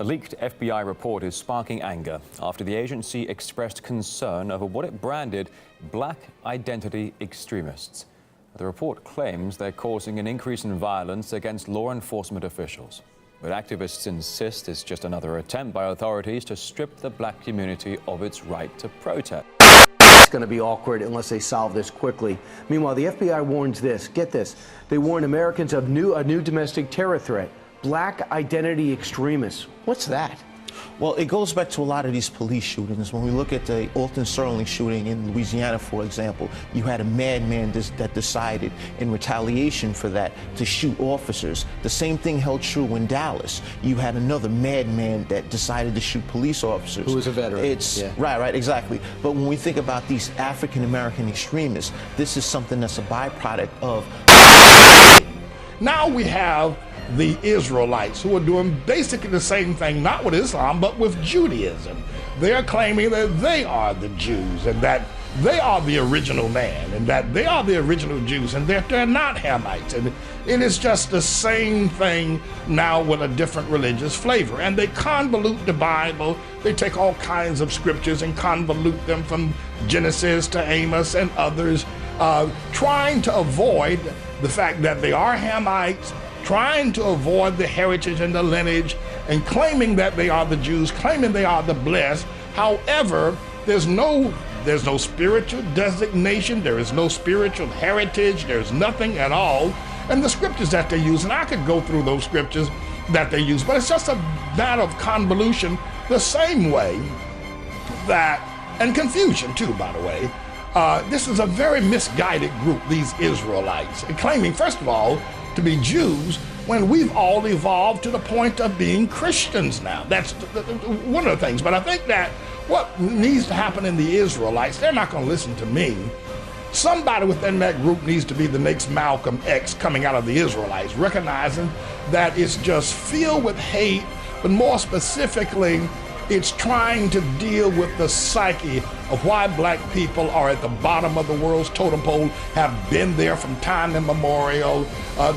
A leaked FBI report is sparking anger after the agency expressed concern over what it branded black identity extremists. The report claims they're causing an increase in violence against law enforcement officials. But activists insist it's just another attempt by authorities to strip the black community of its right to protest. It's going to be awkward unless they solve this quickly. Meanwhile, the FBI warns this. Get this. They warn Americans of a new domestic terror threat. Black identity extremists. What's that? Well, it goes back to a lot of these police shootings. When we look at the Alton Sterling shooting in Louisiana, for example, you had a madman that decided in retaliation for that to shoot officers. The same thing held true in Dallas. You had another madman that decided to shoot police officers. Who was a veteran. Right, exactly. But when we think about these African-American extremists, this is something that's a byproduct of. Now we have the Israelites, who are doing basically the same thing, not with Islam, but with Judaism. They're claiming that they are the Jews and that they are the original man and that they are the original Jews and that they're not Hamites. And it is just the same thing now with a different religious flavor. And they convolute the Bible. They take all kinds of scriptures and convolute them from Genesis to Amos and others, trying to avoid the fact that they are Hamites, trying to avoid the heritage and the lineage, and claiming that they are the Jews, claiming they are the blessed. However, there's no spiritual designation, there is no spiritual heritage, there's nothing at all. And the scriptures that they use, and I could go through those scriptures that they use, but it's just a matter of convolution, the same way that, and confusion too, by the way. This is a very misguided group, these Israelites, claiming, first of all, to be Jews when we've all evolved to the point of being Christians now. That's one of the things. But I think that what needs to happen in the Israelites, they're not going to listen to me. Somebody within that group needs to be the next Malcolm X coming out of the Israelites, recognizing that it's just filled with hate, but more specifically, it's trying to deal with the psyche of why black people are at the bottom of the world's totem pole, have been there from time immemorial,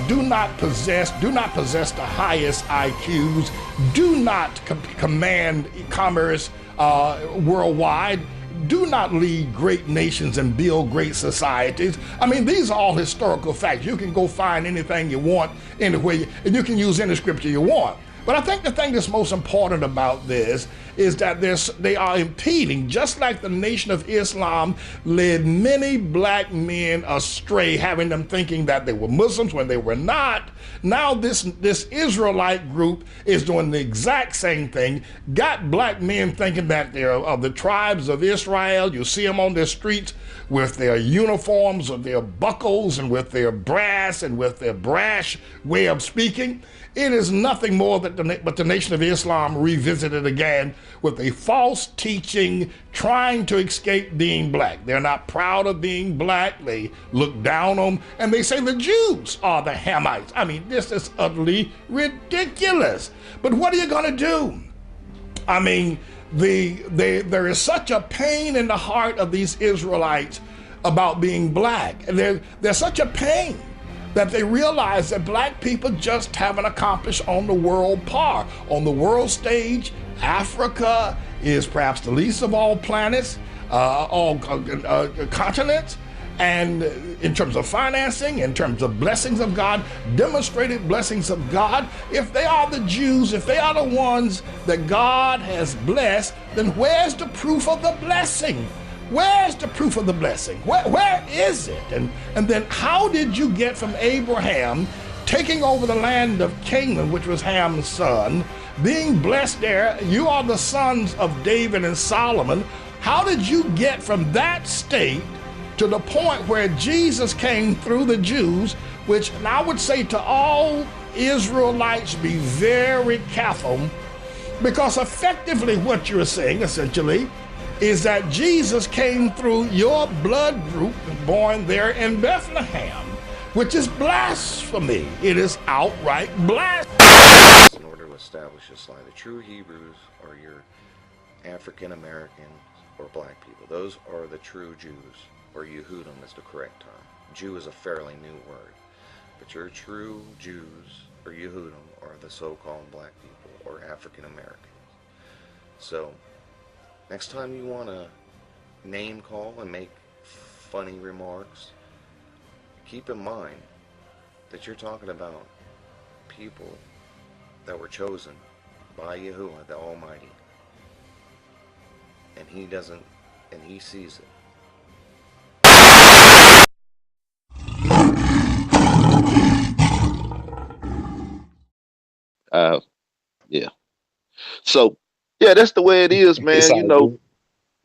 do not possess the highest IQs, do not command commerce worldwide, do not lead great nations and build great societies. I mean, these are all historical facts. You can go find anything you want anywhere, and you can use any scripture you want. But I think the thing that's most important about this is that they are impeding, just like the Nation of Islam led many black men astray, having them thinking that they were Muslims when they were not. Now this Israelite group is doing the exact same thing, got black men thinking that they're of the tribes of Israel. You see them on their streets with their uniforms, with their buckles, and with their brass, and with their brash way of speaking. It is nothing more but the Nation of Islam revisited again with a false teaching, trying to escape being black. They're not proud of being black. They look down on them, and they say the Jews are the Hamites. I mean, this is utterly ridiculous. But what are you going to do? I mean, there is such a pain in the heart of these Israelites about being black. And there's such a pain that they realize that black people just haven't accomplished on the world par. On the world stage, Africa is perhaps the least of all planets, all continents, and in terms of financing, in terms of blessings of God, demonstrated blessings of God. If they are the Jews, if they are the ones that God has blessed, then where's the proof of the blessing? Where's the proof of the blessing? Where is it? And then how did you get from Abraham taking over the land of Canaan, which was Ham's son, being blessed there? You are the sons of David and Solomon. How did you get from that state to the point where Jesus came through the Jews, which I would say to all Israelites, be very careful, because effectively what you're saying, essentially, is that Jesus came through your blood group born there in Bethlehem, which is blasphemy. It is outright blasphemy. In order to establish Islam, the true Hebrews are your African Americans or black people. Those are the true Jews, or Yehudim is the correct term. Jew is a fairly new word. But your true Jews or Yehudim are the so-called black people or African Americans. So next time you want to name call and make funny remarks, keep in mind that you're talking about people that were chosen by Yahuwah the Almighty, and he doesn't, and he sees it. Yeah. So yeah, that's the way it is, It's man. You all know, good.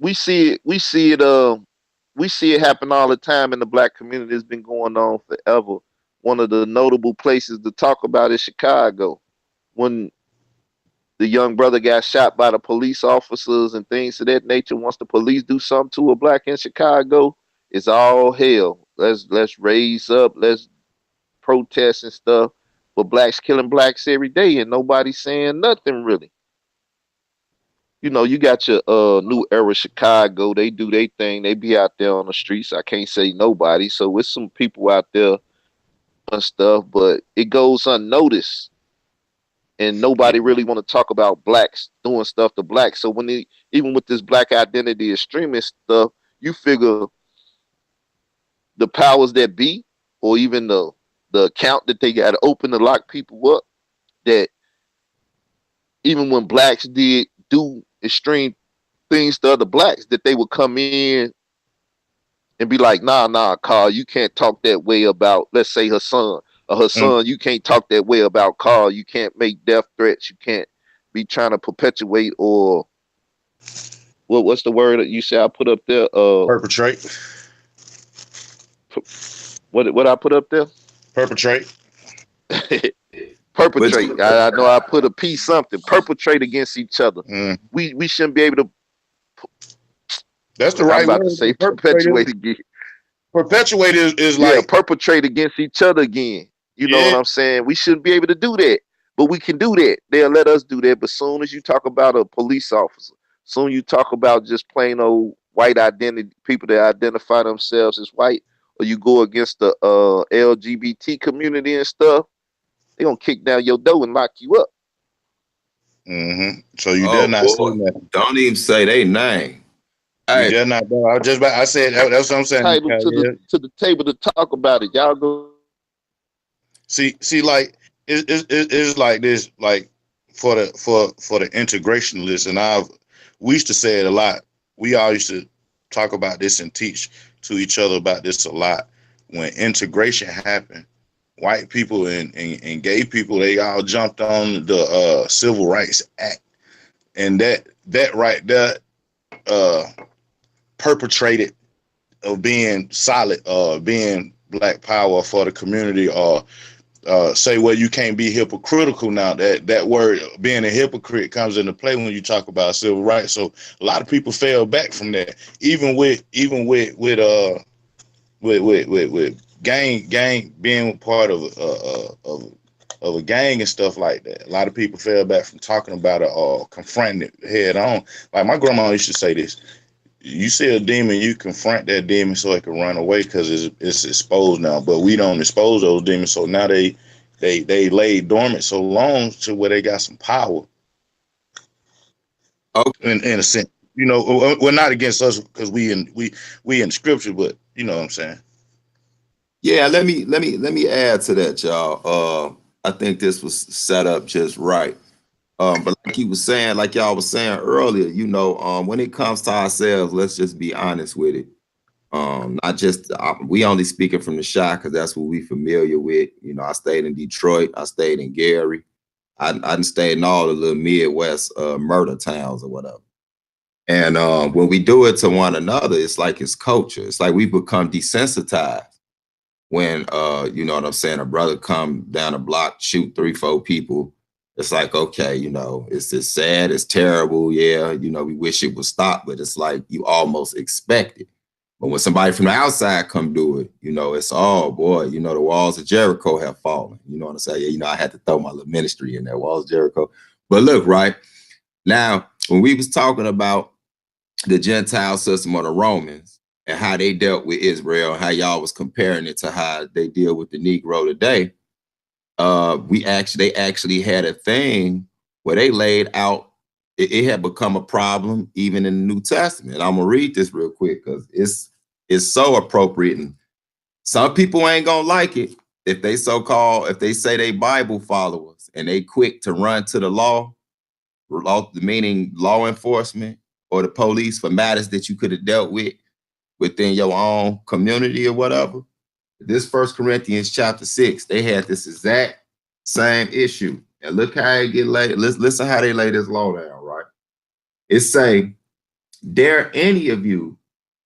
we see it, we see it happen all the time in the black community. It's been going on forever. One of the notable places to talk about is Chicago, when the young brother got shot by the police officers and things of that nature. Once the police do something to a black in Chicago, it's all hell. Let's raise up, let's protest and stuff. But blacks killing blacks every day and nobody's saying nothing really. You know, you got your new era Chicago. They do their thing. They be out there on the streets. I can't say nobody. So with some people out there and stuff, but it goes unnoticed. And Yeah. nobody really want to talk about blacks doing stuff to blacks. So when they, even with this black identity extremist stuff, you figure the powers that be, or even the account that they got to open to lock people up, that even when blacks did do extreme things to other blacks, that they would come in and be like, nah, Carl, you can't talk that way about, let's say, her son. Or her Mm. son, you can't talk that way about Carl. You can't make death threats. You can't be trying to perpetuate, or what's the word that you say I put up there? Perpetrate. What I put up there? Perpetrate. Which Perpetrate. I know I put a P something. Perpetrate against each other. Mm. We shouldn't be able to. That's the I'm right about to word. say Perpetrate. perpetuate again. Perpetuate is Yeah, like, perpetrate against each other again. You know yeah. what I'm saying? We shouldn't be able to do that, but we can do that. They'll let us do that. But soon as you talk about a police officer, soon you talk about just plain old white identity, people that identify themselves as white, or you go against the LGBT community and stuff, they gonna kick down your door and lock you up. So you dare oh not say boy, nothing. don't even say they name. You Hey, dare not. I said that's what I'm saying. Title to Mikha'EL. the table to talk about it. Y'all go. See, like it's like this, like for the integrationalists, and we used to say it a lot. We all used to talk about this and teach to each other about this a lot. When integration happened, white people and gay people, they all jumped on the Civil Rights Act, and that right there perpetrated of being solid, being black power for the community, or say, well, you can't be hypocritical now. That word being a hypocrite comes into play when you talk about civil rights. So a lot of people fell back from that, even with gang being part of a gang and stuff like that. A lot of people fell back from talking about it or confronting it head on. Like my grandma used to say this: you see a demon, you confront that demon so it can run away because it's exposed now. But we don't expose those demons, so now they lay dormant so long to where they got some power. okay, In a sense, you know, we're not against us because we in scripture, but you know what I'm saying. yeah. Let me add to that, y'all. I think this was set up just right. But like he was saying, like y'all was saying earlier, when it comes to ourselves, let's just be honest with it. Not just we only speaking from the shot because that's what we familiar with. I stayed in Detroit, I stayed in Gary, I done stayed in all the little Midwest murder towns or whatever. And when we do it to one another, it's like it's culture. It's like we become desensitized when you know what I'm saying, a brother come down the block, shoot 3-4 people. It's like, okay, it's sad, it's terrible, yeah, we wish it would stop, but it's like you almost expect it. But when somebody from the outside come do it, it's, oh boy, the walls of Jericho have fallen. You know what I'm saying? Yeah, I had to throw my little ministry in there, walls of Jericho. But look, right now, when we was talking about the Gentile system of the Romans and how they dealt with Israel, how y'all was comparing it to how they deal with the Negro today. they actually had a thing where they laid out, it had become a problem even in the New Testament. I'm gonna read this real quick because it's so appropriate, and some people ain't gonna like it if they if they say they Bible followers and they quick to run to the law, meaning law enforcement or the police for matters that you could have dealt with within your own community or whatever. This 1 Corinthians chapter 6, they had this exact same issue. And look how it get laid. Listen how they lay this law down, right? It say, dare any of you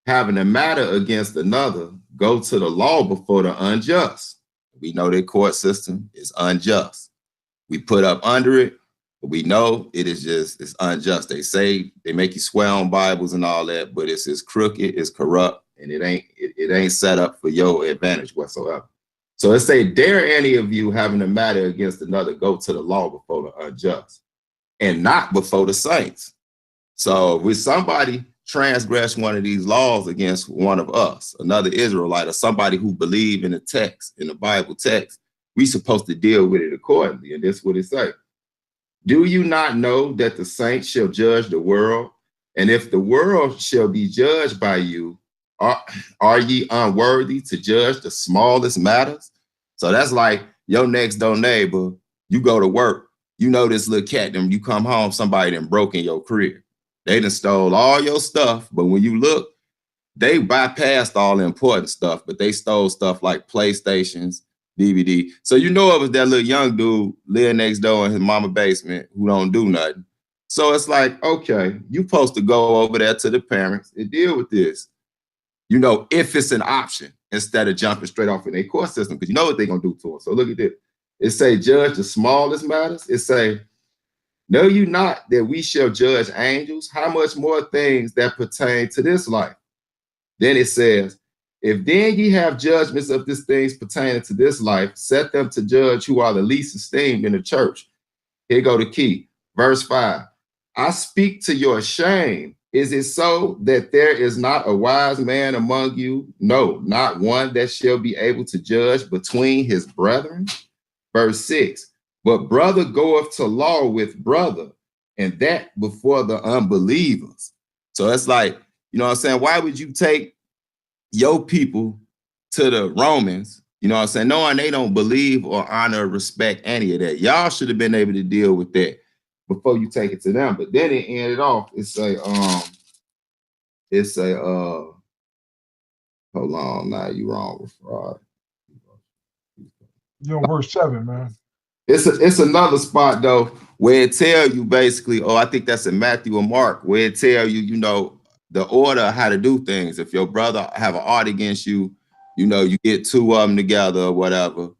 having a matter against another go to the law before the unjust. We know their court system is unjust. We put up under it, but we know it's unjust. They say they make you swear on Bibles and all that, but it's crooked, it's corrupt, and it ain't set up for your advantage whatsoever. So it say, dare any of you having a matter against another go to the law before the unjust, and not before the saints. So with somebody transgress one of these laws against one of us, another Israelite, or somebody who believe in the text, in the Bible text, we supposed to deal with it accordingly. And this is what it says. Do you not know that the saints shall judge the world? And if the world shall be judged by you, are ye unworthy to judge the smallest matters? So that's like your next door neighbor, you go to work, you know this little cat, them you come home, somebody done broke in your crib. They done stole all your stuff, but when you look, they bypassed all the important stuff, but they stole stuff like PlayStations, DVD. So you know it was that little young dude living next door in his mama's basement who don't do nothing. So it's like, okay, you supposed to go over there to the parents and deal with this, you know, if it's an option, instead of jumping straight off in their court system, because you know what they're going to do to them. So look at this. It say, judge the smallest matters. It say, know you not that we shall judge angels? How much more things that pertain to this life? Then it says, if then ye have judgments of these things pertaining to this life, set them to judge who are the least esteemed in the church. Here go the key. Verse 5. I speak to your shame. Is it so that there is not a wise man among you? No, not one that shall be able to judge between his brethren. Verse 6. But brother goeth to law with brother, and that before the unbelievers. So it's like, you know what I'm saying? Why would you take your people to the Romans, you know what I'm saying, knowing they don't believe or honor or respect any of that? Y'all should have been able to deal with that before you take it to them. But then it ended off. Hold on, now you wrong, Rod. You know, verse 7, man. It's another spot though where it tell you basically, oh, I think that's in Matthew or Mark, where it tell you, you know, the order of how to do things. If your brother have an art against you, you know, you get two of them together or whatever,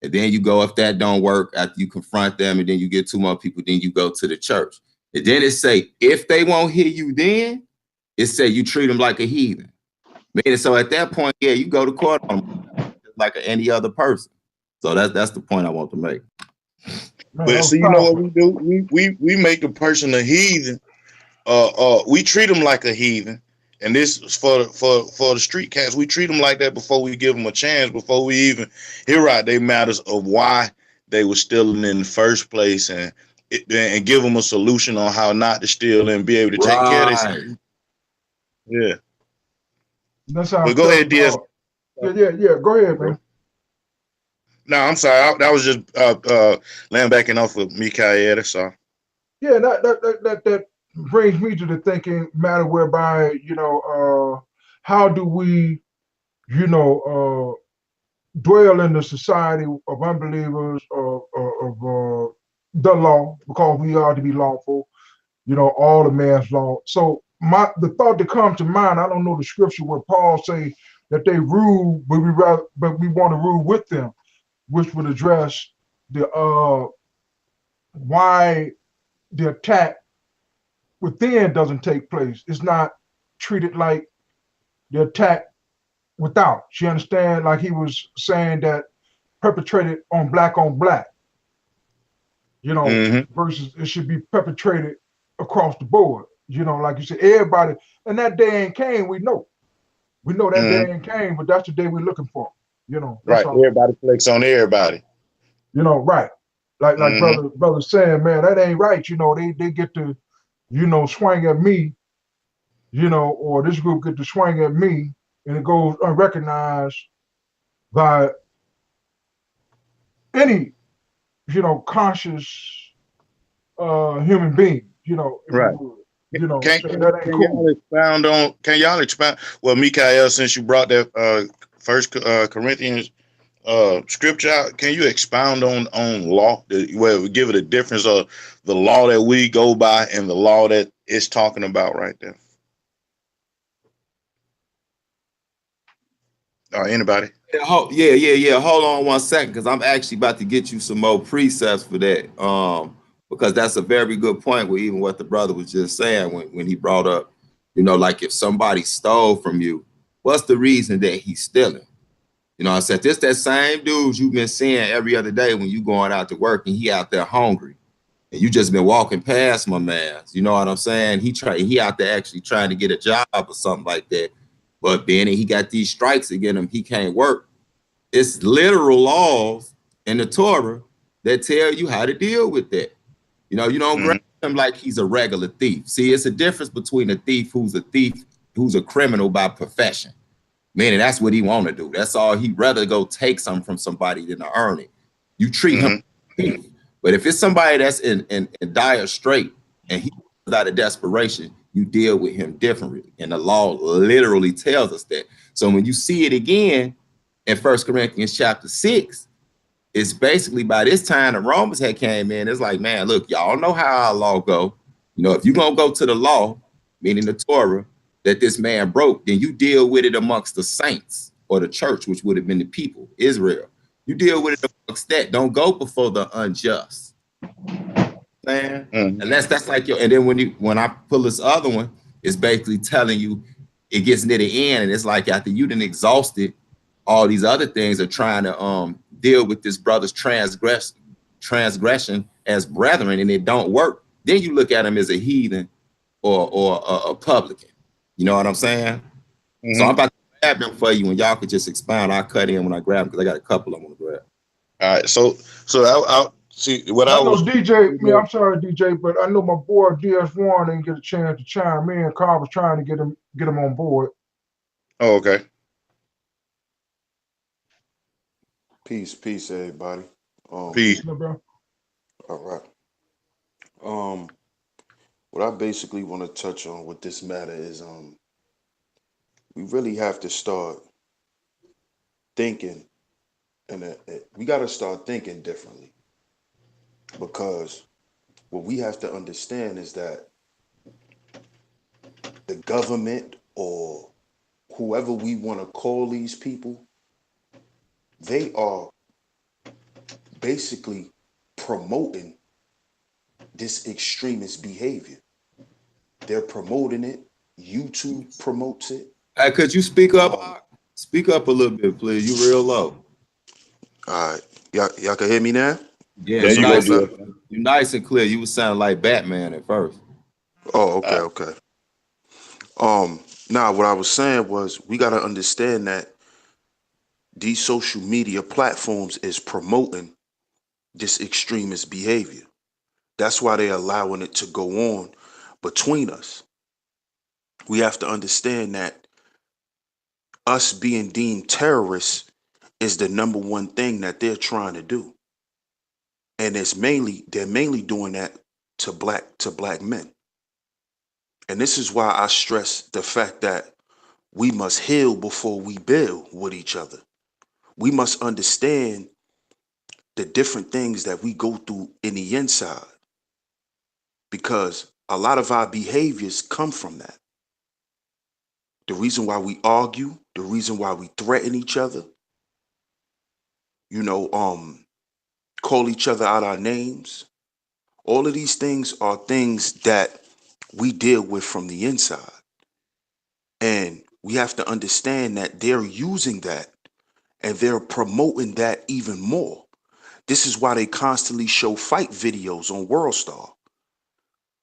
and then you go, if that don't work, after you confront them, and then you get two more people, then you go to the church. And then it say, if they won't hear you, then it say you treat them like a heathen. Meaning, so at that point, yeah, you go to court on them like any other person. So that's the point I want to make. Man, But see, you know what we do? We make a person a heathen. We treat them like a heathen, and this is for the street cats. We treat them like that before we give them a chance, before we even hear out their matters of why they were stealing in the first place, and give them a solution on how not to steal and be able to take care of themselves. Yeah. That's how. But go ahead, Diaz. Yeah. Go ahead, man. No, I'm sorry. That was just laying back and off with Mikha'EL. That's all. Yeah, that brings me to the thinking matter whereby, you know, how do we, you know, dwell in the society of unbelievers of the law, because we are to be lawful, you know, all of man's law. So the thought that comes to mind, I don't know the scripture where Paul say that they rule, but we want to rule with them, which would address the why the attack within doesn't take place. It's not treated like the attack without. You understand? Like he was saying that perpetrated on black, you know, versus it should be perpetrated across the board. You know, like you said, everybody, and that day ain't came, we know. We know that day ain't came, but that's the day we're looking for. You know, right. Everybody flex on everybody. Right. Like Mm-hmm. brother saying, man, that ain't right. They get to, swing at me, or this group get to swing at me, and it goes unrecognized by any, conscious human being, if you Right. would. Can, So can that ain't can cool. y'all expound on? Can y'all expound? Well, Mikha'EL, since you brought that First Corinthians scripture out, can you expound on law? Well, give it a difference of the law that we go by and the law that it's talking about right there. Anybody? Yeah. Hold on 1 second, because I'm actually about to get you some more precepts for that. Because that's a very good point with even what the brother was just saying when he brought up, like if somebody stole from you, what's the reason that he's stealing? I said, this that same dude you've been seeing every other day when you going out to work and he out there hungry. And you just been walking past my man. You know what I'm saying? He out there actually trying to get a job or something like that. But then he got these strikes against him. He can't work. It's literal laws in the Torah that tell you how to deal with that. You don't grab him like he's a regular thief. See, it's a difference between a thief, who's a criminal by profession. Meaning that's what he want to do. That's all. He'd rather go take something from somebody than to earn it. You treat him like a thief. But if it's somebody that's in dire strait and he's out of desperation, you deal with him differently. And the law literally tells us that. So when you see it again in 1 Corinthians chapter 6, it's basically by this time the Romans had came in. It's like, man, look, y'all know how our law go. If you're going to go to the law, meaning the Torah, that this man broke, then you deal with it amongst the saints or the church, which would have been the people, Israel. You deal with it amongst that. Don't go before the unjust. Man. Unless that's like and then when I pull this other one, it's basically telling you it gets near the end, and it's like after you done exhausted all these other things are trying to deal with this brother's transgression as brethren, and it don't work, then you look at him as a heathen or a publican. You know what I'm saying? So I'm about to grab them for you, and y'all could just expound. I'll cut in when I grab them because I got a couple I want to grab. All right. So I'll see what I I know was. DJ. I'm sorry, DJ, but I know my boy DS1 didn't get a chance to chime in. Carl was trying to get him on board. Oh, okay. Peace, everybody. Peace. Bro. All right. What I basically want to touch on with this matter is, we really have to start thinking, and we got to start thinking differently, because what we have to understand is that the government or whoever we want to call these people, they are basically promoting this extremist behavior. They're promoting it. YouTube promotes it. Hey, could you speak up? Speak up a little bit, please. You real low. All right. Y'all can hear me now? Yeah, There you you go, nice. dear. You nice and clear. You was sounding like Batman at first. Oh, okay. Now what I was saying was we got to understand that these social media platforms is promoting this extremist behavior. That's why they're allowing it to go on between us. We have to understand that us being deemed terrorists is the number one thing that they're trying to do. And they're mainly doing that to black men. And this is why I stress the fact that we must heal before we build with each other. We must understand the different things that we go through in the inside, because a lot of our behaviors come from that. The reason why we argue, the reason why we threaten each other, call each other out our names, all of these things are things that we deal with from the inside. And we have to understand that they're using that and they're promoting that even more. This is why they constantly show fight videos on WorldStar.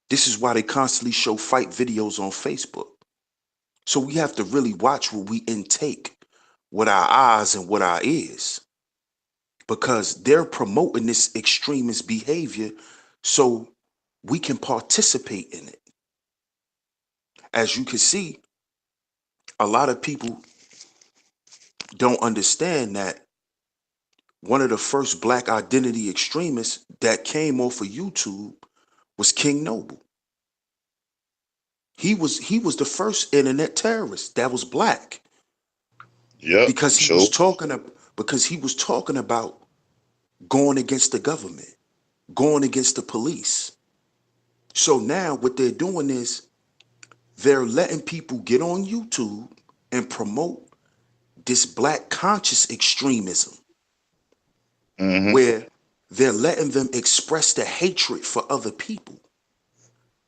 This is why they constantly show fight videos on Facebook. So we have to really watch what we intake with our eyes and with our ears. because they're promoting this extremist behavior so we can participate in it. As you can see, a lot of people don't understand that one of the first Black identity extremists that came off of YouTube was King Noble. He was the first internet terrorist that was Black. Yep. Because he was talking about going against the government, going against the police. So now what they're doing is they're letting people get on YouTube and promote this Black conscious extremism, where they're letting them express the hatred for other people.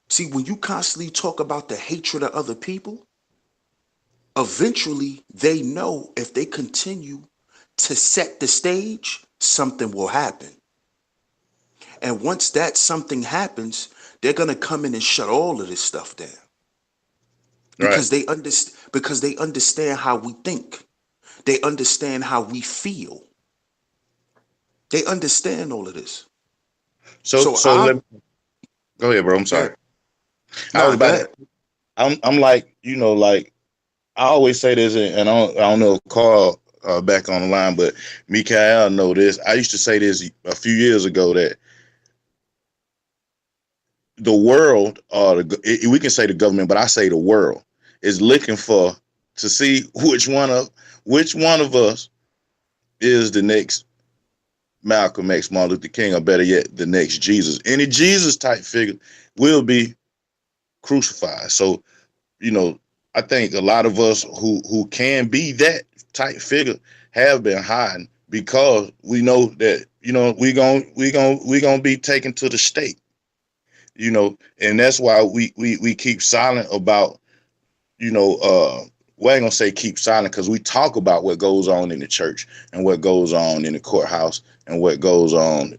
See, when you constantly talk about the hatred of other people, eventually they know if they continue to set the stage, something will happen. And once that something happens, they're going to come in and shut all of this stuff down. Because they understand how we think. They understand how we feel. They understand all of this. So go ahead, bro. I'm sorry. I was about to, I'm like, you know, like I always say this, and I don't know Carl back on the line, but Mikha'EL know this. I used to say this a few years ago that the world, we can say the government, but I say the world is looking to see which one of us is the next Malcolm X, Martin Luther King, or better yet, the next Jesus. Any Jesus type figure will be crucified. So, you know, I think a lot of us who can be that type figure have been hiding because we know that, you know, we gonna be taken to the stake, you know, and that's why we keep silent about, you know, well, I ain't gonna say keep silent because we talk about what goes on in the church and what goes on in the courthouse and what goes on,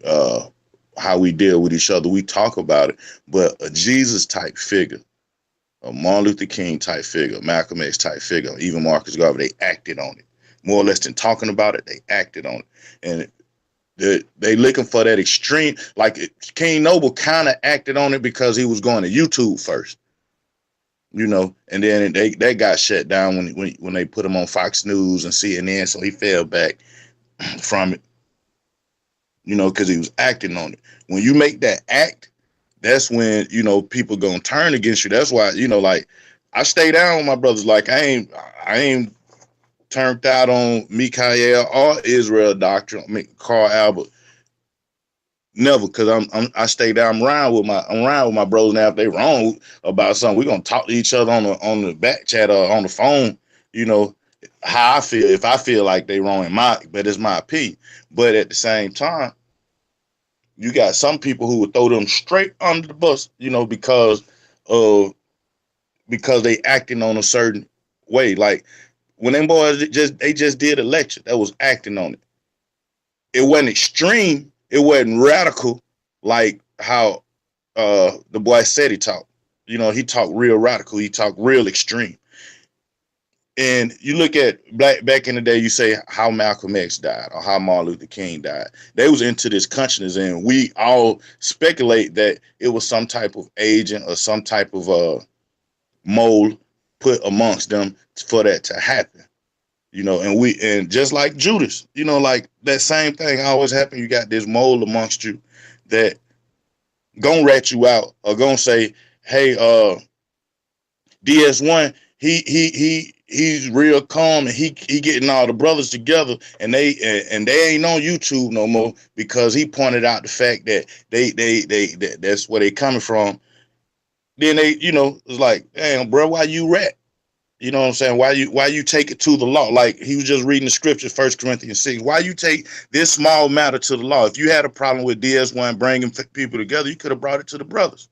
how we deal with each other. We talk about it, but a Jesus type figure, a Martin Luther King type figure, Malcolm X type figure, even Marcus Garvey, they acted on it. More or less than talking about it, they acted on it. And they looking for that extreme, like King Noble kind of acted on it because he was going to YouTube first. You know, and then they got shut down when they put him on Fox News and CNN, so he fell back from it, you know, because he was acting on it. When you make that act, that's when, you know, people gonna turn against you. That's why, you know, like I stay down with my brothers. Like I ain't turned out on Mikha'EL or Israel Doctrine. I mean, Carl Albert. Never, because I stay down. I'm around with my brothers now. If they wrong about something, we're gonna talk to each other on the back chat or on the phone, you know, how I feel. If I feel like they wrong but it's my opinion. But at the same time, you got some people who would throw them straight under the bus, you know, because they acting on a certain way. Like when them boys they just did a lecture that was acting on it. It wasn't extreme. It wasn't radical like how the boy said he talked. You know, he talked real radical. He talked real extreme. And you look at back in the day, you say how Malcolm X died or how Martin Luther King died. They was into this consciousness, and we all speculate that it was some type of agent or some type of mold put amongst them for that to happen. You know, and just like Judas, you know, like that same thing always happen. You got this mole amongst you that gonna rat you out or gonna say, hey, DS1, he's real calm and he getting all the brothers together and they ain't on YouTube no more because he pointed out the fact that that's where they coming from. Then they, you know, it's like, damn, bro, why you rat? You know what I'm saying? Why you take it to the law? Like he was just reading the scripture, 1 Corinthians 6. Why you take this small matter to the law? If you had a problem with DS1 bringing people together, you could have brought it to the brothers.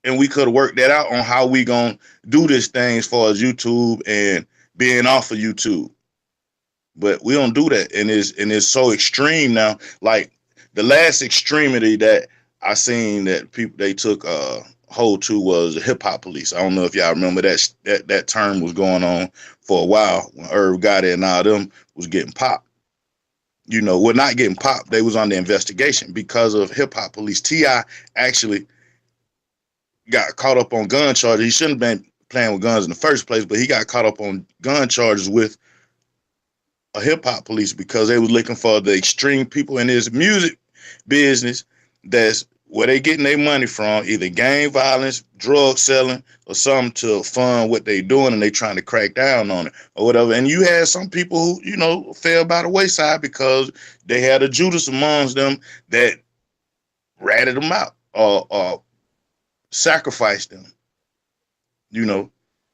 And we could have worked that out on how we going to do this thing as far as YouTube and being off of YouTube. But we don't do that. And it's so extreme now. Like the last extremity that I seen that people, they took hold to was the hip hop police. I don't know if y'all remember that term was going on for a while when Irv Gotti and all them was getting popped. you know, were not getting popped. They was under investigation because of hip hop police. T.I. actually got caught up on gun charges. He shouldn't have been playing with guns in the first place, but he got caught up on gun charges with a hip hop police because they was looking for the extreme people in his music business. That's where they getting their money from, either gang violence, drug selling, or something to fund what they doing, and they trying to crack down on it or whatever. And you had some people who, you know, fell by the wayside because they had a Judas amongst them that ratted them out or sacrificed them, you know.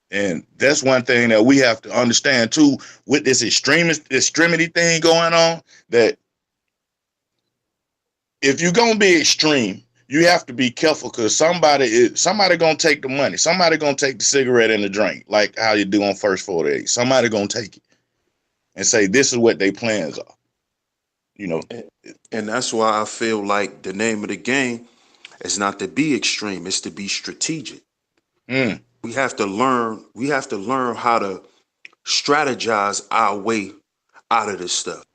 And that's one thing that we have to understand too, with this extremity thing going on, that if you're gonna be extreme, you have to be careful, because somebody gonna take the money. Somebody gonna take the cigarette and the drink, like how you do on First 48. Somebody gonna take it and say this is what their plans are, you know. And that's why I feel like the name of the game is not to be extreme, it's to be strategic. Mm. We have to learn how to strategize our way out of this stuff.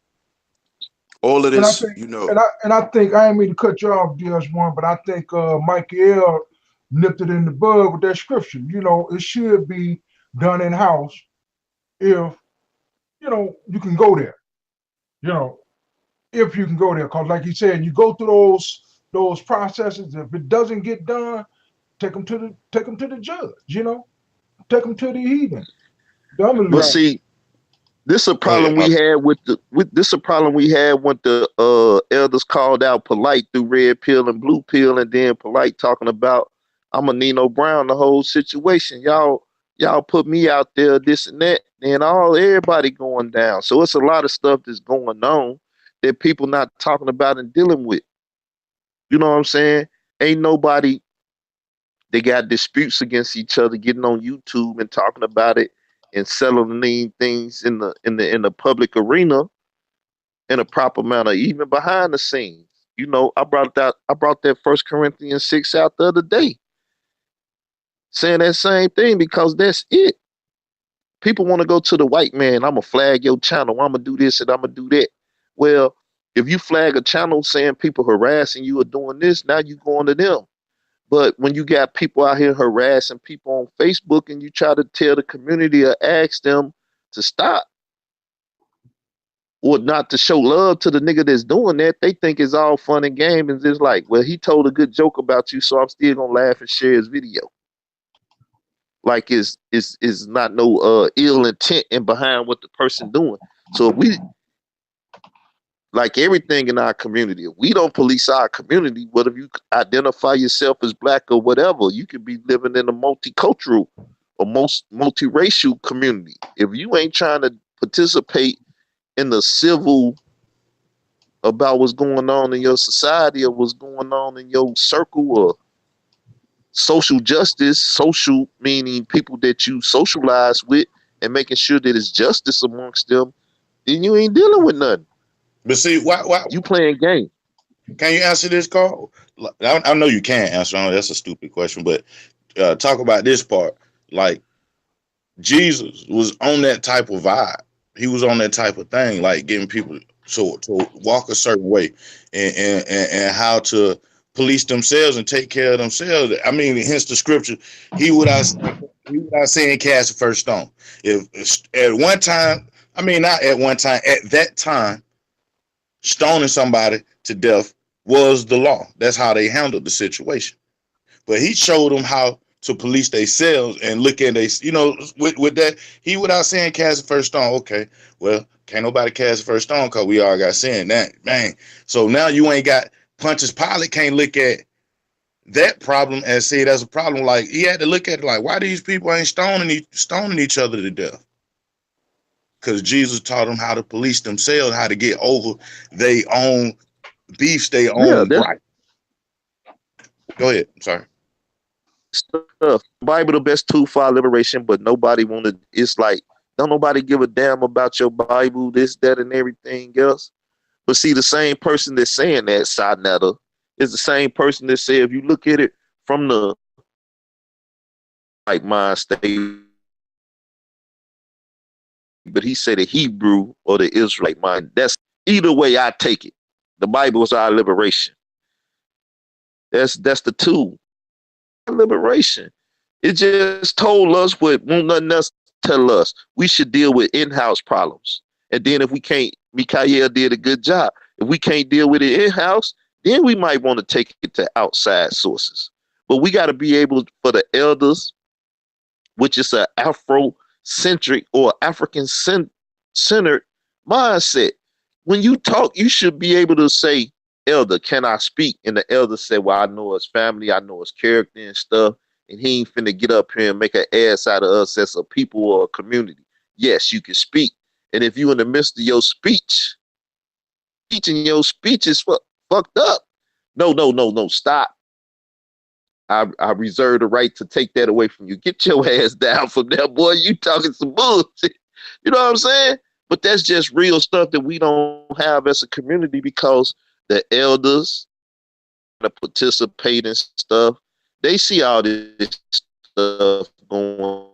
All of And I this, think, you know. I think I didn't mean to cut you off, DS1, but I think Mikha'EL nipped it in the bud with that scripture. You know, it should be done in house if you know you can go there. You know, if you can go there, because like you said, you go through those processes. If it doesn't get done, take them to the judge. You know, take them to the heathen. But see, this is a Go ahead, problem we had this is a problem we had when the elders called out Polite through red pill and blue pill, and then Polite talking about I'm a Nino Brown, the whole situation. Y'all put me out there, this and that, and everybody going down. So it's a lot of stuff that's going on that people not talking about and dealing with. You know what I'm saying? Ain't nobody, they got disputes against each other, getting on YouTube and talking about it and settling things in the public arena in a proper manner, even behind the scenes. You know, I brought that First Corinthians 6 out the other day, saying that same thing, because that's it. People want to go to the white man. I'm gonna flag your channel. I'm gonna do this and I'm gonna do that. Well, if you flag a channel saying people harassing you or doing this, now you going to them. But when you got people out here harassing people on Facebook and you try to tell the community or ask them to stop or not to show love to the nigga that's doing that, they think it's all fun and game, and it's like, well, he told a good joke about you, so I'm still gonna laugh and share his video. Like it's not no ill intent in behind what the person doing. So if we, like everything in our community, if we don't police our community, what if you identify yourself as black or whatever, you could be living in a multicultural or multiracial community. If you ain't trying to participate in the civil about what's going on in your society or what's going on in your circle, or social justice, social meaning people that you socialize with, and making sure that it's justice amongst them, then you ain't dealing with nothing. But see, why you playing game? Can you answer this, Carl? I know you can't answer. I know that's a stupid question, but talk about this part. Like, Jesus was on that type of vibe. He was on that type of thing, like getting people to walk a certain way, and how to police themselves and take care of themselves. I mean, hence the scripture, he without saying cast the first stone. If at one time, I mean, not at one time, at that time, stoning somebody to death was the law. That's how they handled the situation. But he showed them how to police themselves and look at they, you know, with that, he without saying cast the first stone. Okay, well, can't nobody cast the first stone because we all got sin. That, man. So now you ain't got Pontius Pilate can't look at that problem and say that's a problem. Like, he had to look at it like, why these people ain't stoning each other to death? Because Jesus taught them how to police themselves, how to get over their own beefs, their own right. Go ahead. I'm sorry. Stuff. Bible the best tool for our liberation, but nobody wanted. It's like, don't nobody give a damn about your Bible, this, that, and everything else. But see, the same person that's saying that, Sadnetta, is the same person that say, if you look at it from the like mind state, but he said the Hebrew or the Israelite mind. That's Either way, I take it. The Bible is our liberation. That's the tool. Liberation. It just told us what won't nothing else tell us. We should deal with in-house problems. And then if we can't, Mikha'EL did a good job. If we can't deal with it in-house, then we might want to take it to outside sources. But we got to be able for the elders, which is an Afrocentric or African-centered mindset. When you talk, you should be able to say, elder, can I speak? And the elder said, well, I know his family, I know his character and stuff, and he ain't finna get up here and make an ass out of us as a people or a community. Yes, you can speak. And if you in the midst of your speech, teaching your speech is fucked up. No, stop. I reserve the right to take that away from you. Get your ass down from there, boy. You talking some bullshit. You know what I'm saying? But that's just real stuff that we don't have as a community because the elders that participate in stuff, they see all this stuff going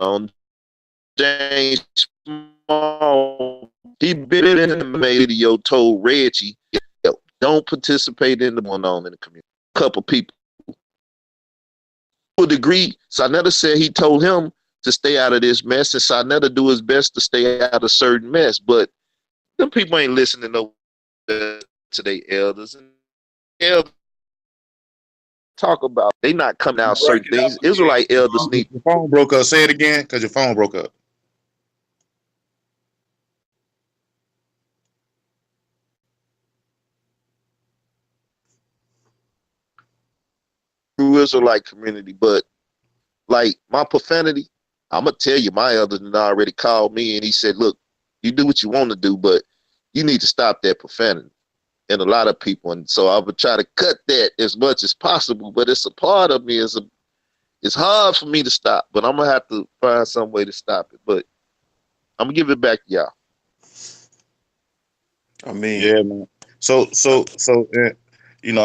on. James Small, he been in the video told Reggie, don't participate in the going on in the community. A couple people. To a degree, Sarnetta said he told him to stay out of this mess, and Sarnetta do his best to stay out of certain mess, but them people ain't listening to their elders. And elders talk about they not coming out certain things. Israelite elders need. Your phone broke up. Say it again, because your phone broke up. Israelite community, but like my profanity, I'm gonna tell you, my elder already called me and he said, look, you do what you want to do, but you need to stop that profanity. And a lot of people, and so I would try to cut that as much as possible, but it's a part of me. It's hard for me to stop, but I'm gonna have to find some way to stop it. But I'm gonna give it back to y'all. I mean, Yeah, man. So, you know,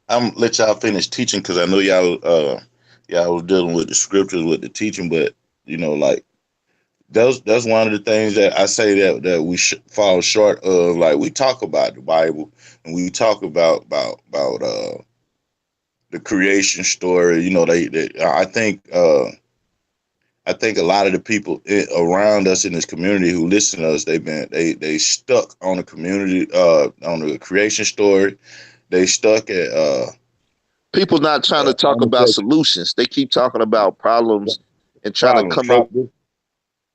I'm let y'all finish teaching because I know y'all was dealing with the scriptures with the teaching, but you know, like that's one of the things that I say that we fall short of. Like we talk about the Bible and we talk about the creation story. You know, I think a lot of the people around us in this community who listen to us, they stuck on the community on the creation story. They stuck at People not trying to talk about solutions. They keep talking about problems and trying to come up.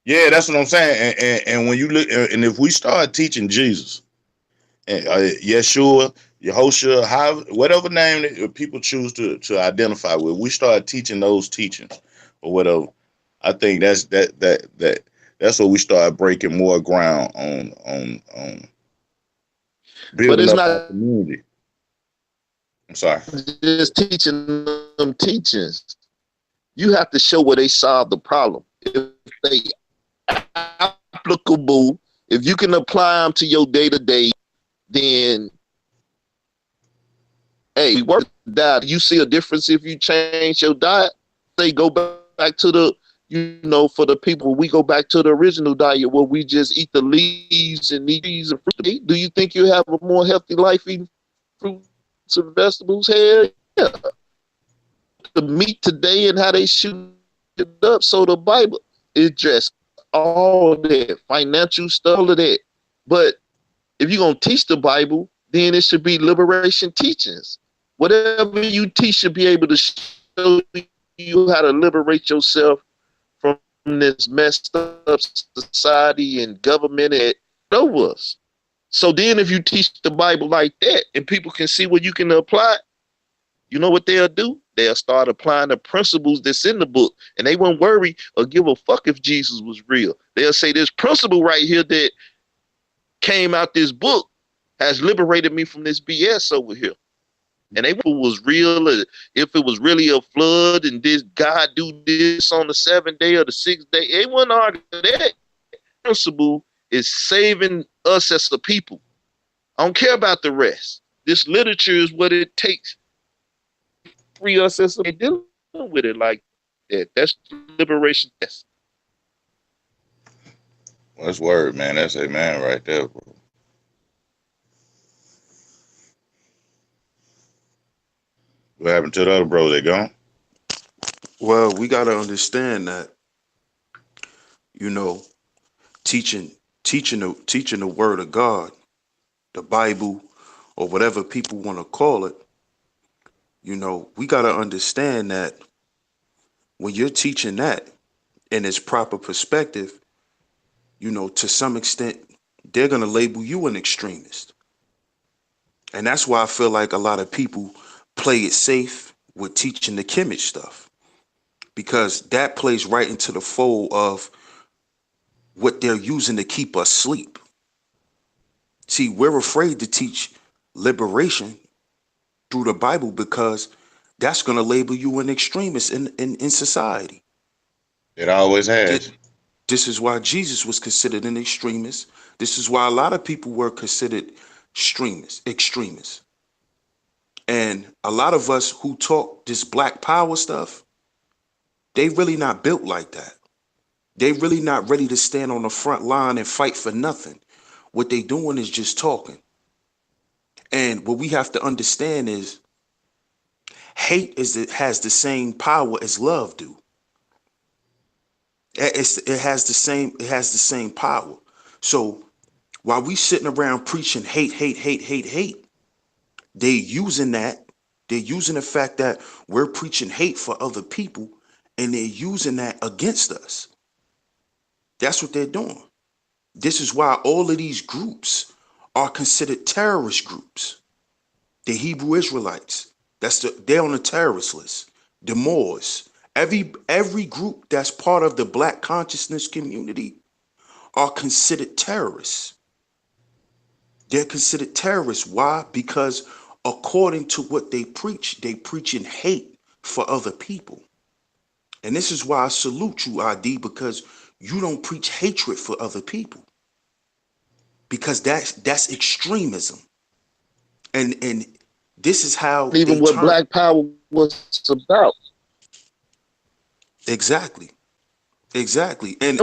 Yeah, that's what I'm saying. And when you look, and if we start teaching Jesus, and Yeshua, Yehoshua, whatever name that people choose to identify with, we start teaching those teachings or whatever. I think that's what we start breaking more ground on building But it's up not our community. I'm sorry. just teaching them teachings. You have to show where they solve the problem. If they applicable, if you can apply them to your day-to-day, then hey, work diet. You see a difference if you change your diet? They go back to the, you know, for the people, we go back to the original diet where we just eat the leaves and leaves and fruit. Do you think you have a more healthy life eating fruits and vegetables? Hell yeah. The meat today and how they shoot it up. So the Bible is just all that financial stuff, all of that. But if you're gonna teach the Bible, then it should be liberation teachings. Whatever you teach should be able to show you how to liberate yourself from this messed up society and government that over us. So then if you teach the Bible like that and people can see what you can apply, you know what they'll do? They'll start applying the principles that's in the book, and they won't worry or give a fuck if Jesus was real. They'll say this principle right here that came out this book has liberated me from this BS over here. And if it was real, if it was really a flood and this God do this on the 7th day or the 6th day, they wouldn't argue that. Principle is saving us as a people. I don't care about the rest. This literature is what it takes to free us as a people. Dealing with it like that. That's liberation. Well, that's word, man. That's a man right there, bro. What happened to the other bros? They gone? Well, we got to understand that, you know, teaching teaching the word of God, the Bible, or whatever people want to call it. You know, we got to understand that when you're teaching that in its proper perspective, you know, to some extent, they're going to label you an extremist. And that's why I feel like a lot of people play it safe with teaching the Kemet stuff, because that plays right into the fold of what they're using to keep us asleep. See, we're afraid to teach liberation through the Bible because that's going to label you an extremist in society. It always has. This is why Jesus was considered an extremist. This is why a lot of people were considered extremists. And a lot of us who talk this black power stuff, they really not built like that. They really not ready to stand on the front line and fight for nothing. What they doing is just talking. And what we have to understand is hate has the same power as love do. It has the same power. So while we sitting around preaching hate, they using that. They're using the fact that we're preaching hate for other people, and they're using that against us. That's what they're doing. This is why all of these groups are considered terrorist groups. The Hebrew Israelites, they're on the terrorist list. The Moors, every group that's part of the black consciousness community are considered terrorists. They're considered terrorists. Why? Because according to what they preaching hate for other people. And this is why I salute you, ID, because you don't preach hatred for other people. Because that's extremism. And this is how Even they what turn. Black Power was about. Exactly. And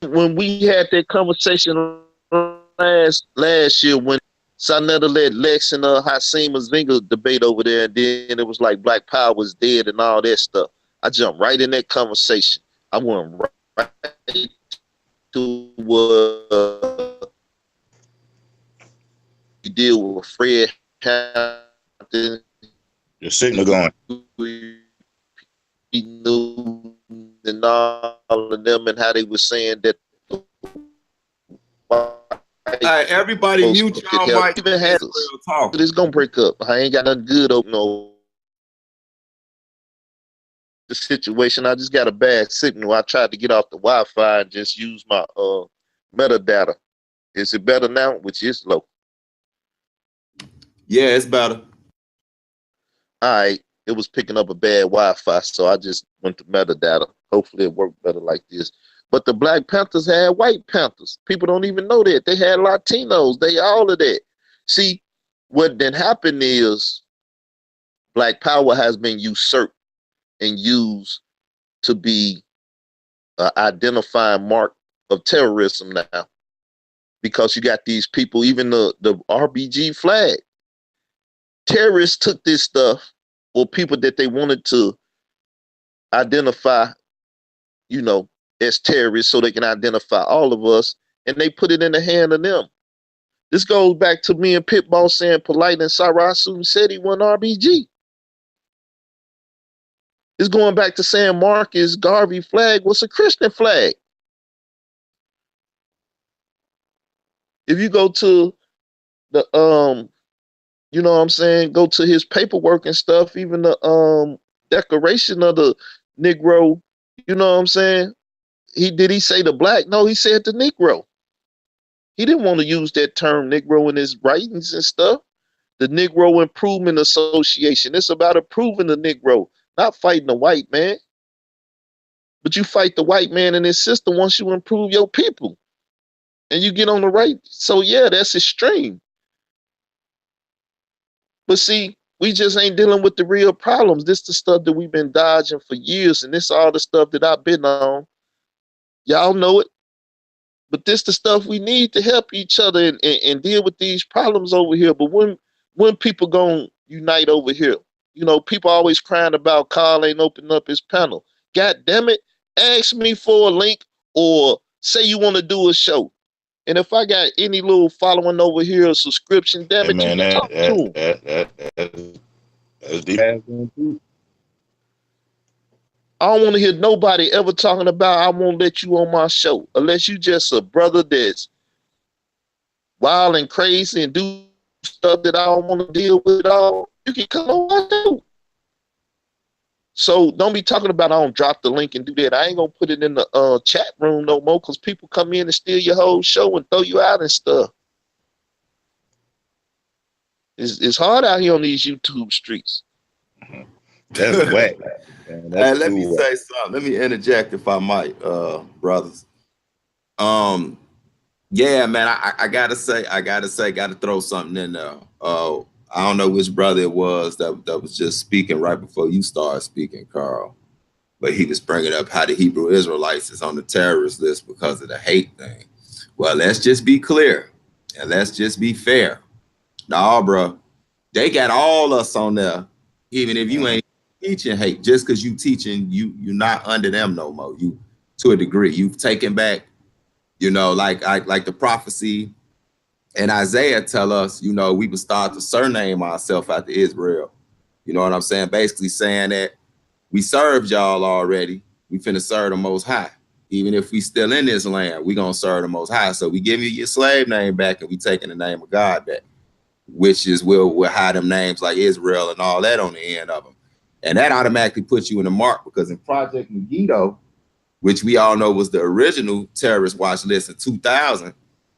when we had that conversation last year when Sanetta led Lex and Hasim Mazinga debate over there, and then it was like Black Power was dead and all that stuff. I jumped right in that conversation. I went right to deal with Fred Hampton. Your signal going. And all of them, and how they were saying that everybody mute y'all mic. It's gonna break up. I ain't got nothing good open over the situation. I just got a bad signal. I tried to get off the Wi-Fi and just use my metadata. Is it better now? Which is low. Yeah, it's better. All right. It was picking up a bad Wi-Fi, so I just went to metadata. Hopefully it worked better like this. But the Black Panthers had white Panthers. People don't even know that. They had Latinos. They all of that. See, what then happened is Black Power has been usurped and used to be an identifying mark of terrorism now. Because you got these people, even the RBG flag. Terrorists took this stuff, or people that they wanted to identify, you know, as terrorists so they can identify all of us, and they put it in the hand of them. This goes back to me and Pitbull saying Polite and Sarasu said he won RBG. It's going back to saying Marcus Garvey flag was a Christian flag. If you go to the you know what I'm saying, go to his paperwork and stuff, even the declaration of the Negro, you know what I'm saying? He say the black? No, he said the Negro. He didn't want to use that term Negro in his writings and stuff. The Negro Improvement Association. It's about improving the Negro, not fighting the white man. But you fight the white man and his system once you improve your people. And you get on the right. So yeah, that's extreme. But see, we just ain't dealing with the real problems. This the stuff that we've been dodging for years, and this all the stuff that I've been on. Y'all know it. But this the stuff we need to help each other and deal with these problems over here. But when people gonna unite over here? You know, people always crying about Carl ain't opening up his panel. God damn it, ask me for a link or say you want to do a show. And if I got any little following over here or subscription, damn Hey it, you man, can talk to them. that's the I don't want to hear nobody ever talking about I won't let you on my show unless you just a brother that's wild and crazy and do stuff that I don't want to deal with at all. You can come on my show. So don't be talking about I don't drop the link and do that. I ain't gonna put it in the chat room no more because people come in and steal your whole show and throw you out and stuff. It's hard out here on these YouTube streets. That's whack. Man, that's Hey, let me cool. say something. Let me interject if I might, brothers. Yeah, man, I gotta throw something in there. I don't know which brother it was that was just speaking right before you started speaking, Carl. But he was bringing up how the Hebrew Israelites is on the terrorist list because of the hate thing. Well, let's just be clear and let's just be fair. Nah, bro, they got all us on there, even if you ain't teaching hate. Just because you teaching, you're not under them no more. You, to a degree, you've taken back, you know, like the prophecy and Isaiah tell us, you know, we would start to surname ourselves after Israel. You know what I'm saying? Basically saying that we served y'all already. We finna serve the Most High. Even if we still in this land, we gonna serve the Most High. So we give you your slave name back and we taking the name of God back, which is we'll hide them names like Israel and all that on the end of them. And that automatically puts you in the mark because in Project Megiddo, which we all know was the original terrorist watch list in 2000,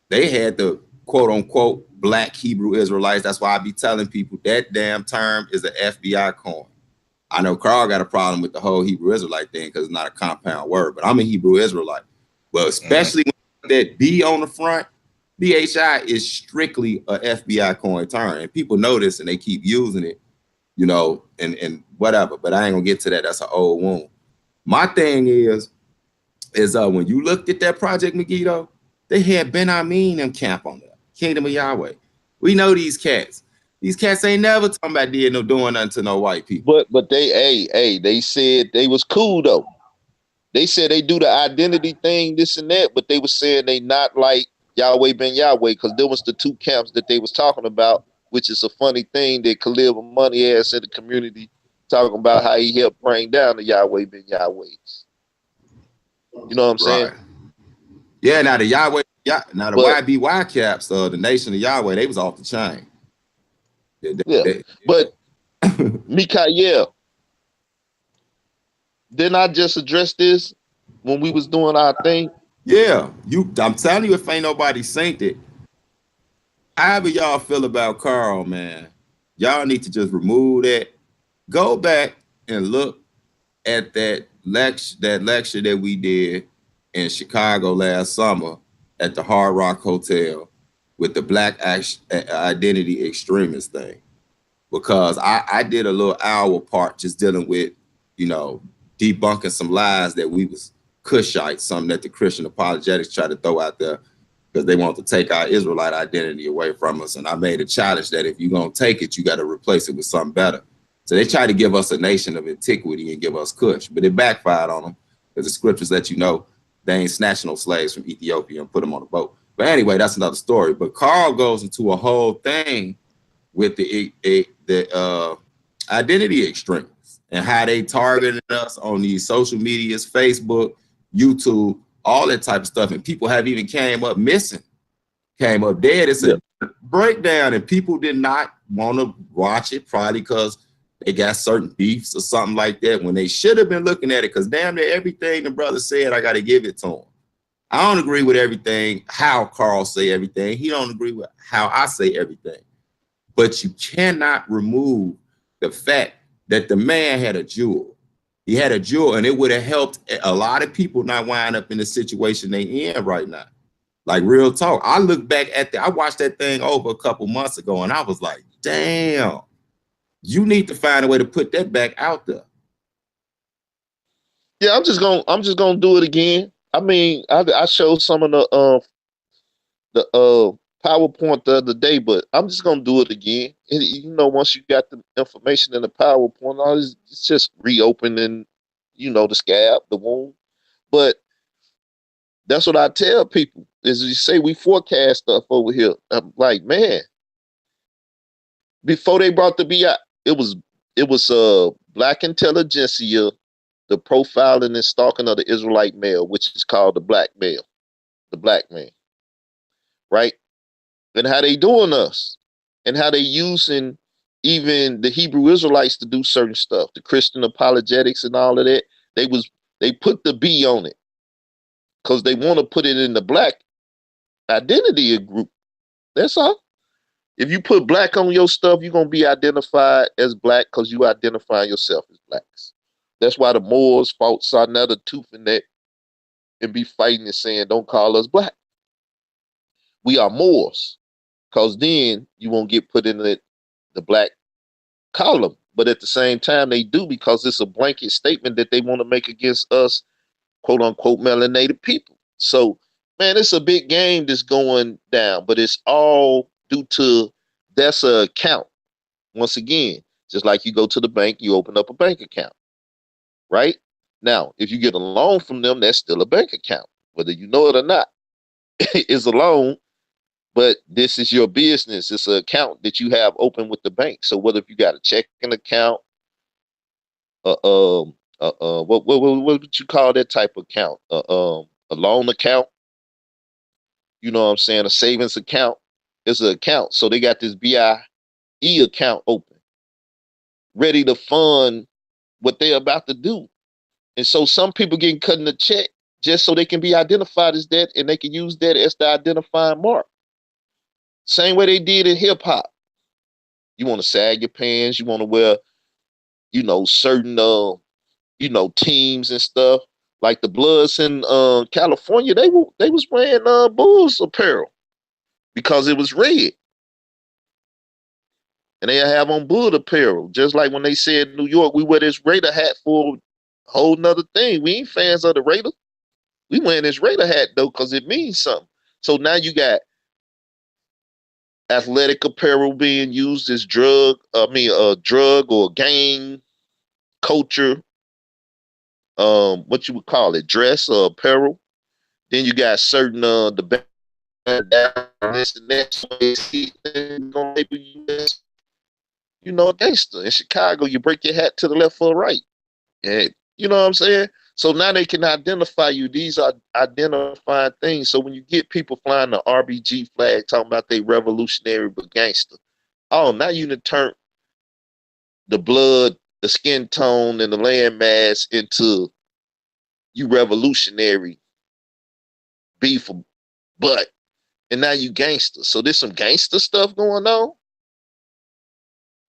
they had the quote unquote black Hebrew Israelites. That's why I be telling people that damn term is an FBI coin. I know Carl got a problem with the whole Hebrew Israelite thing because it's not a compound word, but I'm a Hebrew Israelite. Well, especially when that B on the front, BHI is strictly a FBI coin term. And people know this and they keep using it, you know, and whatever. But I ain't gonna get to that. That's an old wound. My thing is when you looked at that Project Megiddo, they had Ben Amin and camp on there, Kingdom of Yahweh. We know these cats. These cats ain't never talking about doing nothing to no white people. But they said they was cool though. They said they do the identity thing, this and that, but they was saying they not like Yahweh ben Yahweh because there was the two camps that they was talking about, which is a funny thing that Khalil money ass in the community talking about how he helped bring down the Yahweh ben Yahwehs. You know what I'm saying? Yeah, now the Yahweh, now the But, YBY caps, the Nation of Yahweh, they was off the chain. But Mikha'EL, didn't I just address this when we was doing our thing? Yeah, I'm telling you, if ain't nobody synced it, however y'all feel about Carl, man, y'all need to just remove that. Go back and look at that lecture that we did in Chicago last summer at the Hard Rock Hotel with the Black Identity Extremist thing. Because I did a little hour part just dealing with, you know, debunking some lies that we was Cushites, something that the Christian apologetics try to throw out there because they want to take our Israelite identity away from us. And I made a challenge that if you're going to take it, you got to replace it with something better. So they tried to give us a nation of antiquity and give us Cush, but it backfired on them because the scriptures let you know they ain't snatching no slaves from Ethiopia and put them on a boat. But anyway, that's another story. But Carl goes into a whole thing with the identity extremists and how they targeted us on these social medias, Facebook, YouTube, all that type of stuff. And people have even came up missing, came up dead. It's a breakdown and people did not want to watch it probably because they got certain beefs or something like that when they should have been looking at it because damn near everything the brother said, I got to give it to him. I don't agree with everything, how Carl say everything. He don't agree with how I say everything. But you cannot remove the fact that the man had a jewel. He had a jewel, and it would have helped a lot of people not wind up in the situation they in right now. Like real talk. I look back at I watched that thing over a couple months ago, and I was like, damn, you need to find a way to put that back out there. Yeah, I'm just gonna do it again. I mean, I showed some of the PowerPoint the other day, but I'm just gonna do it again. And, you know, once you got the information in the PowerPoint, all this, it's just reopening, you know, the scab, the wound. But that's what I tell people is you say we forecast stuff over here. I'm like, man, before they brought the B.I., it was black intelligentsia, the profiling and stalking of the Israelite male, which is called the black male, the black man, right? And how they doing us, and how they using even the Hebrew Israelites to do certain stuff, the Christian apologetics and all of that. They put the B on it because they want to put it in the black identity group. That's all. If you put black on your stuff, you're gonna be identified as black because you identify yourself as blacks. That's why the Moors fought another tooth in that and be fighting and saying, "Don't call us black. We are Moors," because then you won't get put in the black column. But at the same time, they do because it's a blanket statement that they want to make against us, quote unquote, melanated people. So, man, it's a big game that's going down, but it's all due to that's a account. Once again, just like you go to the bank, you open up a bank account, right? Now, if you get a loan from them, that's still a bank account, whether you know it or not. It's a loan, but this is your business. It's an account that you have open with the bank. So whether if you got a checking account, what would you call that type of account? A loan account. You know what I'm saying? A savings account. It's an account. So they got this B.I.E account open, ready to fund what they're about to do. And so some people getting cut in the check just so they can be identified as that, and they can use that as the identifying mark. Same way they did in hip hop. You want to sag your pants, you want to wear, you know, certain you know, teams and stuff. Like the Bloods in California, they was wearing Bulls apparel because it was red. And they have on Bull apparel. Just like when they said in New York, we wear this Raider hat for a whole nother thing. We ain't fans of the Raiders. We wearing this Raider hat though, because it means something. So now you got athletic apparel being used as drug or gang culture, what you would call it, dress or apparel. Then you got certain the this and that. You know, a gangster in Chicago, you break your hat to the left or right. And you know what I'm saying? So now they can identify you. These are identifying things. So when you get people flying the RBG flag, talking about they revolutionary but gangster, oh, now you done turn the blood, the skin tone, and the landmass into you revolutionary beef for butt, and now you gangster. So there's some gangster stuff going on.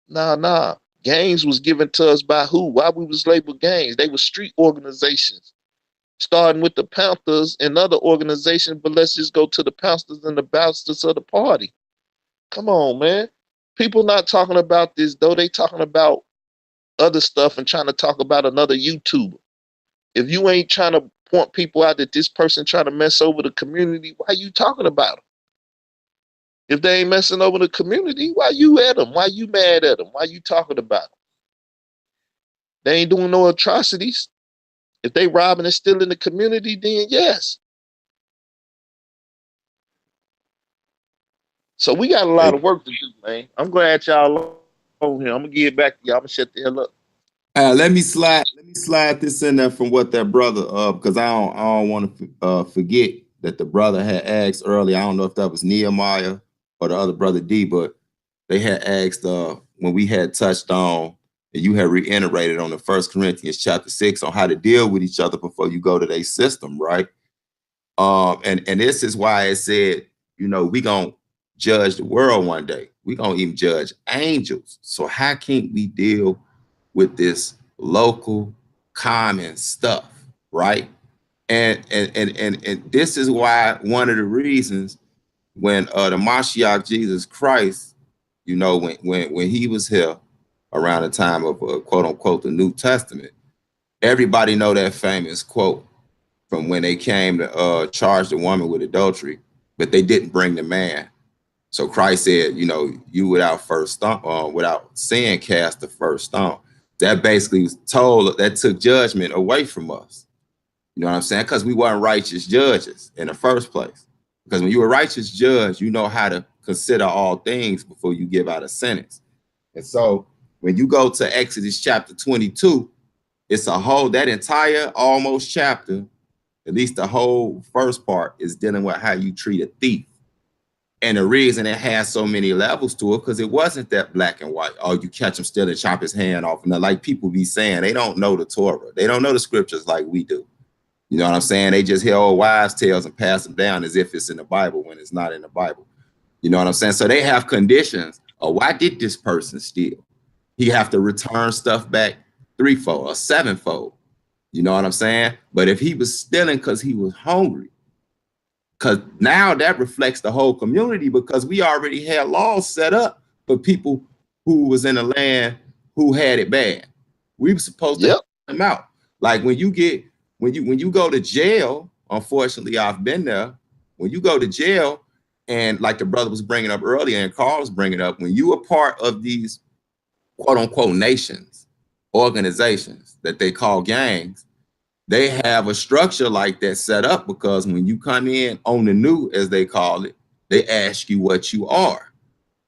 Nah. Gangs was given to us by who? Why we was labeled gangs? They were street organizations, starting with the Panthers and other organizations. But let's just go to the Panthers and the bastards of the party. Come on, man. People not talking about this though. They talking about other stuff and trying to talk about another YouTuber. If you ain't trying to point people out that this person trying to mess over the community, why you talking about them? If they ain't messing over the community, why you at them? Why you mad at them? Why you talking about them? They ain't doing no atrocities. If they robbing and stealing the community, then yes. So we got a lot of work to do, man. I'm glad y'all on here. I'm gonna give it back to y'all. I'm gonna shut the hell up. Let me slide this in there from what that brother because I don't want to forget that the brother had asked earlier. I don't know if that was Nehemiah or the other brother D, but they had asked when we had touched on and you had reiterated on the 1 Corinthians chapter 6 on how to deal with each other before you go to their system, right? And this is why it said, you know, we gonna judge the world one day. We gonna even judge angels. So how can we deal with this local common stuff, right? And this is why one of the reasons when the Mashiach Jesus Christ, you know, when he was here around the time of quote unquote the New Testament, everybody know that famous quote from when they came to charge the woman with adultery, but they didn't bring the man. So Christ said, you know, you without sin cast the first stone. That basically was told, that took judgment away from us. You know what I'm saying? Because we weren't righteous judges in the first place. Because when you're a righteous judge, you know how to consider all things before you give out a sentence. And so when you go to Exodus chapter 22, it's a whole, that entire almost chapter, at least the whole first part, is dealing with how you treat a thief. And the reason it has so many levels to it, because it wasn't that black and white. Oh, you catch him still and chop his hand off. And like people be saying, they don't know the Torah. They don't know the scriptures like we do. You know what I'm saying? They just hear old wives' tales and pass them down as if it's in the Bible when it's not in the Bible. You know what I'm saying? So they have conditions. Oh, why did this person steal? He have to return stuff back threefold or sevenfold. You know what I'm saying? But if he was stealing because he was hungry, because now that reflects the whole community, because we already had laws set up for people who was in the land who had it bad. We were supposed to help them out. Like when you go to jail, unfortunately, I've been there. When you go to jail, and like the brother was bringing up earlier, and Carl was bringing up, when you are part of these quote unquote nations, organizations that they call gangs, they have a structure like that set up, because when you come in on the new, as they call it, they ask you what you are.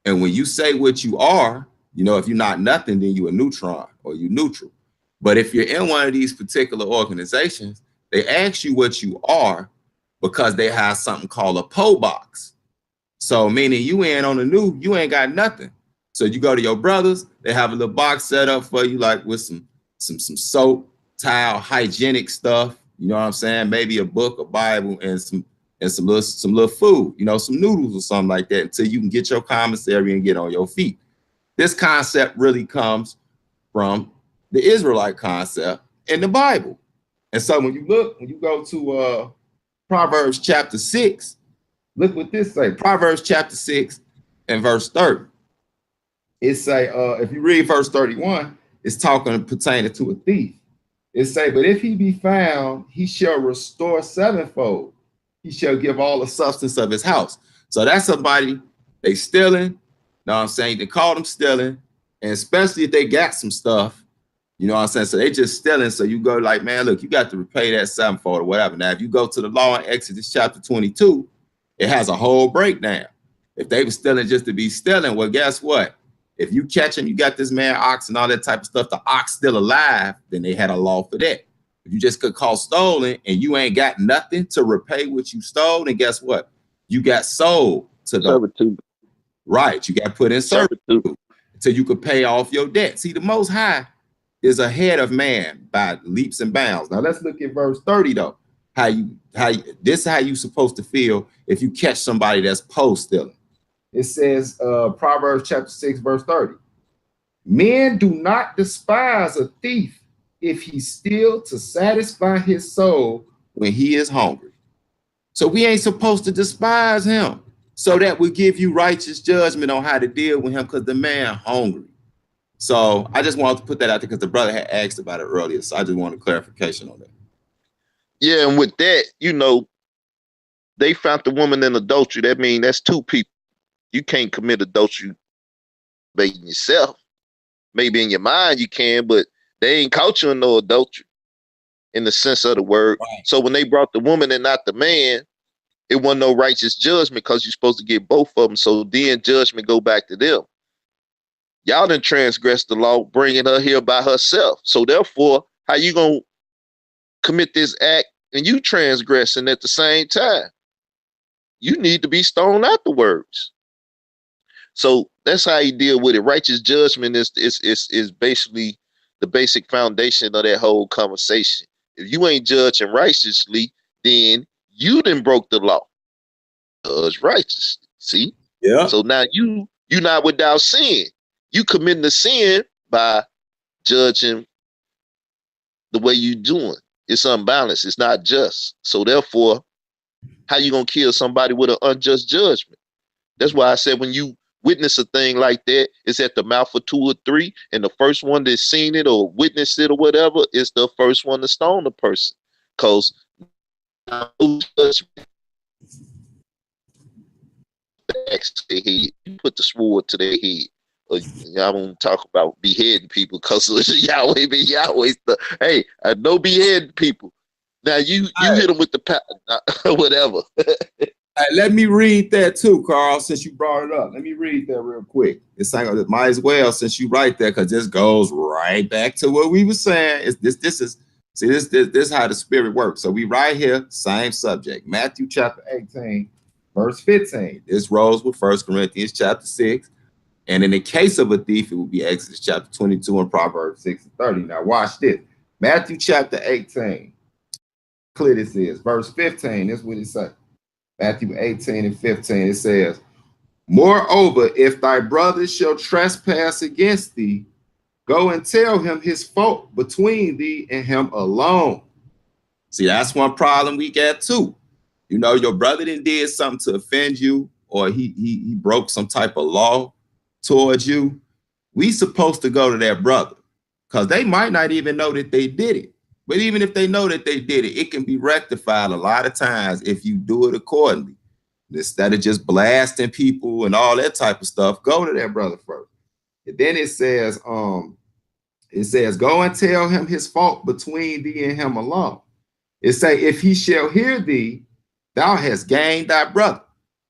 And when you say what you are, you know, if you're not nothing, then you're a neutron or you're neutral. But if you're in one of these particular organizations, they ask you what you are because they have something called a PO box. So meaning you ain't on the new, you ain't got nothing. So you go to your brothers, they have a little box set up for you, like with some soap, towel, hygienic stuff. You know what I'm saying? Maybe a book, a Bible, and some little food, you know, some noodles or something like that, until you can get your commissary and get on your feet. This concept really comes from the Israelite concept in the Bible. And so when you go to Proverbs chapter 6, look what this say. Proverbs chapter 6 and verse 30. It say, if you read verse 31, it's talking pertaining to a thief. It say, but if he be found, he shall restore sevenfold. He shall give all the substance of his house. So that's somebody, they stealing, know what I'm saying? They call them stealing, and especially if they got some stuff, you know what I'm saying? So they just stealing. So you go like, man, look, you got to repay that sevenfold or whatever. Now, if you go to the law in Exodus chapter 22, it has a whole breakdown. If they were stealing just to be stealing, well, guess what? If you catch him, you got this man ox and all that type of stuff, the ox still alive, then they had a law for that. If you just could call stolen and you ain't got nothing to repay what you stole, then guess what? You got sold to the servitude. Right, you got put in servitude until you could pay off your debt. See, the Most High is ahead of man by leaps and bounds. Now let's look at verse 30 though. This is how you supposed to feel if you catch somebody that's post stealing. It says, Proverbs chapter 6, verse 30. Men do not despise a thief if he steal to satisfy his soul when he is hungry. So we ain't supposed to despise him. So that will give you righteous judgment on how to deal with him, because the man hungry. So I just wanted to put that out there because the brother had asked about it earlier. So I just wanted clarification on that. Yeah, and with that, you know, they found the woman in adultery. That means that's two people. You can't commit adultery by yourself. Maybe in your mind you can, but they ain't caught you in no adultery in the sense of the word. Right. So when they brought the woman and not the man, it wasn't no righteous judgment, because you're supposed to get both of them. So then judgment go back to them. Y'all done transgressed the law, bringing her here by herself. So therefore, how you gonna commit this act and you transgressing at the same time? You need to be stoned afterwards. So that's how you deal with it. Righteous judgment is basically the basic foundation of that whole conversation. If you ain't judging righteously, then you done broke the law. Judge righteously. See? Yeah. So now you're not without sin. You committing the sin by judging the way you doing. It's unbalanced. It's not just. So therefore, how you gonna kill somebody with an unjust judgment? That's why I said when you witness a thing like that, it's at the mouth of two or three, and the first one that's seen it or witnessed it or whatever is the first one to stone the person. Because You put the sword to their head. Y'all don't talk about beheading people because Yahweh be Yahweh stuff. Hey, I know beheading people. Now you hit them with the whatever. Let me read that too, Carl, since you brought it up. Let me read that real quick. It's like, might as well, since you write that, because this goes right back to what we were saying. This is how the spirit works. So we right here, same subject. Matthew chapter 18, verse 15. This rolls with 1 Corinthians chapter 6. And in the case of a thief, it will be Exodus chapter 22 and Proverbs 6 and 30. Now watch this. Matthew chapter 18. Clear this is. Verse 15, this is what it says. Matthew 18 and 15, it says, moreover, if thy brother shall trespass against thee, go and tell him his fault between thee and him alone. See, that's one problem we got too. You know, your brother did something to offend you, or he broke some type of law towards you. We supposed to go to that brother, because they might not even know that they did it. But even if they know that they did it, it can be rectified a lot of times if you do it accordingly. Instead of just blasting people and all that type of stuff, go to that brother first. And then it says, go and tell him his fault between thee and him alone. It say, if he shall hear thee, thou hast gained thy brother.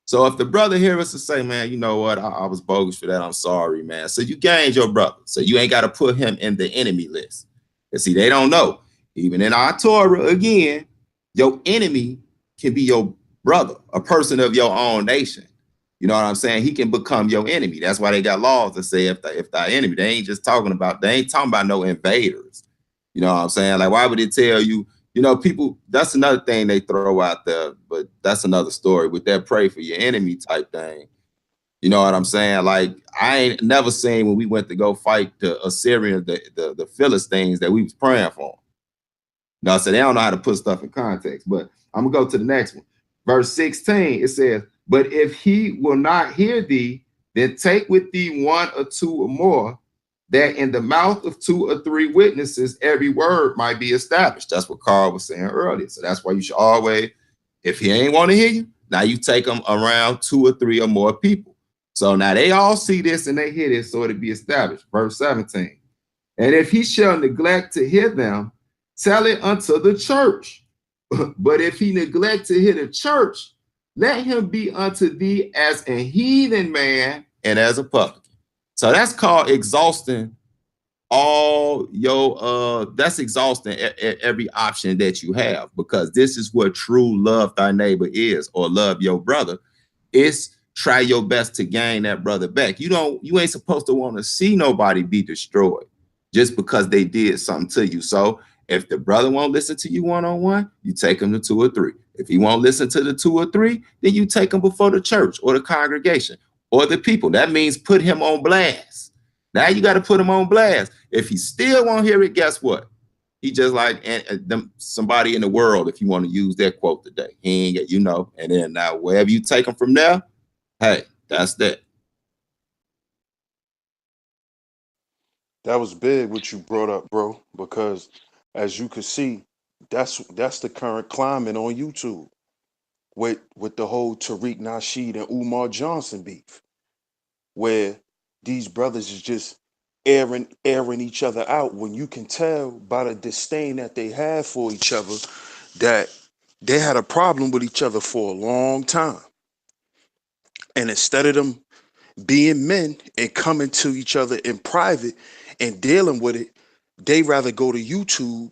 So if the brother hear us and say, man, you know what, I was bogus for that, I'm sorry, man. So you gained your brother. So you ain't got to put him in the enemy list. And see, they don't know. Even in our Torah, again, your enemy can be your brother, a person of your own nation. You know what I'm saying? He can become your enemy. That's why they got laws that say if thy enemy, they ain't talking about no invaders. You know what I'm saying? Like, why would it tell you, you know, people, that's another thing they throw out there, but that's another story with that pray for your enemy type thing. You know what I'm saying? Like, I ain't never seen when we went to go fight the Assyrians, the Philistines, that we was praying for them. No, so they don't know how to put stuff in context, but I'm gonna go to the next one. Verse 16, it says, but if he will not hear thee, then take with thee one or two or more, that in the mouth of two or three witnesses, every word might be established. That's what Carl was saying earlier. So that's why you should always, if he ain't want to hear you, now you take them around two or three or more people. So now they all see this and they hear this, so it'll be established. Verse 17, and if he shall neglect to hear them, tell it unto the church. But if he neglect to hear the church, let him be unto thee as a heathen man and as a publican. So that's called exhausting all your, that's exhausting every option that you have, because this is what true love thy neighbor is, or love your brother. It's try your best to gain that brother back. You ain't supposed to want to see nobody be destroyed just because they did something to you. So if the brother won't listen to you one-on-one, you take him to two or three. If he won't listen to the two or three, then you take him before the church or the congregation or the people. That means put him on blast. Now you got to put him on blast. If he still won't hear it, guess what? He just like somebody in the world, if you want to use that quote today. He ain't, you know, and then now wherever you take him from there, hey, that's that. That was big what you brought up, bro, because as you can see, that's the current climate on YouTube with the whole Tariq Nasheed and Umar Johnson beef, where these brothers is just airing each other out, when you can tell by the disdain that they have for each other that they had a problem with each other for a long time. And instead of them being men and coming to each other in private and dealing with it, they rather go to YouTube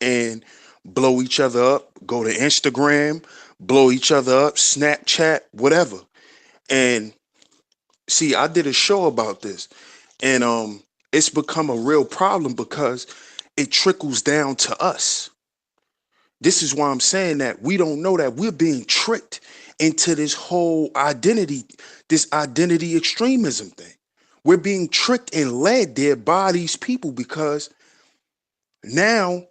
and blow each other up, go to Instagram, blow each other up, Snapchat, whatever. And see, I did a show about this, and it's become a real problem because it trickles down to us. This is why I'm saying that we don't know that we're being tricked into this whole identity, this identity extremism thing. We're being tricked and led there by these people, because now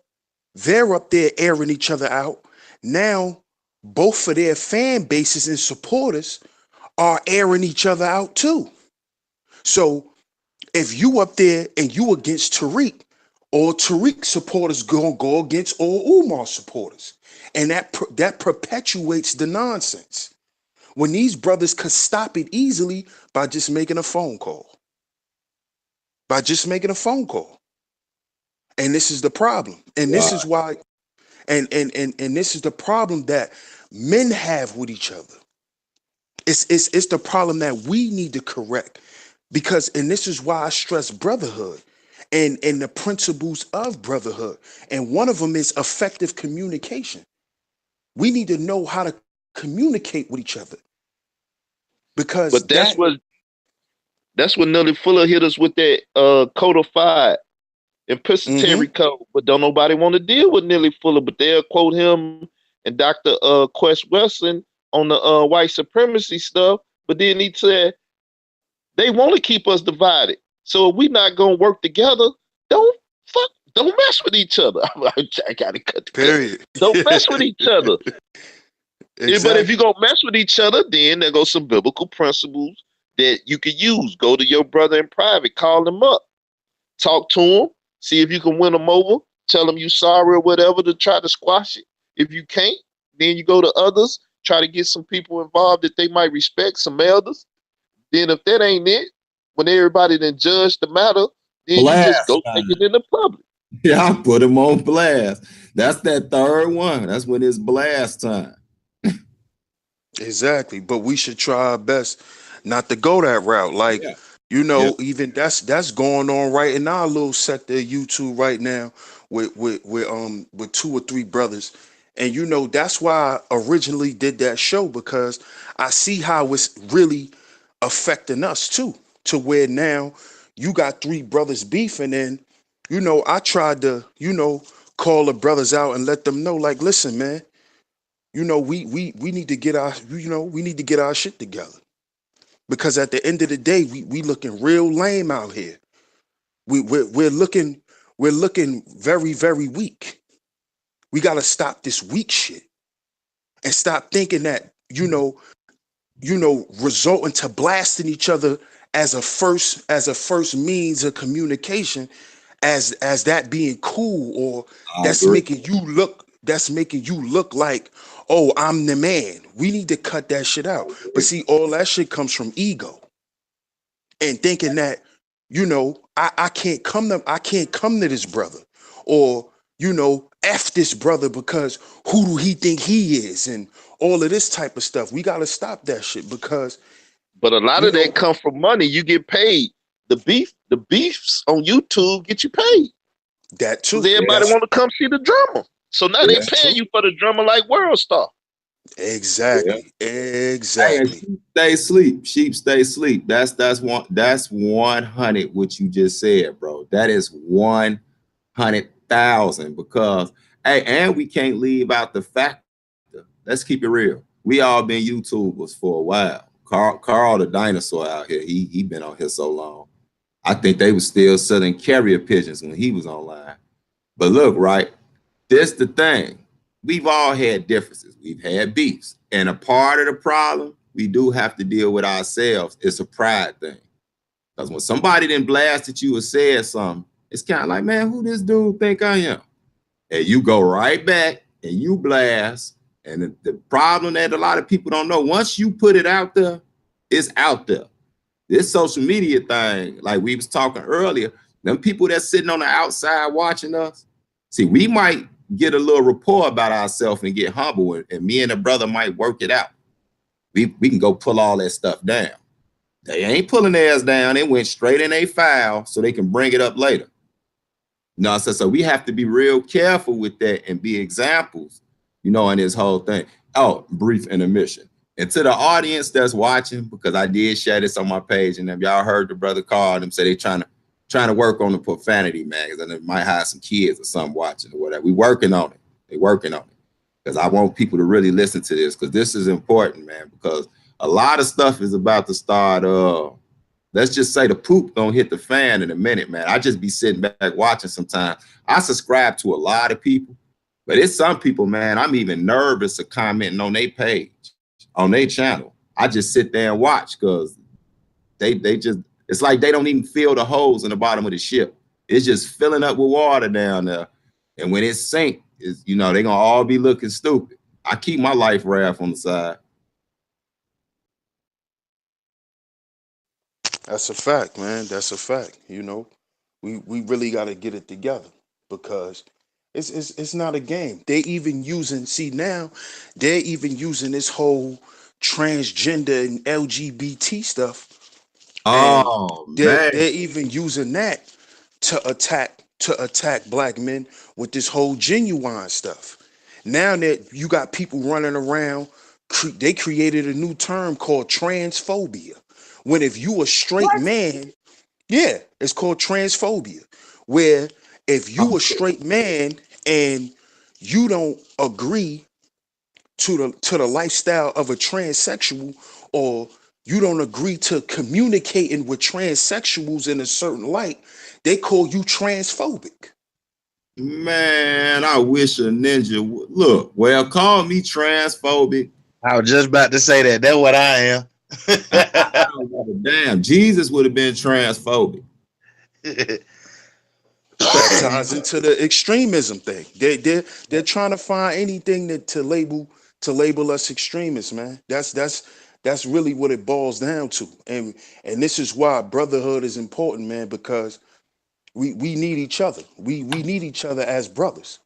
they're up there airing each other out. Now both of their fan bases and supporters are airing each other out too. So if you up there and you against Tariq, All Tariq supporters gonna go against all Umar supporters. And that perpetuates the nonsense. When these brothers could stop it easily by just making a phone call. By just making a phone call. And this is the problem. And this is why, and this is the problem that men have with each other. It's the problem that we need to correct. Because, and this is why I stress brotherhood and the principles of brotherhood. And one of them is effective communication. We need to know how to communicate with each other. Because But that's what Nelly Fuller hit us with, that codified implicitary code. But don't nobody want to deal with Nelly Fuller, but they'll quote him and Dr. Quest Wesson on the white supremacy stuff. But then he said they want to keep us divided. So if we not gonna work together, don't mess with each other. I gotta cut the period. Don't mess with each other. Exactly. But if you're gonna mess with each other, then there goes some biblical principles that you can use. Go to your brother in private, call him up, talk to him, see if you can win him over, tell him you sorry or whatever to try to squash it. If you can't, then you go to others, try to get some people involved that they might respect, some elders. Then if that ain't it, when everybody then judge the matter, then you just go take it in the public. Yeah, I put him on blast. That's that third one. That's when it's blast time. Exactly. But we should try our best not to go that route. Like, even that's going on right in our little sector of YouTube right now with 2 or 3 brothers. And that's why I originally did that show, because I see how it's really affecting us too, to where now you got 3 brothers beefing, and I tried to call the brothers out and let them know, like, listen, man, we need to get our we need to get our shit together, because at the end of the day we looking real lame out here. We're looking very, very weak. We got to stop this weak shit and stop thinking that resulting to blasting each other as a first means of communication, as that being cool, or that's making you look like, oh, I'm the man. We need to cut that shit out. But see, all that shit comes from ego and thinking that I can't come to this brother, or F this brother because who do he think he is, and all of this type of stuff. We got to stop that shit, because but a lot of that come from money. You get paid. The beefs on YouTube get you paid. That too. Everybody want to come see the drummer. So now they paying you for the drummer like World Star. Exactly. Exactly. Sheepstaysleep. That's 100 what you just said, bro. That is 100,000, because and we can't leave out the factor. Let's keep it real. We all been YouTubers for a while. Carl the dinosaur out here, he been on here so long. I think they was still selling carrier pigeons when he was online. But look, right, this the thing. We've all had differences. We've had beefs. And a part of the problem we do have to deal with ourselves. It's a pride thing. Because when somebody then blasted you or said something, it's kind of like, man, who this dude think I am? And you go right back and you blast. And the problem that a lot of people don't know, once you put it out there, it's out there. This social media thing, like we was talking earlier, them people that's sitting on the outside watching us, see, we might get a little rapport about ourselves and get humble, and me and a brother might work it out. We can go pull all that stuff down. They ain't pulling theirs down. It went straight in a file so they can bring it up later. No, so we have to be real careful with that and be examples, in this whole thing. Oh, brief intermission. And to the audience that's watching, because I did share this on my page, and if y'all heard the brother call them say they trying to work on the profanity, man, and they might have some kids or something watching or whatever. We working on it. They working on it, because I want people to really listen to this, because this is important, man, because a lot of stuff is about to start. Let's just say the poop gonna hit the fan in a minute, man. I just be sitting back watching sometimes. I subscribe to a lot of people, but it's some people, man, I'm even nervous of commenting on their page, on their channel. I just sit there and watch, because they just, it's like they don't even feel the holes in the bottom of the ship. It's just filling up with water down there. And when it sinks, you know, they're gonna all be looking stupid. I keep my life raft on the side. That's a fact, man. That's a fact. You know, we really got to get it together because it's not a game. They even using now, they're even using this whole transgender and LGBT stuff, and Oh they're man. they're even using that to attack black men with this whole genuine stuff. Now that you got people running around, they created a new term called transphobia. When if you a straight What? man, yeah, it's called transphobia. Where if you a straight man and you don't agree to the lifestyle of a transsexual, or you don't agree to communicating with transsexuals in a certain light, they call you transphobic. Man, I wish a ninja would look. Well, call me transphobic. I was just about to say that. That's what I am. Damn, Jesus would have been transphobic. That ties into the extremism thing. They're trying to find anything to label us extremists, man. That's really what it boils down to. And this is why brotherhood is important, man, because we need each other. We need each other as brothers.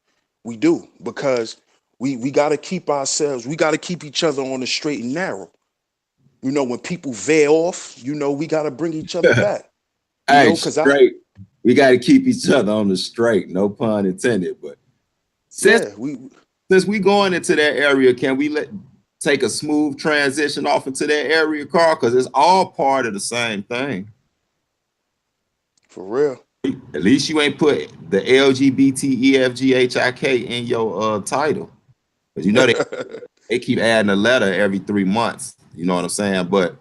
We do, because we gotta keep ourselves, we gotta keep each other on the straight and narrow. You know, when people veer off, you know, we gotta bring each other back. You Hey, know, because straight. We got to keep each other on the straight. No pun intended. But since we going into that area, can we take a smooth transition off into that area, Carl? Because it's all part of the same thing. For real. At least you ain't put the LGBTEFGHIK in your title. Because you know they keep adding a letter every 3 months. You know what I'm saying? But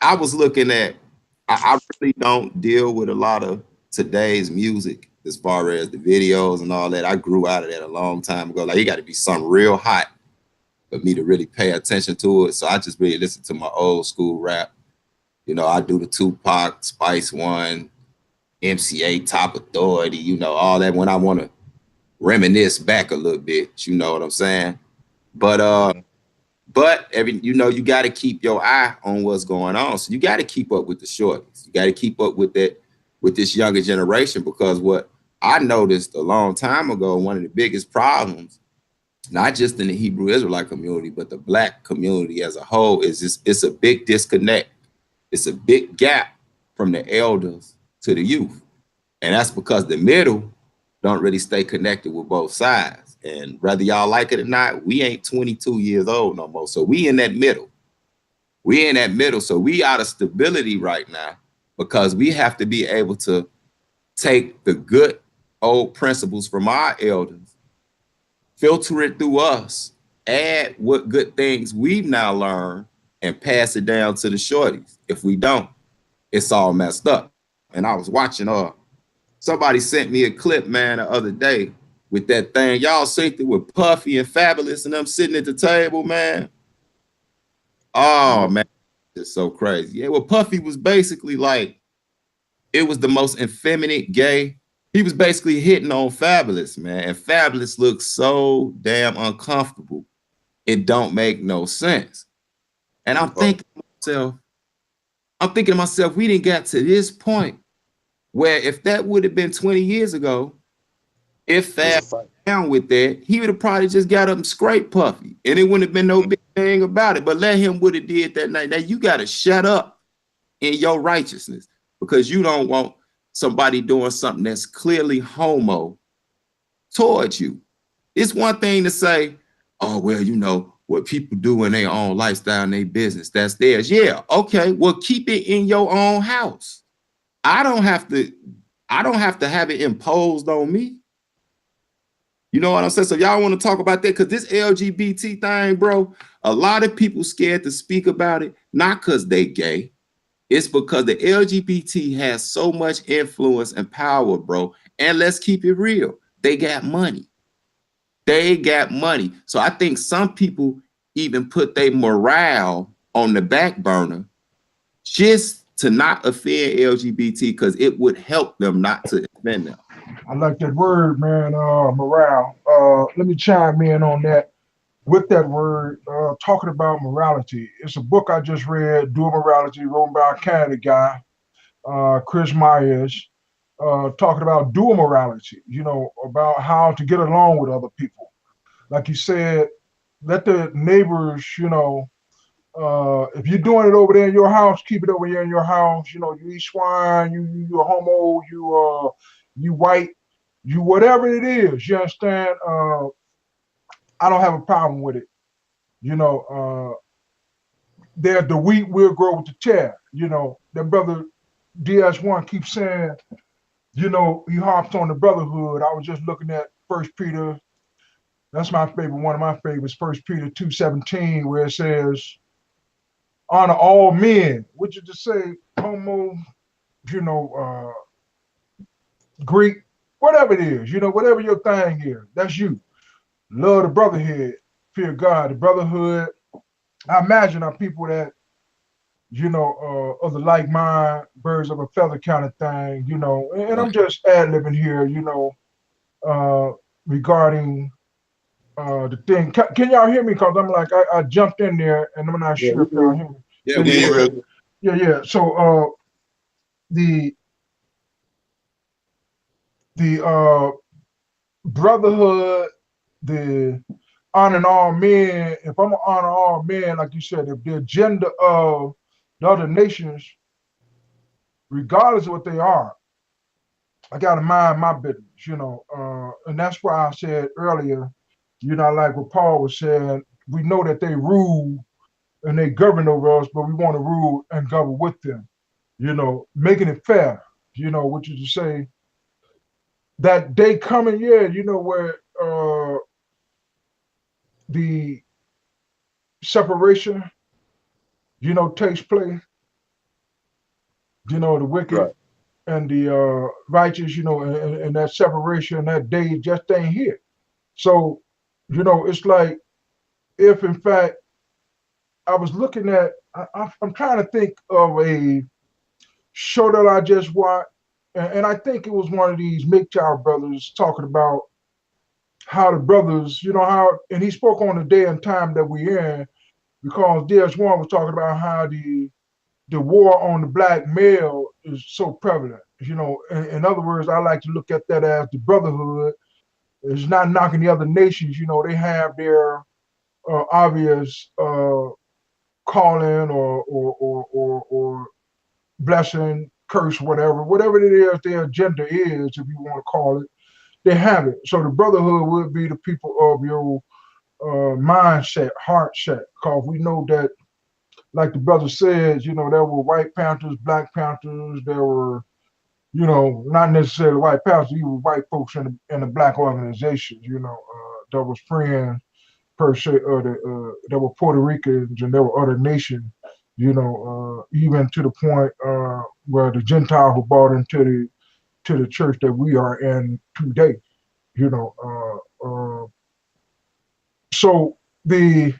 I was looking at, I really don't deal with a lot of today's music as far as the videos and all that. I grew out of that a long time ago. Like, it got to be something real hot for me to really pay attention to it. So I just really listen to my old school rap. You know, I do the Tupac, Spice One, MCA, Top Authority, you know, all that when I want to reminisce back a little bit. You know what I'm saying? But you know, you got to keep your eye on what's going on. So you got to keep up with the shorties. You got to keep up with that, with this younger generation, because what I noticed a long time ago, one of the biggest problems, not just in the Hebrew Israelite community, but the Black community as a whole, is it's a big disconnect. It's a big gap from the elders to the youth. And that's because the middle don't really stay connected with both sides. And whether y'all like it or not, we ain't 22 years old no more. So we in that middle. We in that middle. So we out of stability right now, because we have to be able to take the good old principles from our elders, filter it through us, add what good things we've now learned, and pass it down to the shorties. If we don't, it's all messed up. And I was watching, somebody sent me a clip, man, the other day with that thing. Y'all synced it with Puffy and Fabulous and them sitting at the table, man. Oh, man, it's so crazy. Yeah, well, Puffy was basically like, it was the most effeminate gay. He was basically hitting on Fabulous, man. And Fabulous looks so damn uncomfortable. It don't make no sense. And I'm thinking to myself, we didn't get to this point where if that would have been 20 years ago, if Fab down with that, he would have probably just got up and scraped Puffy, and it wouldn't have been no big thing about it. But let him would have did that night. Now you got to shut up in your righteousness, because you don't want somebody doing something that's clearly homo towards you. It's one thing to say, oh, well, you know, what people do in their own lifestyle and their business, that's theirs. Yeah, okay, well, keep it in your own house. I don't have to have it imposed on me. You know what I'm saying? So y'all want to talk about that? Because this LGBT thing, bro, a lot of people scared to speak about it, not because they gay. It's because the LGBT has so much influence and power, bro. And let's keep it real. They got money. They got money. So I think some people even put their morale on the back burner just to not offend LGBT because it would help them not to offend them. I like that word, man, morale. Let me chime in on that with that word, talking about morality. It's a book I just read, Dual Morality, written by a Canada guy, Chris Myers, talking about dual morality, about how to get along with other people. Like you said, let the neighbors, if you're doing it over there in your house, keep it over here in your house. You eat swine, you a homo, you white, you whatever it is. You understand? I don't have a problem with it. There's the wheat will grow with the chair. That brother DS1 keeps saying, he hops on the Brotherhood. I was just looking at First Peter. That's my favorite. One of my favorites, First Peter 2:17, where it says, honor all men, which is to say, homo, Greek, whatever it is, whatever your thing is, that's you. Love the brotherhood, fear God. The Brotherhood, I imagine, are people that, of the like mind, birds of a feather kind of thing, and I'm just ad-libbing here, regarding the thing. Can y'all hear me? Because I'm like, I jumped in there and I'm not sure if y'all hear me. Yeah, we hear it. Yeah. So the Brotherhood, the honoring all men, if I'm gonna honor all men, like you said, if the agenda of the other nations, regardless of what they are, I gotta mind my business, and that's why I said earlier, like what Paul was saying, we know that they rule and they govern over us, but we want to rule and govern with them, making it fair, which is to say that day coming, where the separation, takes place, the wicked and the righteous, and that separation, that day just ain't here. So, it's like, if in fact, I was looking at, I'm trying to think of a show that I just watched, and I think it was one of these Mikha'EL brothers talking about how the brothers, and he spoke on the day and time that we're in, because DS1 was talking about how the war on the black male is so prevalent. In other words, I like to look at that as the Brotherhood is not knocking the other nations. They have their obvious calling or blessing, curse, whatever it is their agenda is, if you want to call it, they have it. So the Brotherhood would be the people of your mindset, heart set, because we know that, like the brother says, there were white Panthers, black Panthers, there were, not necessarily white Panthers, even white folks in the black organizations, there was friends per se, there were Puerto Ricans and there were other nations, even to the point where the Gentiles were brought into the church that we are in today, so the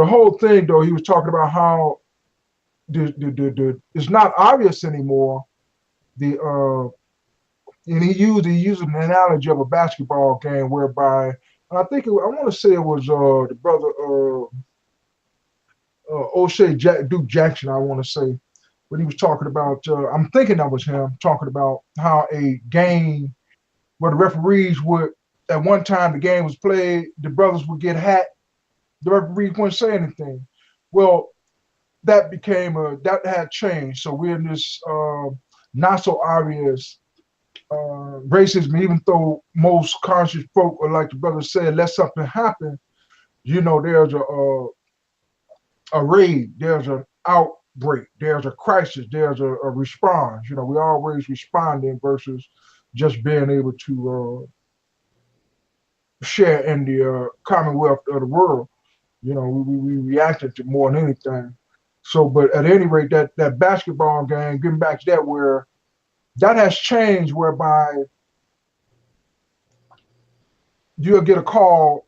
whole thing, though, he was talking about how it's not obvious anymore. And he used an analogy of a basketball game whereby, and I want to say it was the brother O'Shea Duke Jackson, I want to say, but he was talking about, I'm thinking that was him, talking about how a game where the referees would, at one time the game was played, the brothers would get hacked, the referees wouldn't say anything. Well, that had changed. So we're in this not so obvious racism, even though most conscious folk, or like the brother said, let something happen, there's a raid, there's an outbreak, there's a crisis, there's a response. We're always responding versus just being able to share in the commonwealth of the world. We reacted to more than anything. So, but at any rate, that basketball game, getting back to that, where that has changed, whereby you'll get a call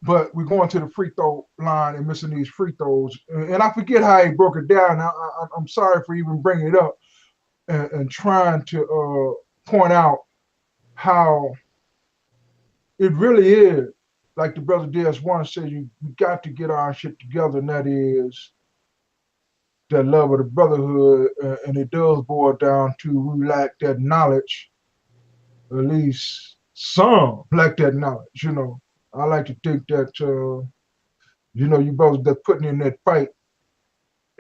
but we're going to the free throw line and missing these free throws. And I forget how he broke it down. I'm sorry for even bringing it up and trying to point out how it really is, like the brother DS1 said, you got to get our shit together, and that is that love of the brotherhood, and it does boil down to we lack that knowledge, at least some lack that knowledge, you know. I like to think that, you know, you brothers that putting in that fight,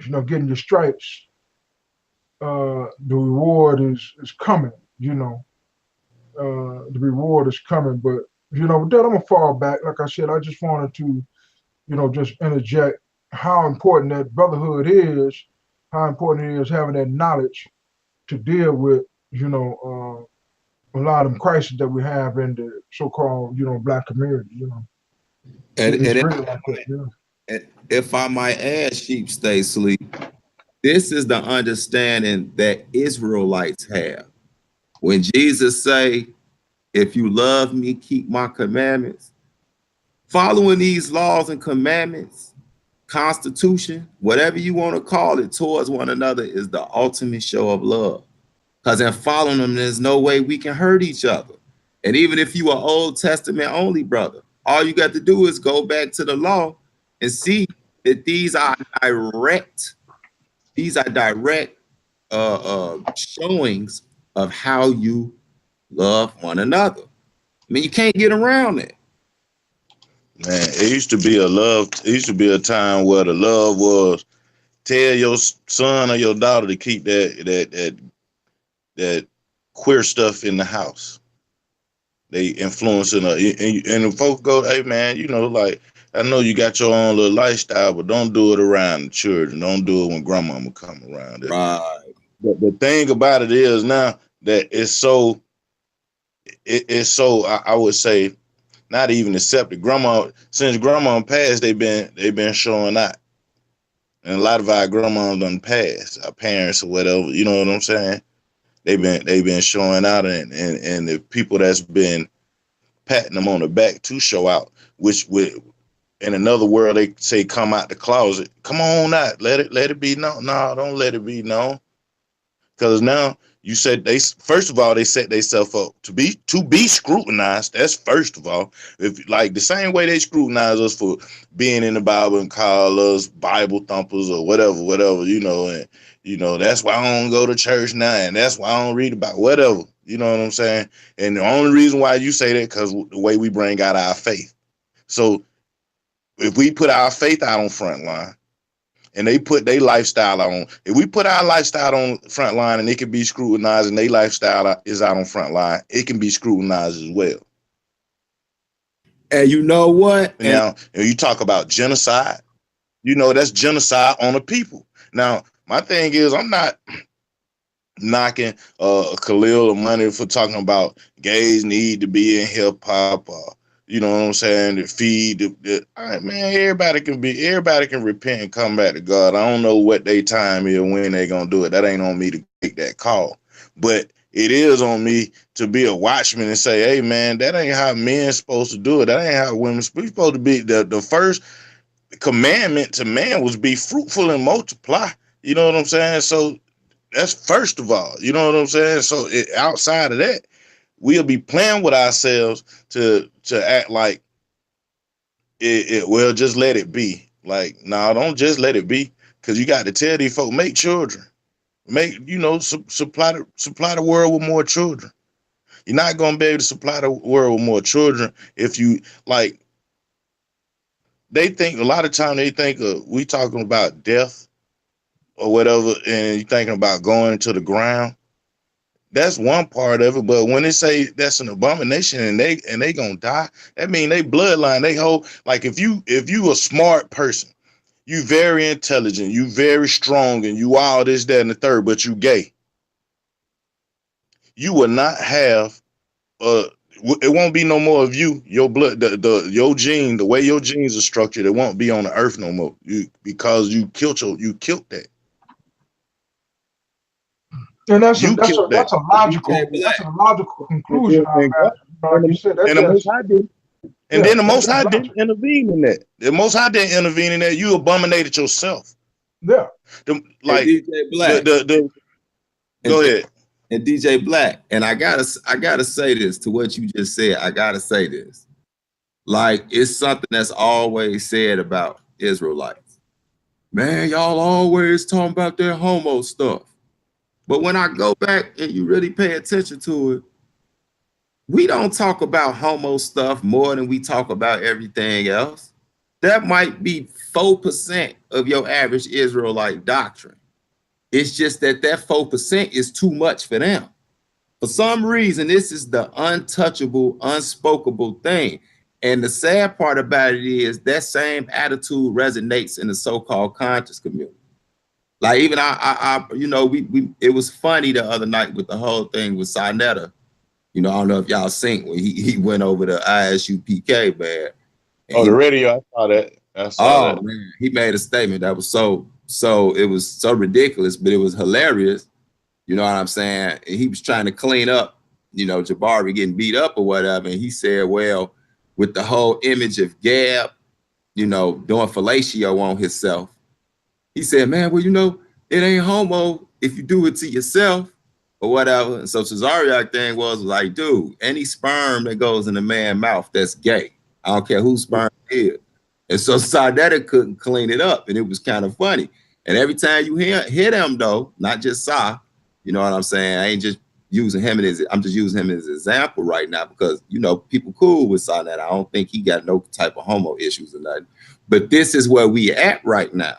you know, getting your stripes, the reward is coming, you know. The reward is coming, but, you know, with that, I'm going to fall back. Like I said, I just wanted to, you know, just interject how important that brotherhood is, how important it is having that knowledge to deal with, you know, a lot of them crises that we have in the so-called, you know, black community, you know. It's really like that, yeah. And if I might add, Sheepstaysleep, this is the understanding that Israelites have. When Jesus say, if you love me, keep my commandments, following these laws and commandments, constitution, whatever you want to call it, towards one another is the ultimate show of love. Because in following them, there's no way we can hurt each other. And even if you are Old Testament only, brother, all you got to do is go back to the law and see that these are direct showings of how you love one another. I mean, you can't get around it. Man, it used to be a time where the love was tell your son or your daughter to keep that queer stuff in the house. They influencing her, and the folks go, hey man, you know, like, I know you got your own little lifestyle, but don't do it around the children. Don't do it when grandmama come around. Right. But the thing about it is now that it's so, I would say, not even accepted. Since grandma passed, they've been showing out. And a lot of our grandmas done passed, our parents or whatever, you know what I'm saying? They've been showing out, and the people that's been patting them on the back to show out, which in another world they say come out the closet. Come on out, let it be known. No, don't let it be known. Because now you said first of all they set themselves up to be scrutinized. That's first of all. If like the same way they scrutinize us for being in the Bible and call us Bible thumpers or whatever, you know, and you know that's why I don't go to church now, and that's why I don't read about whatever. You know what I'm saying? And the only reason why you say that because the way we bring out our faith. So if we put our faith out on front line, and they put their lifestyle on. If we put our lifestyle on front line and it can be scrutinized, and their lifestyle is out on front line, it can be scrutinized as well. And you know what? Now, you talk about genocide, you know, that's genocide on the people. Now, my thing is, I'm not knocking Khalil or Money for talking about gays need to be in hip hop, you know what I'm saying, to feed all right, man, everybody can repent and come back to God. I don't know what their time is, when they gonna do it. That ain't on me to make that call. But it is on me to be a watchman and say, hey man, that ain't how men supposed to do it. That ain't how women supposed to be. The first commandment to man was be fruitful and multiply. You know what I'm saying? So that's first of all, you know what I'm saying? So outside of that, we'll be playing with ourselves to act like well, just let it be. Like, no, don't just let it be, because you got to tell these folks, make children, supply the world with more children. You're not gonna be able to supply the world with more children if you like. They think a lot of time we talking about death or whatever, and you're thinking about going into the ground. That's one part of it, but when they say that's an abomination and they gonna die, that mean they bloodline, they whole, like if you a smart person, you very intelligent, you very strong, and you all this, that, and the third, but you gay, you will not have it won't be no more of you, your blood, your gene, the way your genes are structured, it won't be on the earth no more. Because you killed that. And that's a logical conclusion. Like you said, and the most I do. And Yeah, then the Most that's High doctrine. didn't intervene in that. The Most High didn't intervene in that. You abominated yourself. Yeah. And Like DJ Black. Go And, ahead. and DJ Black. And I gotta say this to what you just said. I gotta say this. Like, it's something that's always said about Israelites. Man, y'all always talking about that homo stuff. But when I go back and you really pay attention to it, we don't talk about homo stuff more than we talk about everything else. That might be 4% of your average Israelite doctrine. It's just that 4% is too much for them. For some reason, this is the untouchable, unspoken thing. And the sad part about it is that same attitude resonates in the so-called conscious community. Like even it was funny the other night with the whole thing with Sinetta. You know, I don't know if y'all seen when he went over to ISUPK, man. The radio, I saw that. Man, he made a statement that was so it was so ridiculous, but it was hilarious. You know what I'm saying? And he was trying to clean up, Jabari getting beat up or whatever. And he said, well, with the whole image of Gab, doing fellatio on himself, he said, man, well, it ain't homo if you do it to yourself or whatever. And so Cesariak thing was like, dude, any sperm that goes in a man's mouth, that's gay. I don't care whose sperm it is. And so Sadetta couldn't clean it up. And it was kind of funny. And every time you hear him, though, not just Sa, you know what I'm saying? I ain't just using him I'm just using him as an example right now because, people cool with Sadetta. I don't think he got no type of homo issues or nothing. But this is where we at right now.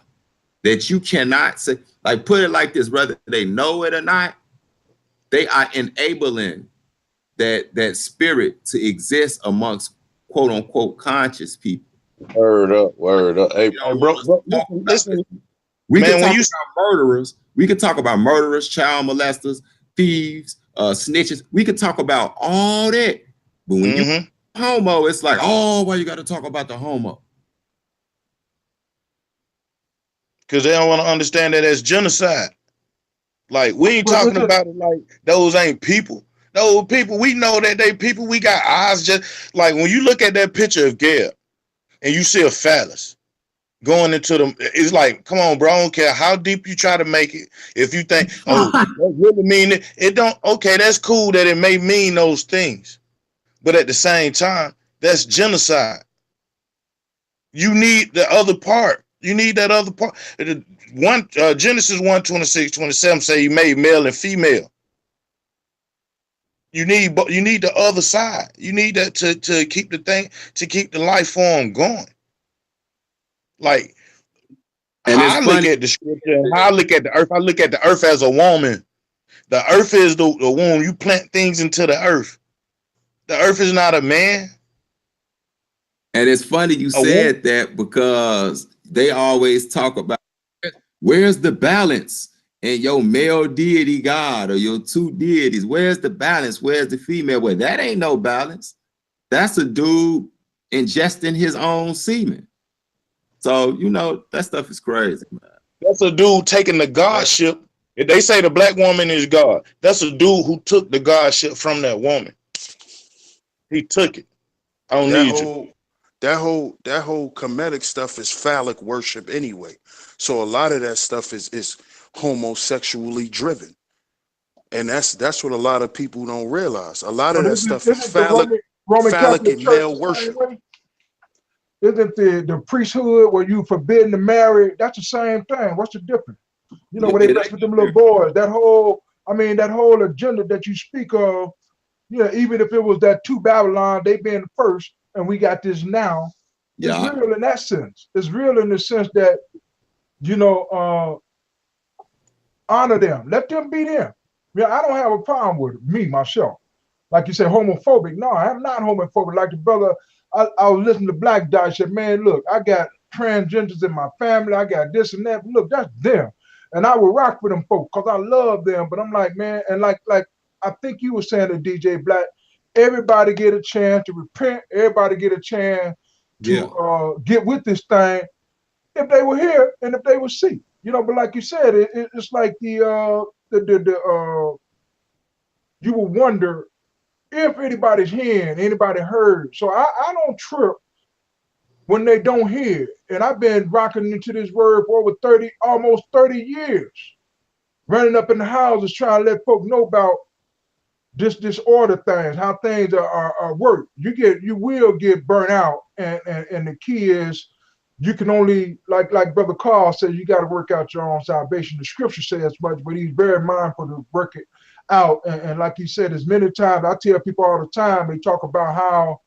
That you cannot say, like, put it like this, whether they know it or not, they are enabling that spirit to exist amongst quote unquote conscious people. Word up. Hey, bro, listen. We can talk about murderers. We can talk about murderers, child molesters, thieves, snitches. We can talk about all that. But when you homo, it's like, oh, why you got to talk about the homo? Because they don't want to understand that as genocide. Like, we ain't talking about it like those ain't people. Those people, we know that they people. We got eyes. Just like when you look at that picture of Gab and you see a phallus going into them, it's like, come on, bro. I don't care how deep you try to make it. If you think, oh, that really mean it, it don't. Okay, that's cool that it may mean those things, but at the same time, that's genocide. You need the other part. You need that other part. Genesis 1:26-27 say he made male and female. You need the other side. You need that to keep the thing, to keep the life form going. Like, and how I look at the scripture and how I look at the earth. I look at the earth as a woman. The earth is the womb. You plant things into the earth. The earth is not a man. And it's funny you said that because they always talk about where's the balance in your male deity God or your two deities. Where's the balance? Where's the female? Well, that ain't no balance. That's a dude ingesting his own semen. So, that stuff is crazy, man. That's a dude taking the godship. If they say the black woman is God, that's a dude who took the godship from that woman. He took it. I don't need you. That whole Kemetic stuff is phallic worship anyway. So a lot of that stuff is homosexually driven. And that's what a lot of people don't realize. A lot of that stuff is phallic and male worship. Isn't the priesthood where you forbidden to marry? That's the same thing. What's the difference? When they mess with them little boys, that whole agenda that you speak of, even if it was that to Babylon, they being the first, and we got this now. It's real in that sense. It's real in the sense that, honor them. Let them be them. I don't have a problem with it, me, myself. Like you said, homophobic. No, I'm not homophobic. Like the brother, I was listening to Black Dot, said, man, look, I got transgenders in my family. I got this and that. Look, that's them. And I will rock with them folks because I love them. But I'm like, man, and like I think you were saying to DJ Black, everybody get a chance to repent. Everybody get a chance to get with this thing if they were here and if they would see. But like you said, it's like you will wonder if anybody's hearing, anybody heard. So I don't trip when they don't hear. And I've been rocking into this word for over 30, almost 30 years, running up in the houses trying to let folk know about this disorder things, how things are work. You will get burnt out. And the key is you can only, like Brother Carl says, you got to work out your own salvation. The scripture says much, but he's very mindful to work it out. And like he said, as many times, I tell people all the time, they talk about how,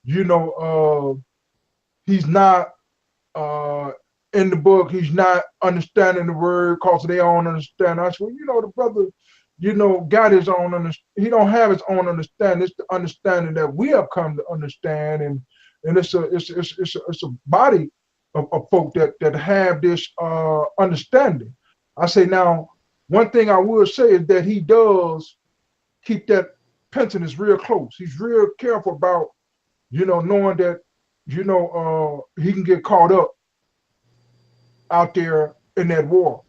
he's not in the book, he's not understanding the word because they don't understand. I said, well, the brother, got his own he don't have his own understanding. It's the understanding that we have come to understand, and it's a body of folk that have this understanding. I say now, one thing I would say is that he does keep that penitence real close. He's real careful about, knowing that, he can get caught up out there in that war,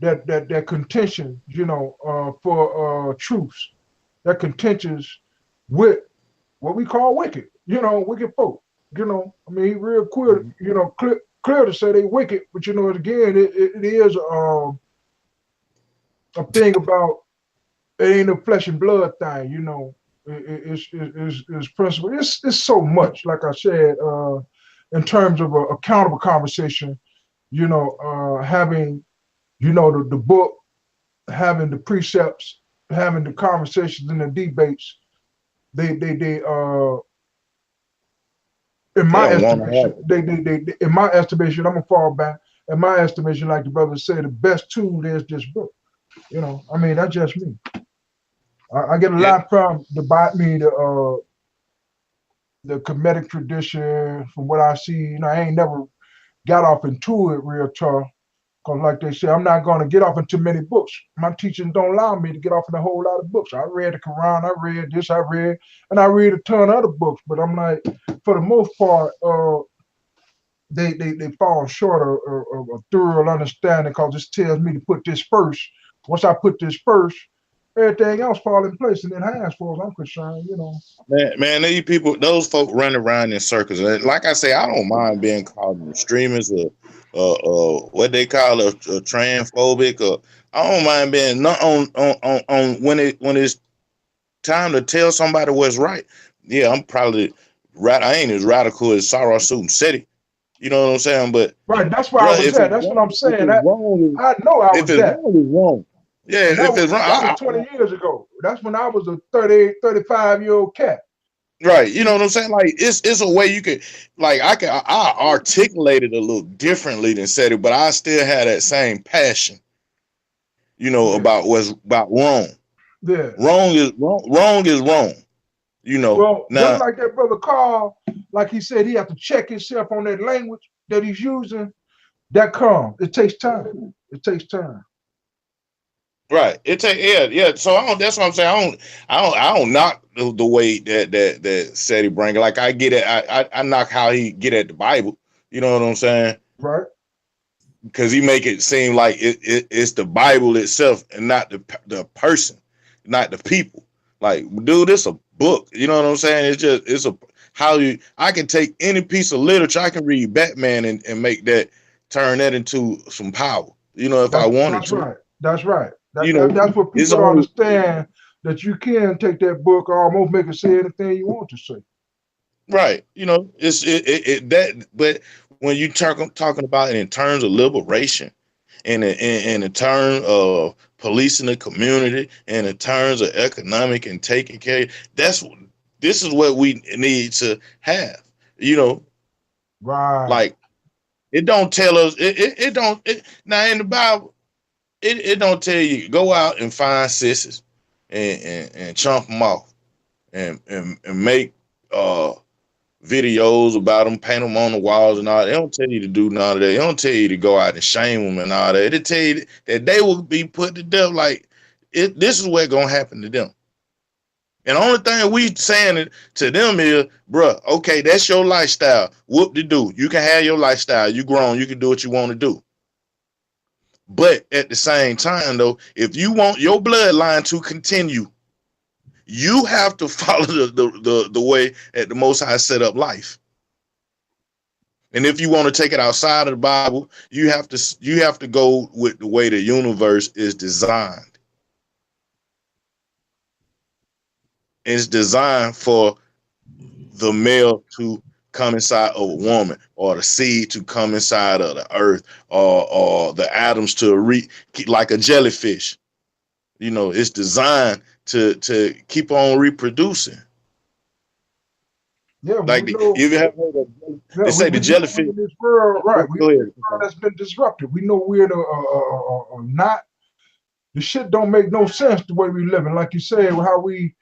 that contention, for truths, that contentions with what we call wicked, wicked folk. He real clear, clear to say they wicked, but again, it is a thing about it ain't a flesh and blood thing, it's principle. It's so much, like I said, in terms of a accountable conversation, having, the book, having the precepts, having the conversations and the debates, they in my estimation, in my estimation, I'm gonna fall back. In my estimation, like the brother said, the best tool is this book. That's just me. I get a lot from the Kemetic tradition, from what I see. I ain't never got off into it real tough. Because like they say, I'm not going to get off into many books. My teachings don't allow me to get off in a whole lot of books. I read the Quran, I read this, and I read a ton of other books. But I'm like, for the most part, they fall short of a thorough understanding, because this tells me to put this first. Once I put this first, everything else fall in place and enhance, for as I'm concerned, Man, these people, those folk run around in circles. And like I say, I don't mind being called an extremist or what they call a transphobic, or I don't mind being not on when it's time to tell somebody what's right. Yeah, I'm probably right. I ain't as radical as Sarah Suit City. You know what I'm saying? But right, that's where I was at. That's what I'm saying. I know I was at. Wrong, it's wrong. Yeah, if it's wrong, that was 20 years ago. That's when I was a 30, 35-year-old cat. Right, you know what I'm saying? Like it's a way you could, like I articulate it a little differently than said it, but I still have that same passion, about what's about wrong. Yeah, wrong is wrong. Well, now, just like that brother Carl, like he said, he have to check himself on that language that he's using. That comes. It takes time. It takes time. Right. Yeah. So that's what I'm saying. I don't knock the way that said he bring it. Like I get it. I knock how he get at the Bible. You know what I'm saying? Right. Because he make it seem like it's the Bible itself and not the person, not the people. Like, dude, it's a book. You know what I'm saying? It's I can take any piece of literature. I can read Batman and make that, turn that into some power. If I wanted to. Right. That's right. That's what people don't understand, that you can take that book or almost make it say anything you want to say. Right. But when you talking about it in terms of liberation, and in terms of policing the community, and in terms of economic and taking care, this is what we need to have. Right. Like, it don't tell us. Now in the Bible, it don't tell you go out and find sisters and chomp them off and make videos about them, paint them on the walls and all that. They don't tell you to do none of that. They don't tell you to go out and shame them and all that. They tell you that they will be put to death. Like, this is what's gonna happen to them. And the only thing we saying to them is, bruh, okay, that's your lifestyle. Whoop-de-doo. You can have your lifestyle. You grown. You can do what you want to do. But at the same time, though, if you want your bloodline to continue, You have to follow the way that the Most High set up life. And if you want to take it outside of the Bible, you have to go with the way the universe is designed. It's designed for the male to come inside of a woman, or the seed to come inside of the earth, or the atoms to like a jellyfish. You know, it's designed to keep on reproducing. Yeah, Like we know. you ever heard of, they say the We live jellyfish. in this world, right? We Go live in ahead. this world that's been disrupted. We know we're not. The shit don't make no sense the way we living. Like you said, how we,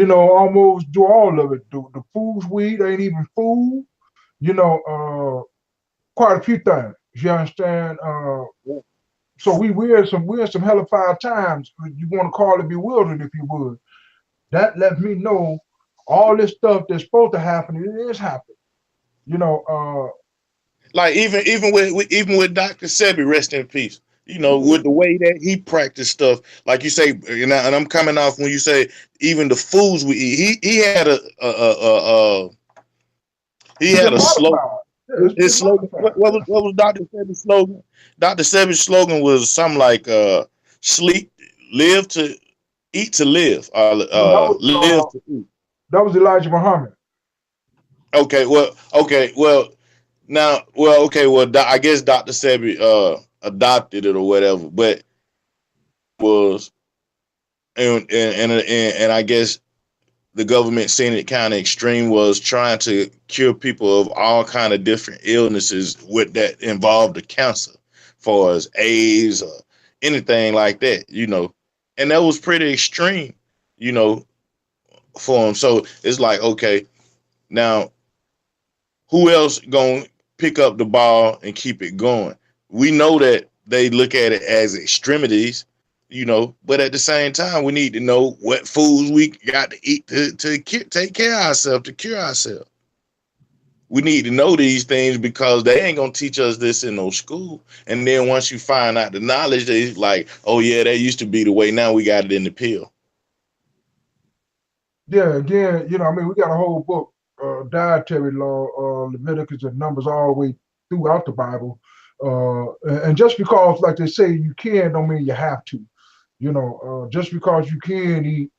almost do all of it. The foods we eat ain't even food. Quite a few things. You understand? So we're in some hellified times. You want to call it bewildered, if you would. That lets me know all this stuff that's supposed to happen, it is happening. Like even with Dr. Sebi, rest in peace. You know, with the way that he practiced stuff, like you say, and I'm coming off when you say even the foods we eat. He had a slogan. His slogan. What was Dr. Sebi's slogan? Dr. Sebi's slogan was something like sleep, live to eat to live, live to eat. That was Elijah Muhammad. Okay, well, I guess Dr. Sebi adopted it or whatever, but was and I guess the government seeing it kind of extreme, was trying to cure people of all kind of different illnesses with that involved the cancer, far as AIDS or anything like that, and that was pretty extreme, for him. So it's like, okay, now who else gonna pick up the ball and keep it going? We know that they look at it as extremities, but at the same time, we need to know what foods we got to eat to take care of ourselves, to cure ourselves. We need to know these things because they ain't gonna teach us this in no school. And then once you find out the knowledge, they like, oh yeah, that used to be the way. Now we got it in the pill. Yeah, again, we got a whole book, Dietary law, Leviticus and Numbers, all the way throughout the Bible. And just because, like they say, you can, don't mean you have to. Just because you can eat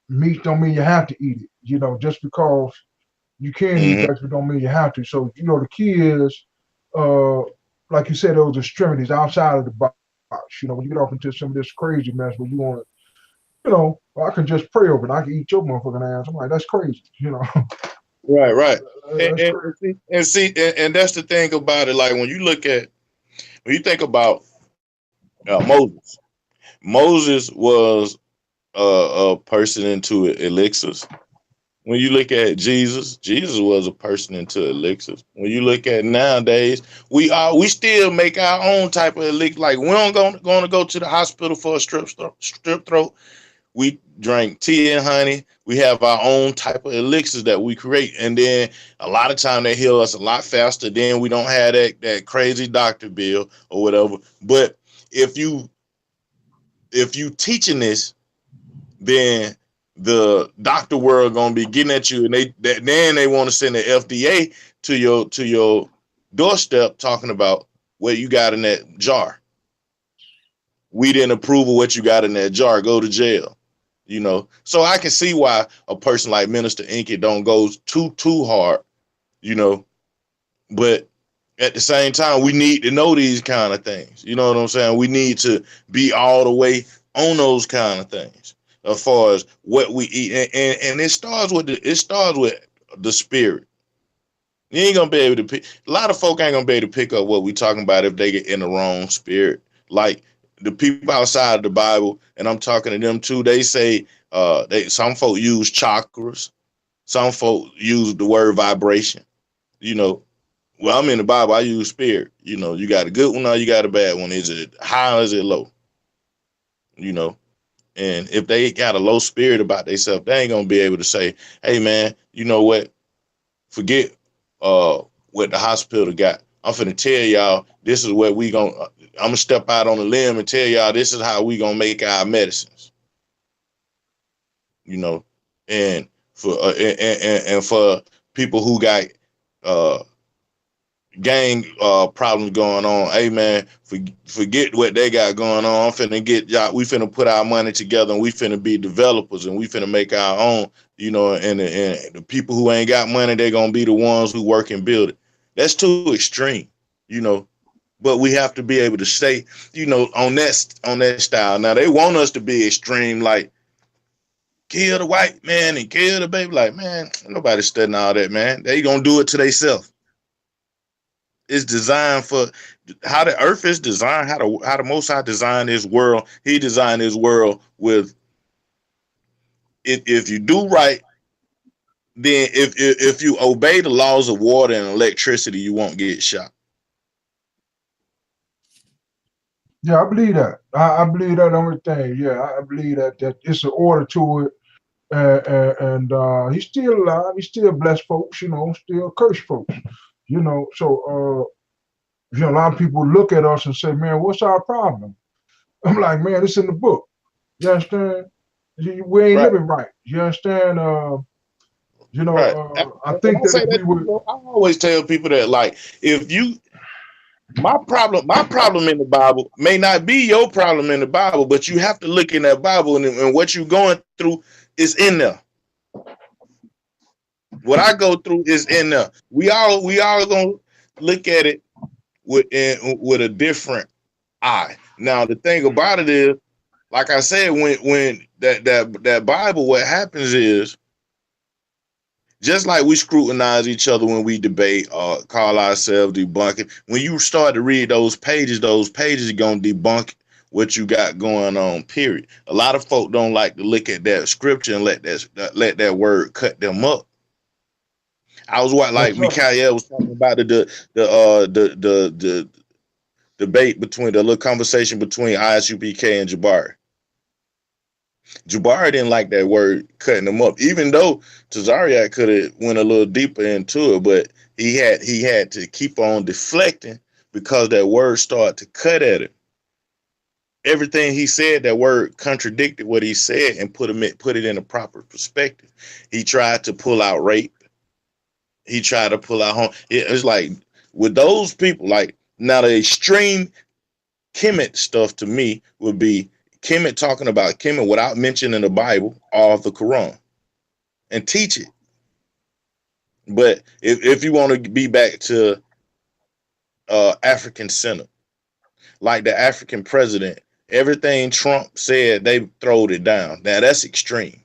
meat, don't mean you have to eat it. Just because you can eat that, don't mean you have to. So, the key is, like you said, those extremities outside of the box. When you get off into some of this crazy mess where you want to, I can just pray over it. I can eat your motherfucking ass. I'm like, that's crazy, Right. That's And that's the thing about it. Like when you think about Moses. Moses was a person into elixirs. When you look at Jesus was a person into elixirs. When you look at nowadays, we still make our own type of elixir. Like we don't going to go to the hospital for a strep throat. We drink tea and honey. We have our own type of elixirs that we create, and then a lot of time they heal us a lot faster. Then we don't have that crazy doctor bill or whatever. But if you teaching this, then the doctor world gonna be getting at you, and then they want to send the FDA to your doorstep talking about what you got in that jar. We didn't approve of what you got in that jar. Go to jail. So I can see why a person like Minister Inky don't go too hard, but at the same time, we need to know these kind of things. You know what I'm saying? We need to be all the way on those kind of things as far as what we eat. And it starts with the spirit. You ain't gonna be able to pick. A lot of folk ain't gonna be able to pick up what we talking about if they get in the wrong spirit. Like the people outside of the Bible, and I'm talking to them too. They say some folk use chakras, some folk use the word vibration. Well, I'm in the Bible. I use spirit. You got a good one or you got a bad one. Is it high or is it low? And if they got a low spirit about themselves, they ain't gonna be able to say, "Hey, man, you know what? Forget what the hospital got. I'm finna tell y'all this is what we gonna. I'm gonna step out on a limb and tell y'all this is how we gonna make our medicines." you know, and for and for people who got gang problems going on, hey man, forget what they got going on. I'm finna get y'all. We finna put our money together, and we finna be developers, and we finna make our own. You know, and the people who ain't got money, they're gonna be the ones who work and build it. That's too extreme, you know. But we have to be able to stay, you know, on that style. Now they want us to be extreme, like kill the white man and kill the baby. Like, man, nobody's studying all that, man. They gonna do it to themselves. It's designed for how the earth is designed, how the Most High designed this world. He designed this world with if you do right, then if you obey the laws of water and electricity, you won't get shot. Yeah, I believe that. I believe that on everything. Yeah, I believe that it's an order to it. And he's still alive. He still bless folks, you know, still curse folks, you know. So, you know, a lot of people look at us and say, man, what's our problem? I'm like, man, it's in the book. You understand? We ain't Right. living right. You understand? You know, Right. I think I say that if we that, would, I always tell people that, like, if you, my problem in the Bible may not be your problem in the Bible, but you have to look in that Bible, and what you're going through is in there. What I go through is in there. We all gonna look at it with a different eye. Now the thing about it is, like I said, when that Bible, what happens is, just like we scrutinize each other when we debate or call ourselves debunking, when you start to read those pages are gonna debunk what you got going on, period. A lot of folk don't like to look at that scripture and let that word cut them up. I was like Mikha'EL was talking about the debate between the little conversation between ISUPK and Jabari. Jabari didn't like that word cutting him up, even though Tazariak could have went a little deeper into it, but he had to keep on deflecting because that word started to cut at him. Everything he said, that word contradicted what he said and put it in a proper perspective. He tried to pull out rape. He tried to pull out home. It's like with those people, like now the extreme Kemet stuff to me would be Kemet talking about Kemet without mentioning the Bible or the Quran and teach it. But if you want to be back to African center, like the African president, everything Trump said, they throwed it down. Now that's extreme.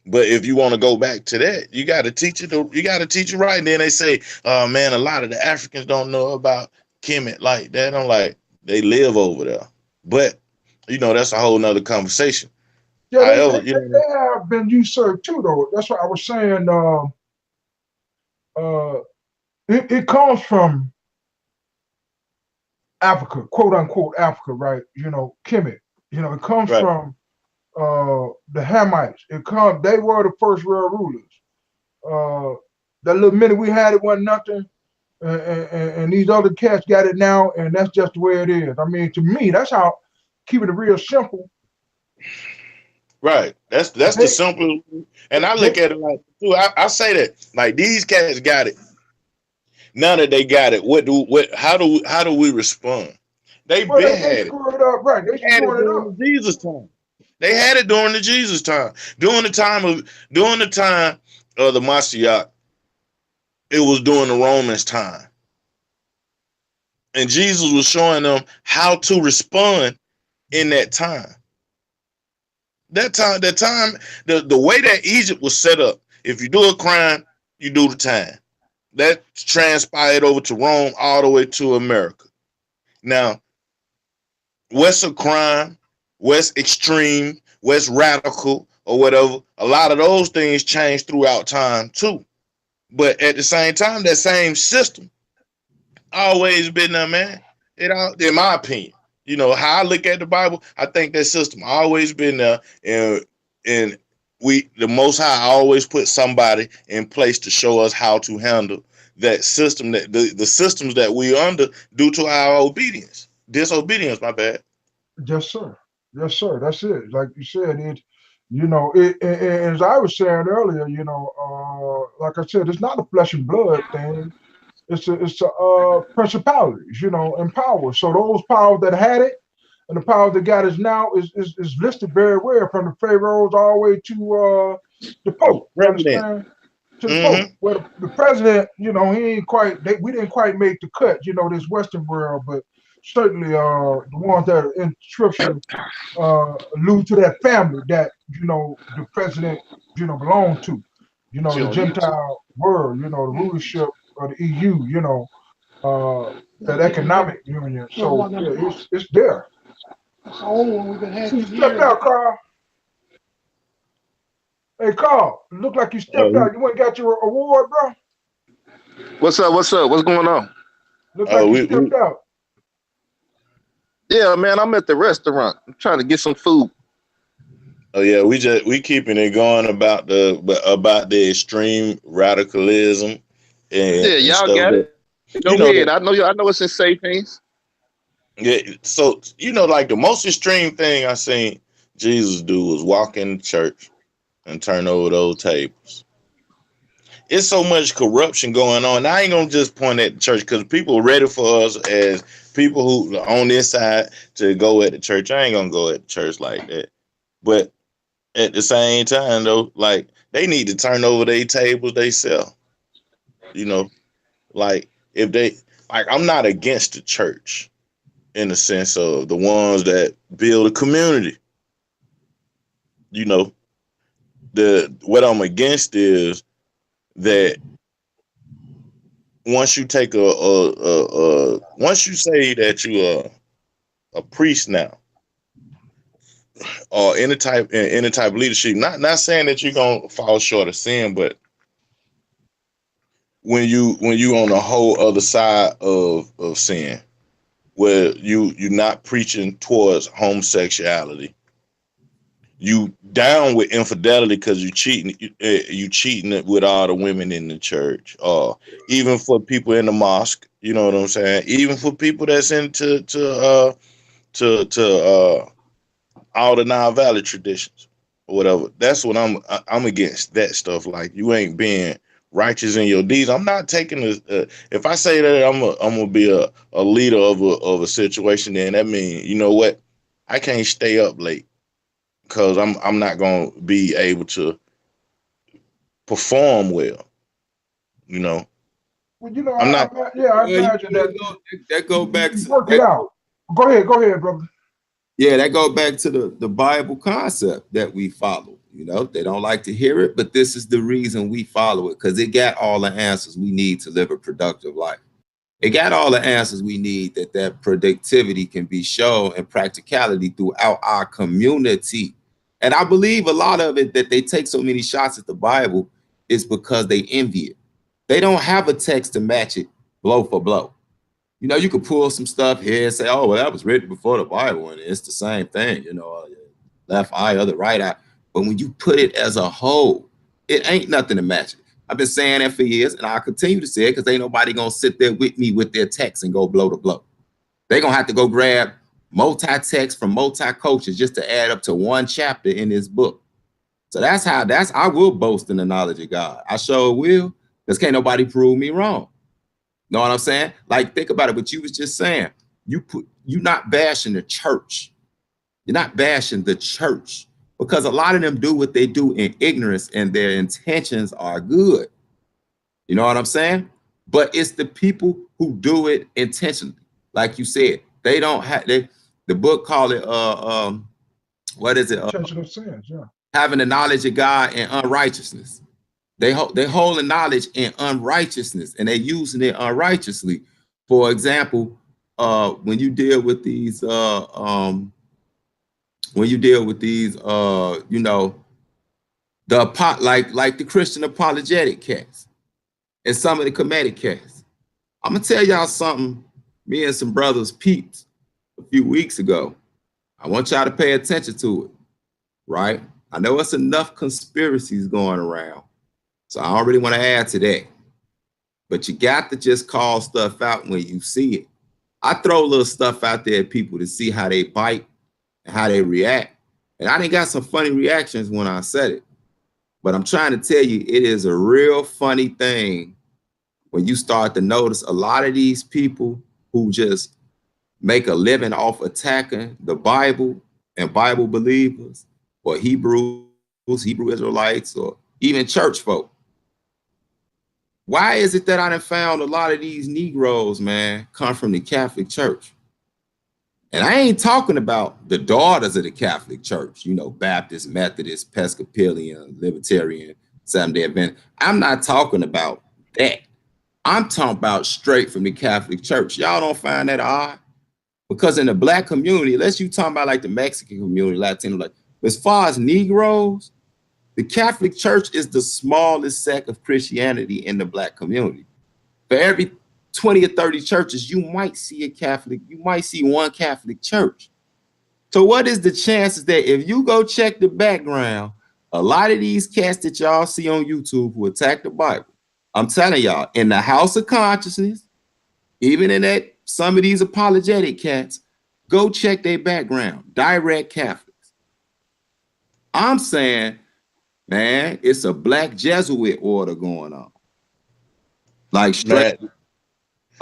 But if you want to go back to that, you got to teach it. You got to teach it right. And then they say, "Oh man, a lot of the Africans don't know about Kemet like that." I'm like, they live over there. But you know, that's a whole nother conversation. yeah, However, they have been usurped too, though. That's what I was saying. It comes from Africa, quote unquote Africa, right? You know, Kemet. You know, it comes right. from the Hamites. They were the first world rulers. That little minute we had, it wasn't nothing, and these other cats got it now, and that's just the way it is. I mean, to me, that's how, keeping it real simple. Right. That's the simple. And I look at it like, too, I say that, like, these cats got it. Now that they got it, how do we respond? They been had it. Screw it up, right? They had it screwing it during up. the Jesus time. They had it during the Jesus time. During the time of the Mashiach, it was during the Romans time. And Jesus was showing them how to respond in that time. The way that Egypt was set up, if you do a crime, you do the time. That transpired over to Rome all the way to America. Now, what's a crime, what's extreme, what's radical, or whatever, a lot of those things change throughout time too. But at the same time, that same system always been there, man. In my opinion, you know, how I look at the Bible, I think that system always been there, and the Most High always put somebody in place to show us how to handle that system, that the systems that we under due to our disobedience. My bad. Yes, sir. Yes, sir. That's it. Like you said, as I was saying earlier, like I said, it's not a flesh and blood thing. It's a principalities, and power. So those powers that had it and the powers that got it now is listed very well from the pharaohs all the way to the Pope. You President. understand? To the Pope. Well, the president, he ain't quite. We didn't quite make the cut. This Western world, but certainly the ones that are in Scripture allude to that family that the president belonged to. The Gentile world. The rulership of the EU. That economic union. So yeah, it's there. That's the only one we've been having. You stepped out, Carl. Hey, Carl, look like you stepped out. You went and got your award, bro. What's up? What's up? What's going on? Look like you stepped out. Yeah, man, I'm at the restaurant. I'm trying to get some food. Oh yeah, we keeping it going about the extreme radicalism. And, yeah, y'all got it. Go ahead. I know it's in safe hands. Yeah, so like the most extreme thing I seen Jesus do was walk in the church and turn over those tables. It's so much corruption going on. I ain't gonna just point at the church because people are ready for us as people who are on this side to go at the church. I ain't gonna go at the church like that. But at the same time, though, like they need to turn over their tables they sell. Like if they I'm not against the church in the sense of the ones that build a community. What I'm against is that once you take once you say that you a priest now or any type of leadership, not saying that you're gonna fall short of sin, but when you on the whole other side of sin, where you're not preaching towards homosexuality, you down with infidelity because you cheating with all the women in the church, or even for people in the mosque, you know what I'm saying? Even for people that's into all the Nile Valley traditions or whatever. That's what I'm against, that stuff. Like you ain't being righteous in your deeds. I'm not taking if I say that I'm gonna be a leader of a situation, then that means, you know what, I can't stay up late because I'm not gonna be able to perform well. Well, I'm not. I imagine that go back to work it out. Go ahead, brother. Yeah, that go back to the Bible concept that we follow. They don't like to hear it, but this is the reason we follow it, because it got all the answers we need to live a productive life. It got all the answers we need that productivity can be shown and practicality throughout our community. And I believe a lot of it that they take so many shots at the Bible is because they envy it. They don't have a text to match it blow for blow. You could pull some stuff here and say, oh, well, that was written before the Bible, and it's the same thing, left eye, other right eye. But when you put it as a whole, it ain't nothing to match it. I've been saying that for years, and I'll continue to say it because ain't nobody going to sit there with me with their text and go blow to blow. They're going to have to go grab multi-text from multi-cultures just to add up to one chapter in this book. So I will boast in the knowledge of God. I sure will, because can't nobody prove me wrong. Know what I'm saying? Like, think about it. What you was just saying. You're not bashing the church. You're not bashing the church, because a lot of them do what they do in ignorance and their intentions are good. You know what I'm saying? But it's the people who do it intentionally. Like you said, they don't have the book called it what is it? Intentional sins, yeah. Having the knowledge of God and unrighteousness. They hold the knowledge in unrighteousness, and they're using it unrighteously. For example, when you deal with these like the Christian apologetic cats and some of the Kemetic cats. I'm gonna tell y'all something. Me and some brothers peeped a few weeks ago. I want y'all to pay attention to it, right? I know it's enough conspiracies going around, so I don't really want to add to that. But you got to just call stuff out when you see it. I throw little stuff out there at people to see how they bite, and how they react. And I done got some funny reactions when I said it. But I'm trying to tell you, it is a real funny thing when you start to notice a lot of these people who just make a living off attacking the Bible and Bible believers, or Hebrew Israelites, or even church folk. Why is it that I done found a lot of these Negroes, man, come from the Catholic Church? And I ain't talking about the daughters of the Catholic Church, you know, Baptist, Methodist, Episcopalian, Libertarian, Seventh-day Adventist. I'm not talking about that. I'm talking about straight from the Catholic Church. Y'all don't find that odd? Because in the Black community, unless you talking about like the Mexican community, Latino, like, as far as Negroes, the Catholic Church is the smallest sect of Christianity in the Black community. For every 20 or 30 churches, you might see a Catholic, you might see one Catholic church. So what is the chances that if you go check the background, a lot of these cats that y'all see on YouTube who attack the Bible, I'm telling y'all, in the house of consciousness, even in that some of these apologetic cats, go check their background, direct Catholics. I'm saying, man, it's a Black Jesuit order going on. Like straight.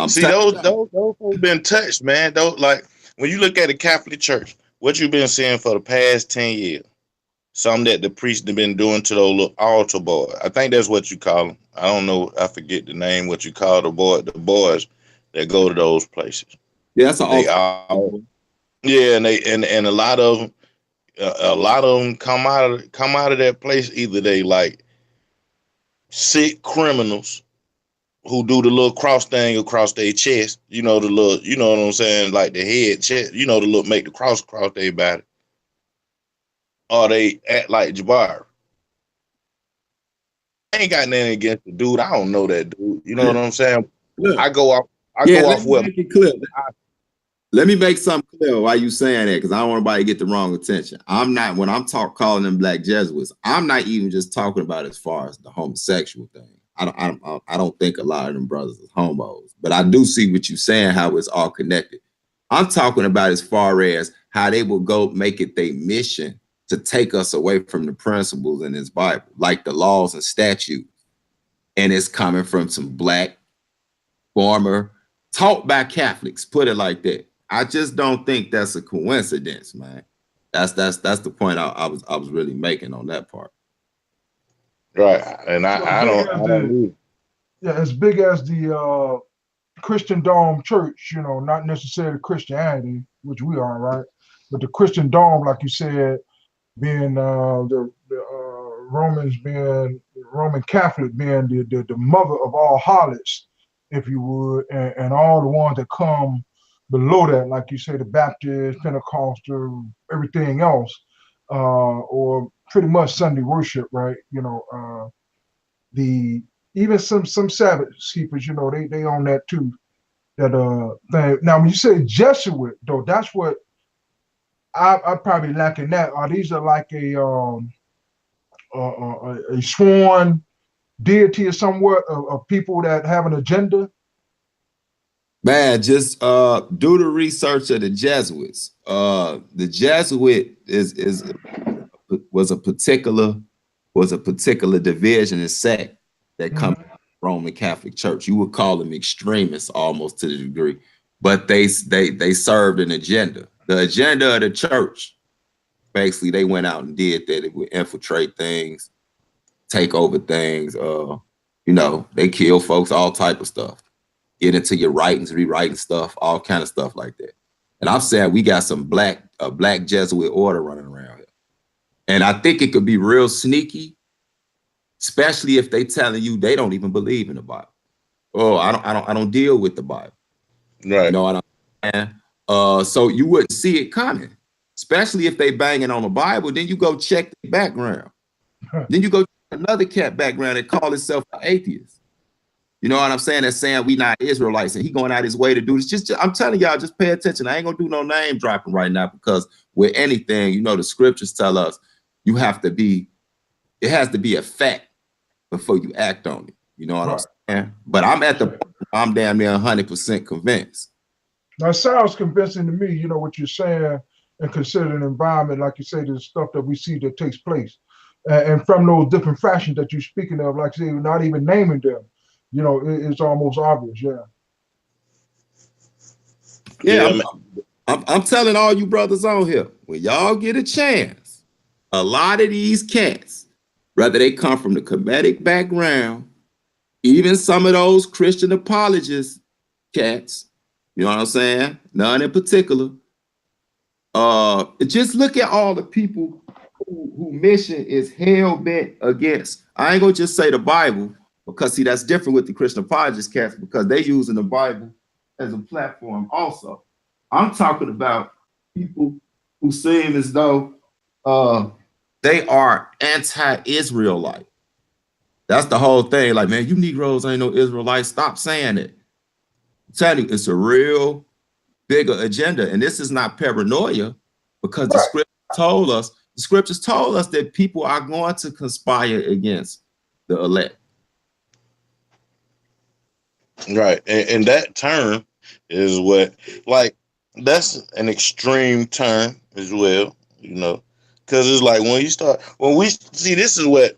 See, those folks been touched, man. Those, like, when you look at the Catholic Church, what you've been seeing for the past 10 years, something that the priests have been doing to those little altar boys. I think that's what you call them. I don't know. I forget the name, what you call the boys that go to those places. Yeah, that's an altar. Yeah, and a lot of them come out of that place. Either they like sick criminals who do the little cross thing across their chest, you know, the little, you know what I'm saying, like the head chest, you know, the little make the cross across their body. Or they act like Jabbar. I ain't got nothing against the dude. I don't know that dude. You know what I'm saying? Look, I go off what. Let me make something clear why you saying that, because I don't want anybody to get the wrong attention. I'm not, when I'm calling them Black Jesuits, I'm not even just talking about as far as the homosexual thing. I don't think a lot of them brothers are homos, but I do see what you're saying, how it's all connected. I'm talking about as far as how they will go make it their mission to take us away from the principles in this Bible, like the laws and statutes. And it's coming from some Black, former, taught by Catholics, put it like that. I just don't think that's a coincidence, man. That's the point I was really making on that part. Right, and I don't. Yeah, as big as the Christendom Church, you know, not necessarily Christianity, which we are, right? But the Christendom, like you said, being the Romans, being Roman Catholic, being the mother of all harlots, if you would, and all the ones that come below that, like you say, the Baptist, Pentecostal, everything else, or pretty much Sunday worship, right? You know, even some Sabbath keepers, you know, they own that too. That thing. Now, when you say Jesuit, though, that's what I probably lacking. That are these are like a sworn deity or somewhat of people that have an agenda. Man, just do the research of the Jesuits. The Jesuit was a particular division and sect that come from the Roman Catholic Church. You would call them extremists almost to the degree, but they served an agenda. The agenda of the church, basically, they went out and did that. It would infiltrate things, take over things. You know, they kill folks, all type of stuff. Get into your writings, rewriting stuff, all kind of stuff like that. And I'm saying we got some Black Jesuit order running around here. And I think it could be real sneaky, especially if they telling you they don't even believe in the Bible. Oh, I don't deal with the Bible. Right. You know what I'm saying? So you wouldn't see it coming, especially if they banging on the Bible. Then you go check the background. Then you go check another cat background that call itself an atheist. You know what I'm saying? That's saying we not Israelites, and he going out his way to do this. Just I'm telling y'all, just pay attention. I ain't gonna do no name dropping right now, because with anything, you know, the scriptures tell us it has to be a fact before you act on it. You know what I'm saying? But I'm at the point where I'm damn near 100% convinced. Now, it sounds convincing to me, you know, what you're saying, and consider an environment, like you say, the stuff that we see that takes place. And from those different fashions that you're speaking of, like I say, not even naming them, you know, it's almost obvious, yeah. Yeah, I'm telling all you brothers on here, when y'all get a chance, a lot of these cats, whether they come from the Kemetic background, even some of those Christian apologist cats, you know what I'm saying? None in particular. Just look at all the people who mission is hell-bent against. I ain't gonna just say the Bible, because see, that's different with the Christian apologist cats, because they using the Bible as a platform also. I'm talking about people who seem as though they are anti-Israelite. That's the whole thing. Like, man, you Negroes ain't no Israelites. Stop saying it. I'm telling you, it's a real bigger agenda. And this is not paranoia, because the scriptures told us that people are going to conspire against the elect. Right. And that term is what, like, that's an extreme term as well, you know, because it's like when we see, this is what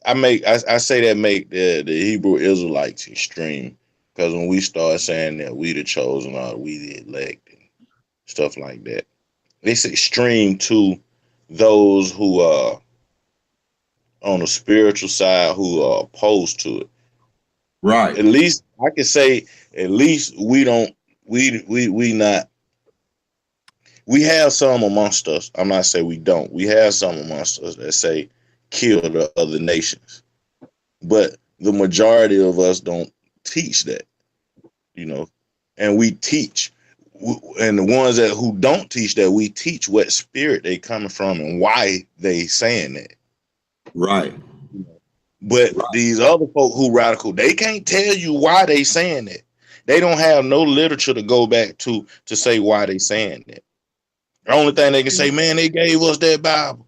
I say that make the Hebrew Israelites extreme, because when we start saying that we the chosen or we the elect and stuff like that, it's extreme to those who are on the spiritual side who are opposed to it. Right. At least I can say, at least we have some amongst us. I'm not saying we don't. We have some amongst us that say kill the other nations, but the majority of us don't teach that, you know. And we teach, and the ones who don't teach that, we teach what spirit they coming from and why they saying that. Right. But these other folk who radical, they can't tell you why they saying that. They don't have no literature to go back to say why they saying that. The only thing they can say, man, they gave us that Bible.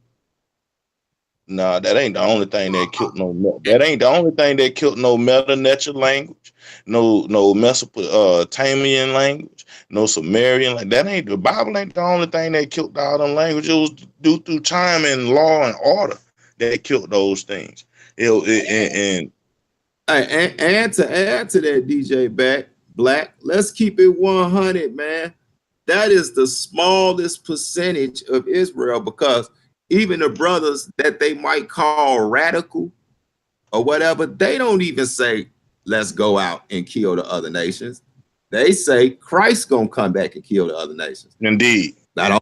Nah, that ain't the only thing that killed no. That ain't the only thing that killed no Meta-Nature language, no Mesopotamian language, no Sumerian. Like that ain't the Bible. Ain't the only thing that killed all them languages. It was due through time and law and order that killed those things. And to add to that, DJ Black, let's keep it 100, man. That is the smallest percentage of Israel, because even the brothers that they might call radical or whatever, they don't even say, let's go out and kill the other nations. They say Christ's gonna come back and kill the other nations. Indeed. The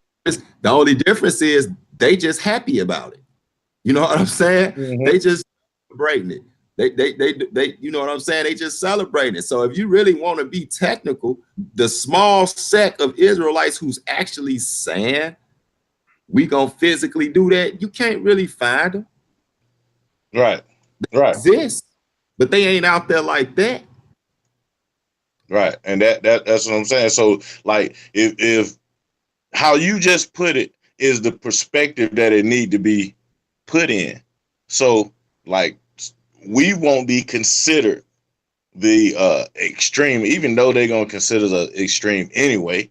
only difference is they just happy about it. You know what I'm saying? Mm-hmm. They just celebrating it. They you know what I'm saying? They just celebrating it. So if you really want to be technical, the small sect of Israelites who's actually saying we gonna physically do that, you can't really find them. Right. They exist, but they ain't out there like that. Right. And that's what I'm saying. So like if how you just put it is the perspective that it need to be put in. So like we won't be considered the extreme, even though they're gonna consider the extreme anyway.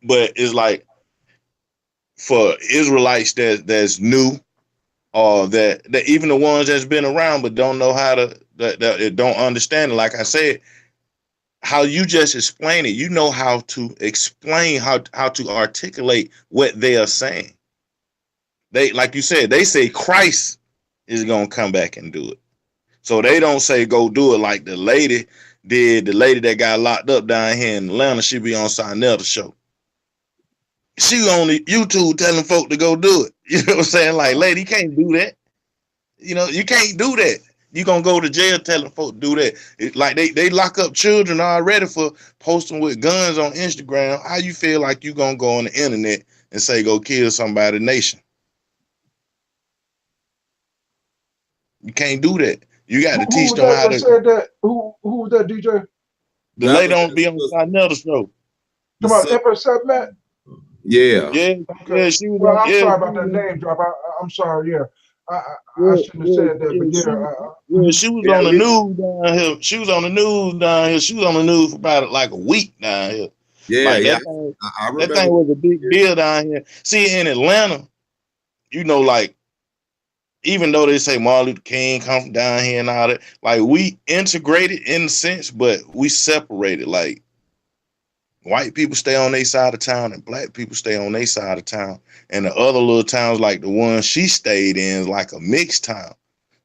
But it's like for Israelites that's new, or that even the ones that's been around but don't know how to that don't understand it. Like I said, how you just explain it, you know how to explain how to articulate what they are saying. They, like you said, they say Christ is gonna come back and do it. So they don't say go do it like the lady did. The lady that got locked up down here in Atlanta, she be on Sinel's show. She on YouTube telling folk to go do it. You know what I'm saying? Like, lady, you can't do that. You know, you can't do that. You gonna go to jail telling folk to do that. It's like they lock up children already for posting with guns on Instagram. How you feel like you gonna go on the internet and say go kill somebody nation? You can't do that. You got to teach them how to. Said that? Who was that, DJ? The lady don't be on another show. Come on, Empress Matt. Yeah. Yeah. Okay. Yeah. She was. Well, I'm sorry about that name drop. I'm sorry. Yeah. I shouldn't have said that, but she was on the news down here. She was on the news down here. She was on the news for about like a week down here. Yeah, Like yeah. I that remember. thing was a big deal down here. See, in Atlanta, you know, like even though they say Martin Luther King come from down here and all that, like we integrated in a sense, but we separated. Like white people stay on their side of town and black people stay on their side of town. And the other little towns, like the one she stayed in, is like a mixed town,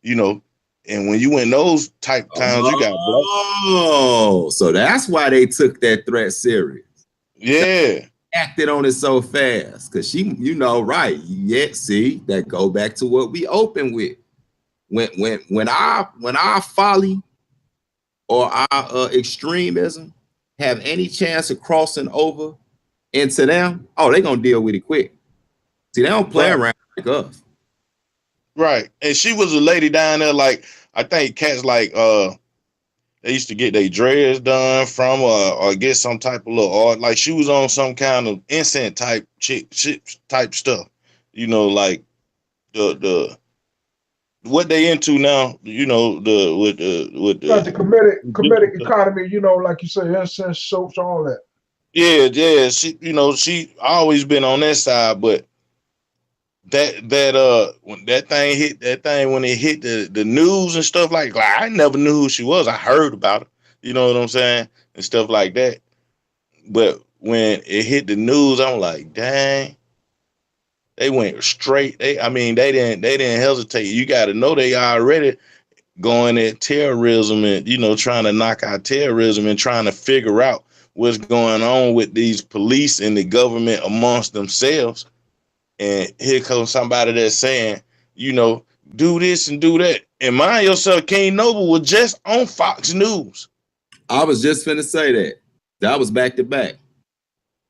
you know. And when you in those type towns, you got black. Oh, so that's why they took that threat serious. Yeah. Acted on it so fast. Cause she, you know, right. Yeah, see, that go back to what we open with. When our folly or our extremism have any chance of crossing over into them, oh, they gonna deal with it quick. See, they don't play around like us. Right. And she was a lady down there, like I think cats like they used to get their dreads done from or get some type of little art. Like she was on some kind of incense type chick type stuff. You know, like the what they into now, you know, with Like the comedic stuff. economy, you know, like you say, incense, soaps, all that. Yeah. She, you know, she always been on that side, but when that thing when it hit the news and stuff like I never knew who she was. I heard about her, you know what I'm saying, and stuff like that. But when it hit the news, I'm like, dang, they went straight. They didn't hesitate. You got to know they already going at terrorism and, you know, trying to knock out terrorism and trying to figure out what's going on with these police and the government amongst themselves. And here comes somebody that's saying, you know, do this and do that. And mind yourself, King Noble was just on Fox News. I was just finna say that. That was back to back.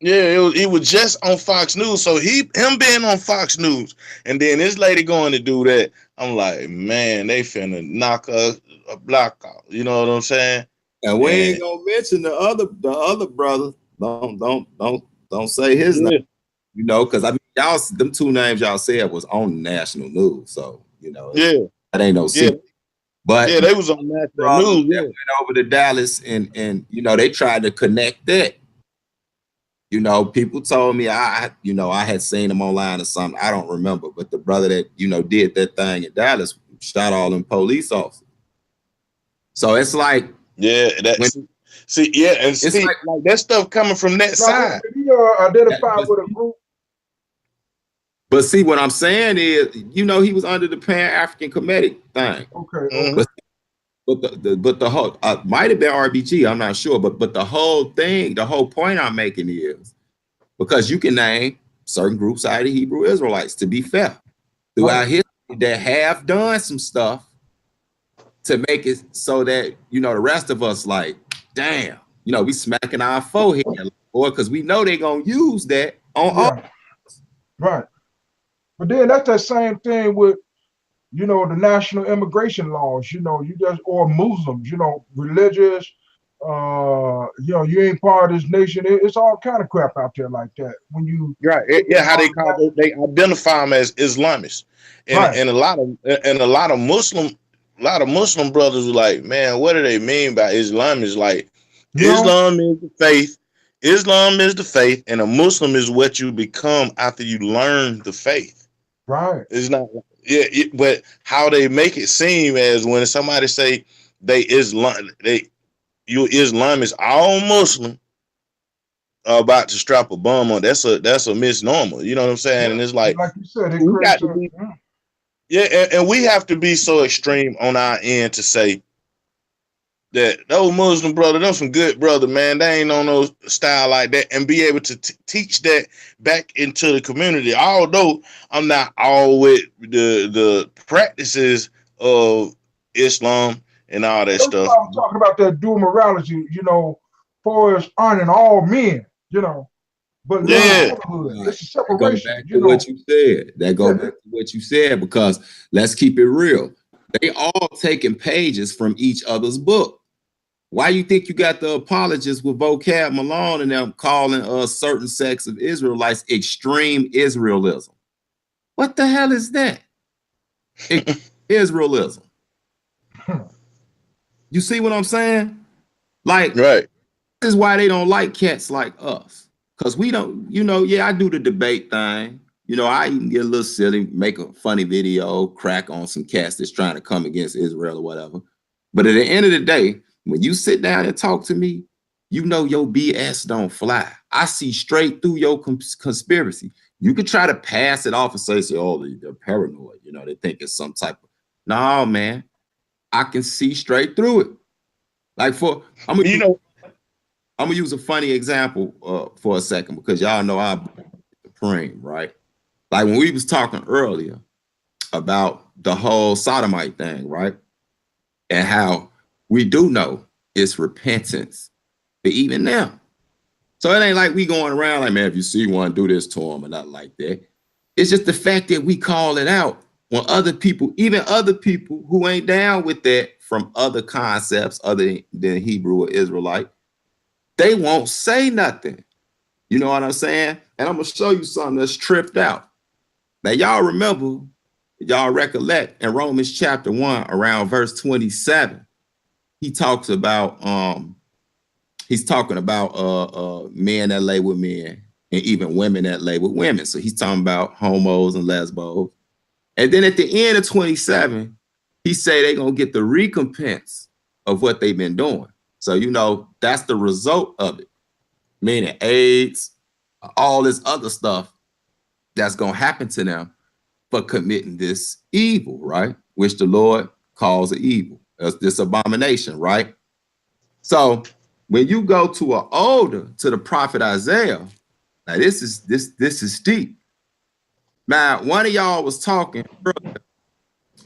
Yeah, it was just on Fox News. So him being on Fox News and then this lady going to do that, I'm like, man, they finna knock a block out. You know what I'm saying? And we ain't gonna mention the other brother. Don't say his name. You know, because I mean, y'all, them two names y'all said was on national news. So you know, that ain't no secret. But yeah, they was on national news. They went over to Dallas and you know they tried to connect that. You know, people told me I had seen him online or something. I don't remember, but the brother that you know did that thing in Dallas shot all them police officers. So it's like, and see, like that stuff coming from that side. Did he identify with a group? But see, what I'm saying is, you know, he was under the Pan-African Kemetic thing. Okay. But the whole might have been RBG, I'm not sure, but the whole thing, the whole point I'm making is because you can name certain groups out of the Hebrew Israelites, to be fair, throughout history that have done some stuff to make it so that, you know, the rest of us like, damn, you know, we smacking our forehead, or because we know they're gonna use that on all. Right. But then that's that same thing with, you know, the national immigration laws, you know, or Muslims, you know, religious, you know, you ain't part of this nation. It's all kind of crap out there like that. When you how they identify them as Islamists, and a lot of Muslim brothers are like, man, what do they mean by Islamists? Like, Islam is the faith. Islam is the faith, and a Muslim is what you become after you learn the faith. Right. It's not, but how they make it seem as when somebody say you Islamist, all Muslim are about to strap a bomb on. That's a misnomer. You know what I'm saying? And it's like you said, we got to be, and we have to be so extreme on our end to say that those Muslim brother, them some good brother, man. They ain't on no style like that, and be able to teach that back into the community. Although I'm not all with the practices of Islam and all that stuff. I'm talking about that dual morality, you know, for us honoring all men, you know, but brotherhood. It's a separation. That go back to what you said. That go back to what you said, because let's keep it real. They all taking pages from each other's book. Why you think you got the apologists with Vocab Malone and them calling a certain sects of Israelites extreme Israelism? What the hell is that? Israelism. You see what I'm saying? Like, right. is why they don't like cats like us. Because we don't, yeah, I do the debate thing. I even get a little silly, make a funny video, crack on some cats that's trying to come against Israel or whatever. But at the end of the day, when you sit down and talk to me, your BS don't fly. I see straight through your conspiracy. You could try to pass it off and say, oh, they're paranoid. They think it's some type of, no, man. I can see straight through it. Like I'm gonna use a funny example for a second, because y'all know I'm supreme, right? Like when we was talking earlier about the whole sodomite thing, right? And how we do know it's repentance, but even now. So it ain't like we going around like, man, if you see one, do this to them, or not like that. It's just the fact that we call it out when other people, even other people who ain't down with that from other concepts other than Hebrew or Israelite, they won't say nothing. You know what I'm saying? And I'm gonna show you something that's tripped out. Now, y'all remember, y'all recollect in Romans chapter 1, around verse 27, he talks about he's talking about men that lay with men and even women that lay with women. So he's talking about homos and lesbos. And then at the end of 27, he say they're gonna get the recompense of what they've been doing. So that's the result of it. Meaning AIDS, all this other stuff that's gonna happen to them for committing this evil, right? Which the Lord calls an evil. That's this abomination, right? So when you go to the prophet Isaiah, now this is deep. Now, one of y'all was talking earlier,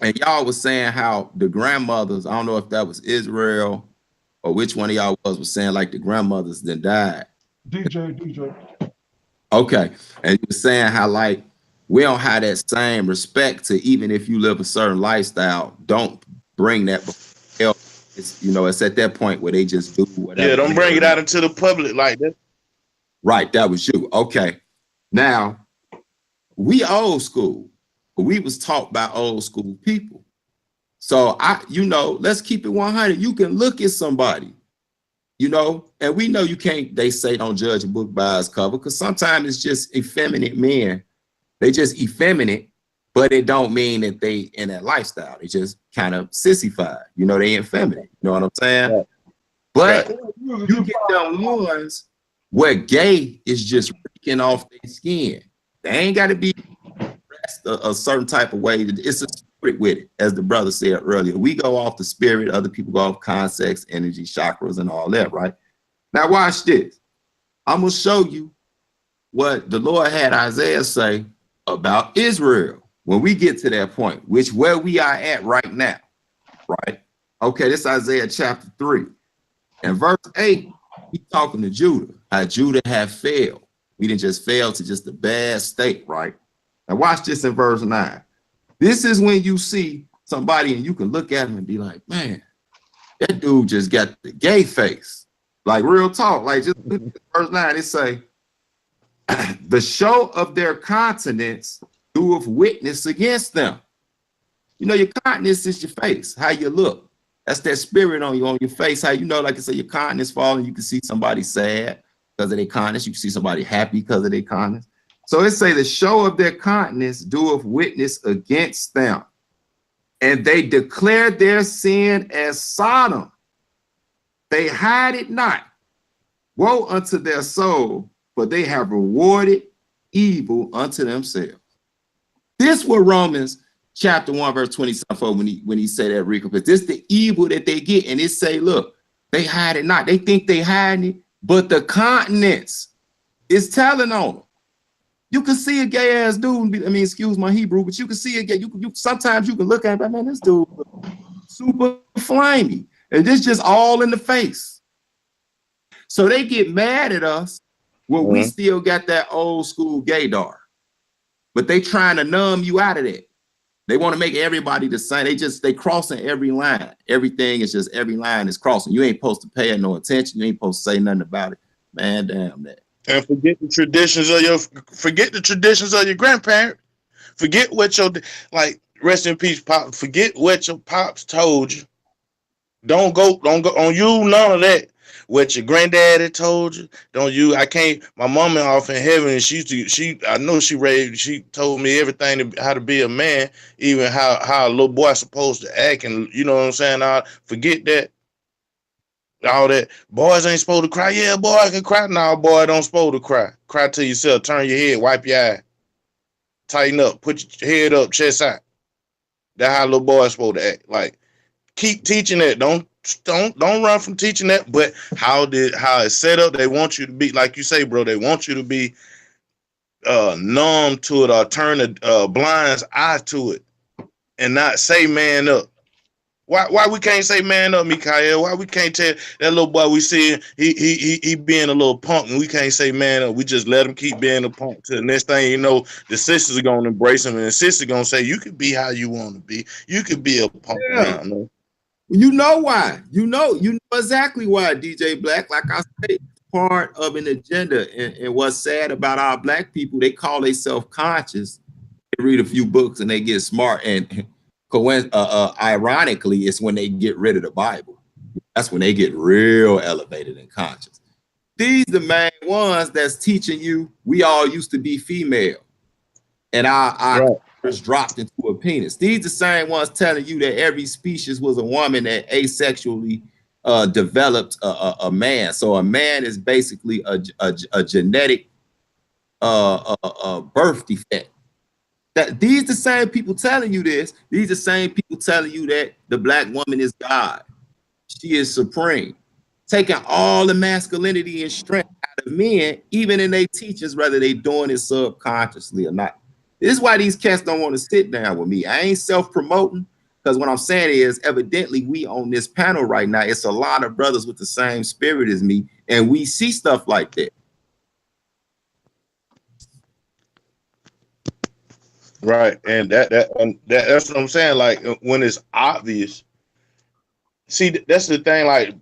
and y'all was saying how the grandmothers, I don't know if that was Israel or which one of y'all was saying like the grandmothers then died. DJ. Okay. And you were saying how like we don't have that same respect to, even if you live a certain lifestyle, don't bring that. It's at that point where they just do whatever. Yeah, don't bring it out into the public like that. Right, that was you. Okay. Now, we old school, but we was taught by old school people. So let's keep it 100. You can look at somebody, and we know you can't, they say don't judge a book by its cover, because sometimes it's just effeminate men. They just effeminate, but it don't mean that they in that lifestyle. They just kind of sissified. They effeminate. You know what I'm saying? Right. But you get them ones where gay is just freaking off their skin. They ain't got to be dressed a certain type of way. It's a spirit with it, as the brother said earlier. We go off the spirit, other people go off concepts, energy, chakras, and all that, right? Now watch this. I'm going to show you what the Lord had Isaiah say about Israel when we get to that point, where we are at right now, right? Okay, this is Isaiah chapter 3. And verse 8, he's talking to Judah, how Judah have failed. We didn't just fail to just a bad state, right? Now watch this in verse 9. This is when you see somebody and you can look at him and be like, man, that dude just got the gay face. Like real talk, like just verse 9, it say, the show of their countenance doeth witness against them. Your countenance is your face, how you look. That's that spirit on your face, how like I say, your countenance falling, you can see somebody sad because of their countenance, you can see somebody happy because of their countenance. So it say the show of their countenance doeth witness against them, and they declare their sin as Sodom. They hide it not. Woe unto their soul, for they have rewarded evil unto themselves. This was Romans chapter 1, verse 27 when he said that recompense. This is the evil that they get, and it say, look, they hide it not. They think they hiding it, but the countenance is telling on them. You can see a gay ass dude. Excuse my Hebrew, but you can see a gay. Sometimes you can look at him, man, this dude super slimy, and this just all in the face. So they get mad at us when we still got that old school gaydar, but they trying to numb you out of that. They want to make everybody the same. They crossing every line. Everything is just, every line is crossing. You ain't supposed to pay it no attention. You ain't supposed to say nothing about it. Man, damn that. And forget the traditions of your grandparent. Forget what rest in peace, Pop. Forget what your pops told you. Don't go on you, none of that. What your granddaddy told you. Don't you? I can't. My mama off in heaven, and I know she told me everything how to be a man, even how a little boy supposed to act, and you know what I'm saying. I forget that. All that boys ain't supposed to cry. Yeah, boy, I can cry. No, boy, don't supposed to cry. Cry to yourself. Turn your head. Wipe your eye. Tighten up. Put your head up. Chest out. That's how little boys supposed to act. Like, keep teaching that. Don't run from teaching that. But how it's set up, they want you to be, like you say, bro. They want you to be numb to it or turn a blind eye to it and not say man up. Why we can't say man up, Mikha'EL? Why we can't tell that little boy we see he being a little punk and we can't say man up? We just let him keep being a punk till the next thing you know, the sisters are gonna embrace him and the sisters gonna say you can be how you want to be. You could be a punk around, man. You know why? You know exactly why, DJ Black. Like I say, part of an agenda. And what's sad about our black people, they call themselves conscious. They read a few books and they get smart. And ironically, it's when they get rid of the Bible. That's when they get real elevated and conscious. These the main ones that's teaching you we all used to be female. And our right. Dropped into a penis. These the same ones telling you that every species was a woman that asexually developed a man. So a man is basically a genetic birth defect. That these the same people telling you this. These the same people telling you that the black woman is God. She is supreme. Taking all the masculinity and strength out of men, even in their teachings, whether they doing it subconsciously or not. This is why these cats don't want to sit down with me. I ain't self-promoting, because what I'm saying is evidently we on this panel right now, it's a lot of brothers with the same spirit as me, and we see stuff like that. Right. And that's what I'm saying. Like when it's obvious. See, that's the thing. Like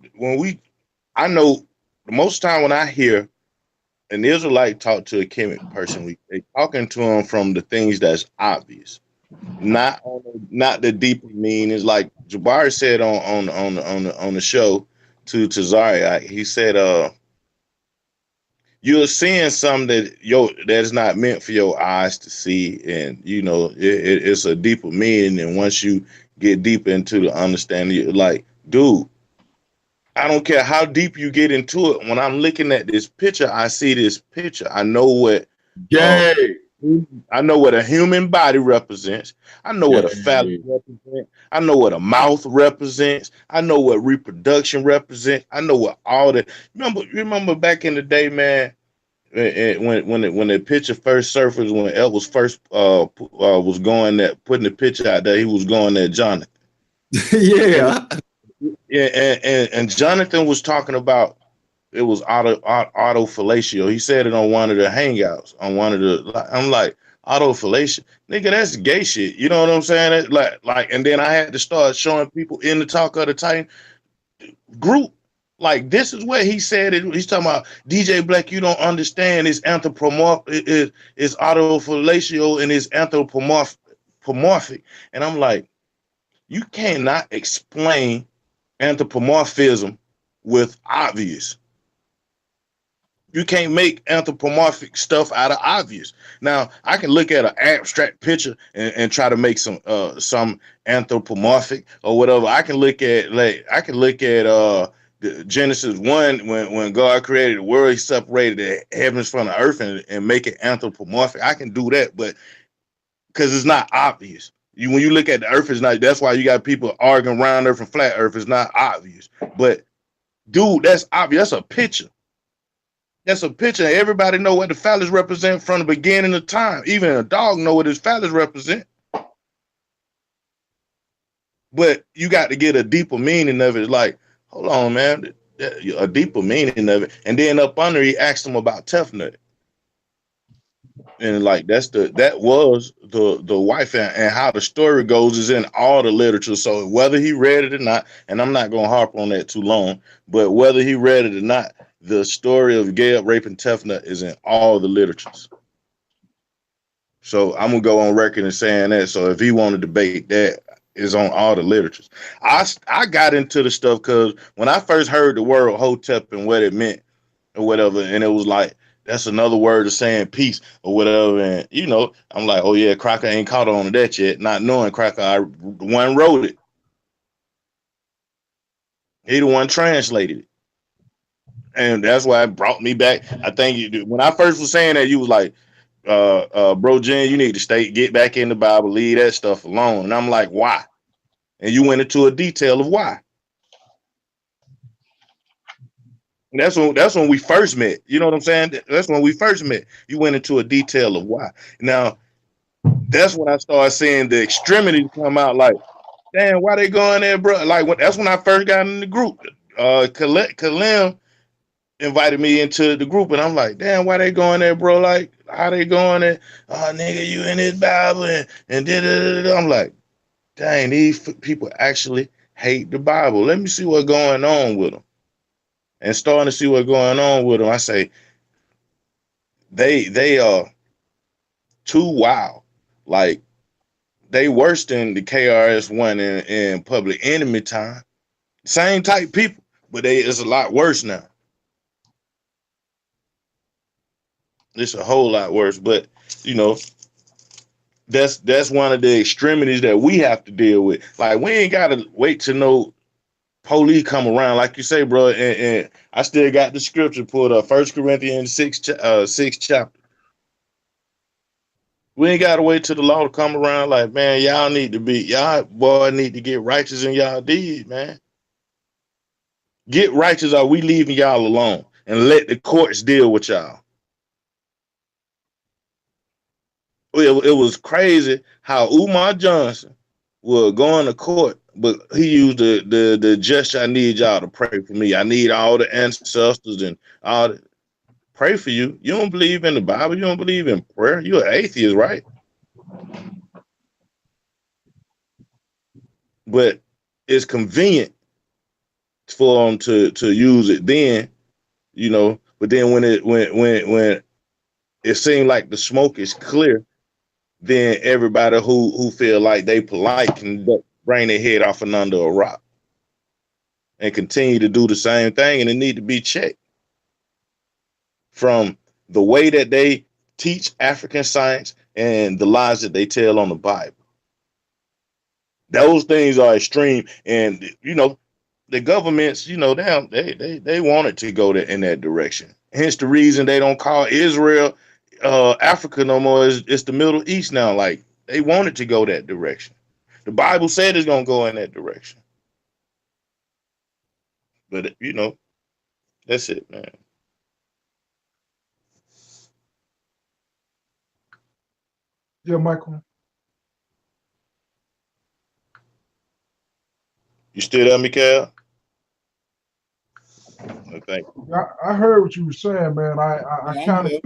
I know the most time when I hear an Israelite talk to a Kemet person, they talking to them from the things that's obvious, not the deeper meanings. Like Jabari said on the show to Zaria, he said, you're seeing something that's not meant for your eyes to see, and you know it's a deeper meaning. And once you get deep into the understanding, you're like, dude, I don't care how deep you get into it. When I'm looking at this picture, I see this picture. I know what I know what a human body represents. I know what a phallus represents. I know what a mouth represents. I know what reproduction represents. I know what all that. Remember back in the day, man, when the picture first surfaced, when El was first was going that putting the picture out there, he was going at Jonathan. Yeah. And Jonathan was talking about it was autofellatio. He said it on one of the hangouts, on one of the. I'm like, autofellatio, nigga, that's gay shit. You know what I'm saying? Like, and then I had to start showing people in the Talk of the Titan group, like, this is where he said it. He's talking about DJ Black. You don't understand. It's anthropomorphic. It's autofellatio and it's anthropomorphic. And I'm like, you cannot explain anthropomorphism with obvious. You can't make anthropomorphic stuff out of obvious. Now, I can look at an abstract picture and try to make some anthropomorphic or whatever. I can look at the Genesis 1 when God created the world, he separated the heavens from the earth and make it anthropomorphic. I can do that, but because it's not obvious. When you look at the earth, it's not. That's why you got people arguing round earth and flat earth. It's not obvious. But dude, that's obvious. That's a picture. That's a picture. Everybody know what the phallus represent from the beginning of time. Even a dog know what his phallus represent. But you got to get a deeper meaning of it. Like, hold on, man, a deeper meaning of it. And then up under, he asked him about Tefnut. And like that was the wife, and how the story goes is in all the literature. So whether he read it or not, and I'm not gonna harp on that too long, but whether he read it or not, the story of Geb raping Tefnut is in all the literatures. So I'm gonna go on record and saying that. So if he want to debate that, is on all the literatures. I got into the stuff because when I first heard the word Hotep and what it meant or whatever, and it was like that's another word of saying peace or whatever, and you know, I'm like, oh yeah, Crocker ain't caught on to that yet, not knowing Crocker, the one wrote it. He the one translated it. And that's why it brought me back. I think when I first was saying that, you was like, bro, Jen, you need to get back in the Bible, leave that stuff alone. And I'm like, why? And you went into a detail of why. And that's when we first met. You know what I'm saying? That's when we first met. You went into a detail of why. Now, that's when I started seeing the extremities come out like, damn, why they going there, bro? Like, that's when I first got in the group. Kalim invited me into the group, and I'm like, damn, why they going there, bro? Like, how they going there? Oh, nigga, you in this Bible and da-da-da-da. I'm like, dang, these people actually hate the Bible. Let me see what's going on with them. And starting to see what's going on with them, I say, they are too wild. Like, they worse than the KRS-One in Public Enemy time. Same type people, but it's a lot worse now. It's a whole lot worse, but you know, that's one of the extremities that we have to deal with. Like, we ain't gotta wait to no police come around, like you say, bro. And I still got the scripture pulled up, 1 Corinthians 6 chapter. We ain't gotta wait till the law to come around. Like, man, y'all need to get righteous in y'all deeds, man. Get righteous, or we leaving y'all alone and let the courts deal with y'all. It was crazy how Umar Johnson would go into court, but he used the gesture, I need y'all to pray for me. I need all the ancestors and all the pray for you. You don't believe in the Bible. You don't believe in prayer. You're an atheist, right? But it's convenient for them to use it then, you know. But then when it seemed like the smoke is clear, then everybody who feel like they polite can bring their head off and under a rock and continue to do the same thing, and it need to be checked from the way that they teach African science and the lies that they tell on the Bible. Those things are extreme, and you know, the governments, you know, they want it to go in that direction. Hence the reason they don't call Israel Africa no more. It's the Middle East now. Like, they want it to go that direction. The Bible said it's gonna go in that direction. But you know, that's it, man. Yeah, Michael. You still there, Mikha'EL? No, thank you. I heard what you were saying, man. I kind of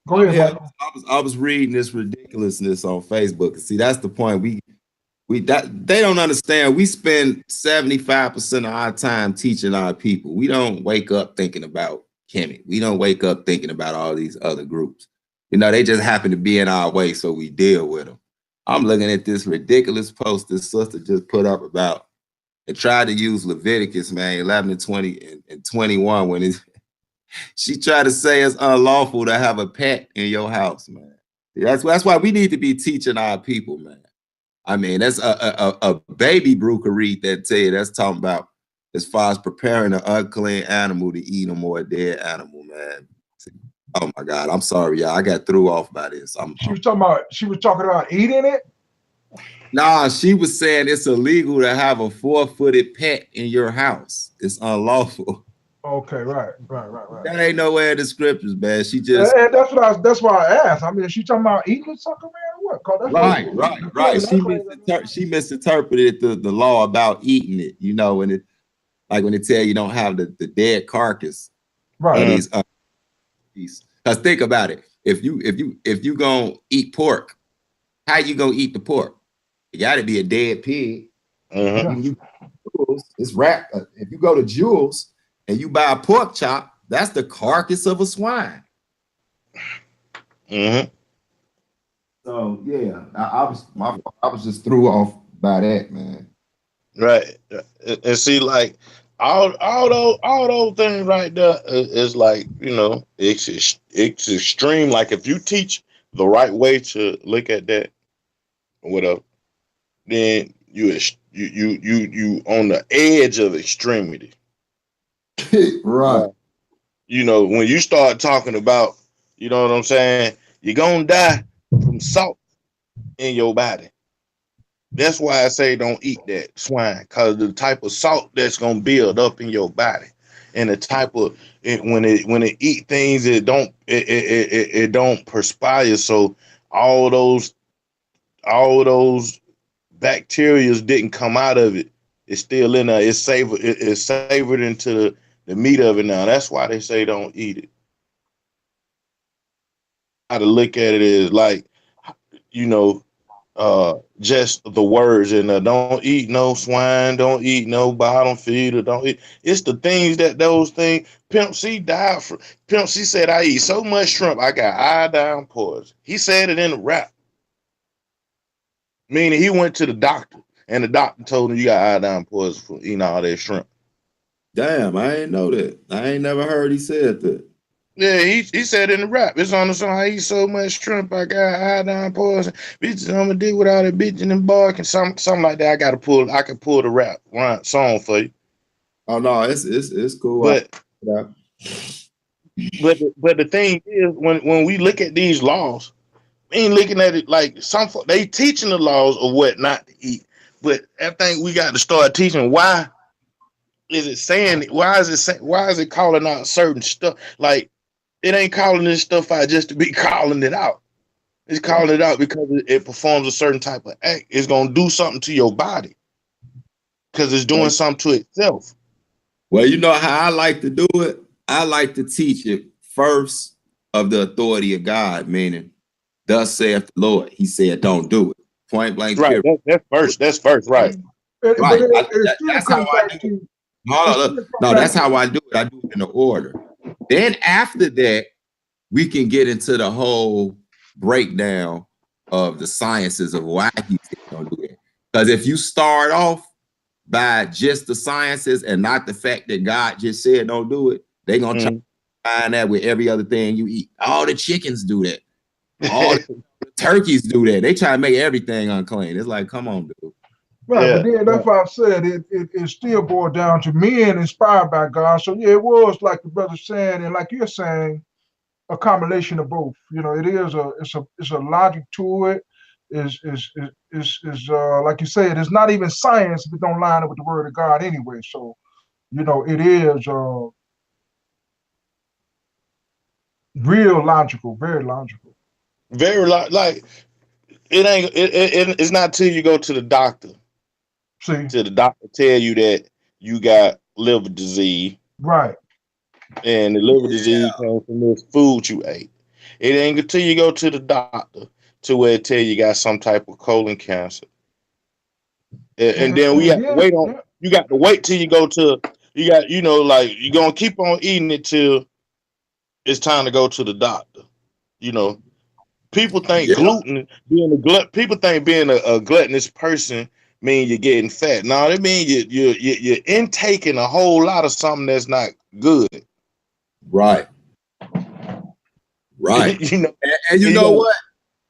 go ahead, Michael. I was reading this ridiculousness on Facebook. See, that's the point. They don't understand. We spend 75% of our time teaching our people. We don't wake up thinking about Kemet. We don't wake up thinking about all these other groups. You know, they just happen to be in our way, so we deal with them. I'm looking at this ridiculous post this sister just put up about and tried to use Leviticus, man, 11 and 20 and 21 when she tried to say it's unlawful to have a pet in your house, man. That's why we need to be teaching our people, man. I mean, that's a baby brew could read that tell you. That's talking about as far as preparing an unclean animal to eat them or a dead animal, man. Oh my God, I'm sorry, y'all. I got threw off by this. She was talking about eating it? Nah, she was saying it's illegal to have a 4-footed pet in your house. It's unlawful. Okay, right. That ain't nowhere in the scriptures, man. She just and that's why I asked. I mean, is she talking about eating sucker, man, or what? Right. She misinterpreted the law about eating it. You know, when they tell you don't have the dead carcass. Right. Because think about it. If you gonna eat pork, how you gonna eat the pork? It got to be a dead pig. It's wrapped. If you go to Jewel's and you buy a pork chop, that's the carcass of a swine. So yeah, I was just threw off by that, man. Right. And see, like all those things right there is like, you know, it's extreme. Like if you teach the right way to look at that, whatever, then you on the edge of extremity. Right. You know, when you start talking about, you know what I'm saying, you're gonna die from salt in your body. That's why I say don't eat that swine, because the type of salt that's gonna build up in your body, and the type of when it eat things, it don't perspire. So all those bacterias didn't come out of it. It's still in there. It's savored into the meat of it now. That's why they say don't eat it. How to look at it is like, you know, just the words and don't eat no swine, don't eat no bottom feeder, don't eat. It's the things that those things. Pimp C died for. Pimp C said, I eat so much shrimp, I got iodine poison. He said it in the rap. Meaning he went to the doctor and the doctor told him you got iodine poison for eating all that shrimp. Damn, I ain't know that. I ain't never heard he said that. Yeah, he said in the rap. It's on the song. I eat so much shrimp, I got iodine poison. Bitches, I'ma deal with all that bitching and barking, something like that. I can pull the rap song for you. Oh no, it's cool. But the thing is, when we look at these laws, we ain't looking at it like they teaching the laws of what not to eat. But I think we got to start teaching why is it saying, why is it calling out certain stuff? Like, it ain't calling this stuff out just to be calling it out. It's calling it out because it performs a certain type of act. It's gonna do something to your body because it's doing something to itself. Well, you know how I like to do it? I like to teach it first of the authority of God, meaning, thus saith the Lord. He said, don't do it. Point blank. Right. That's first. Right. Right. That's how I do it. No, that's how I do it. I do it in the order. Then after that, we can get into the whole breakdown of the sciences of why he said don't do it. Because if you start off by just the sciences and not the fact that God just said don't do it, they're going to try to find that with every other thing you eat. All the chickens do that. All the turkeys do that. They try to make everything unclean. It's like, come on, dude. Right, but then that's why I said it still boiled down to men inspired by God. So yeah, it was like the brother saying, and like you're saying, a combination of both. You know, it's a logic to it. Is like you said, it's not even science if it don't line up with the word of God anyway. So, you know, it is real logical, very logical. Like it's not till you go to the doctor. See, till the doctor tell you that you got liver disease. Right. And the liver disease comes from this food you ate. It ain't until you go to the doctor to where it tell you got some type of colon cancer. And then we have to wait on. You got to wait till you go to. Like you're gonna keep on eating it till it's time to go to the doctor. You know, people think gluten being a glut. People think being a gluttonous person mean you're getting fat. No, it means you're intaking a whole lot of something that's not good. Right. You know, and you know what?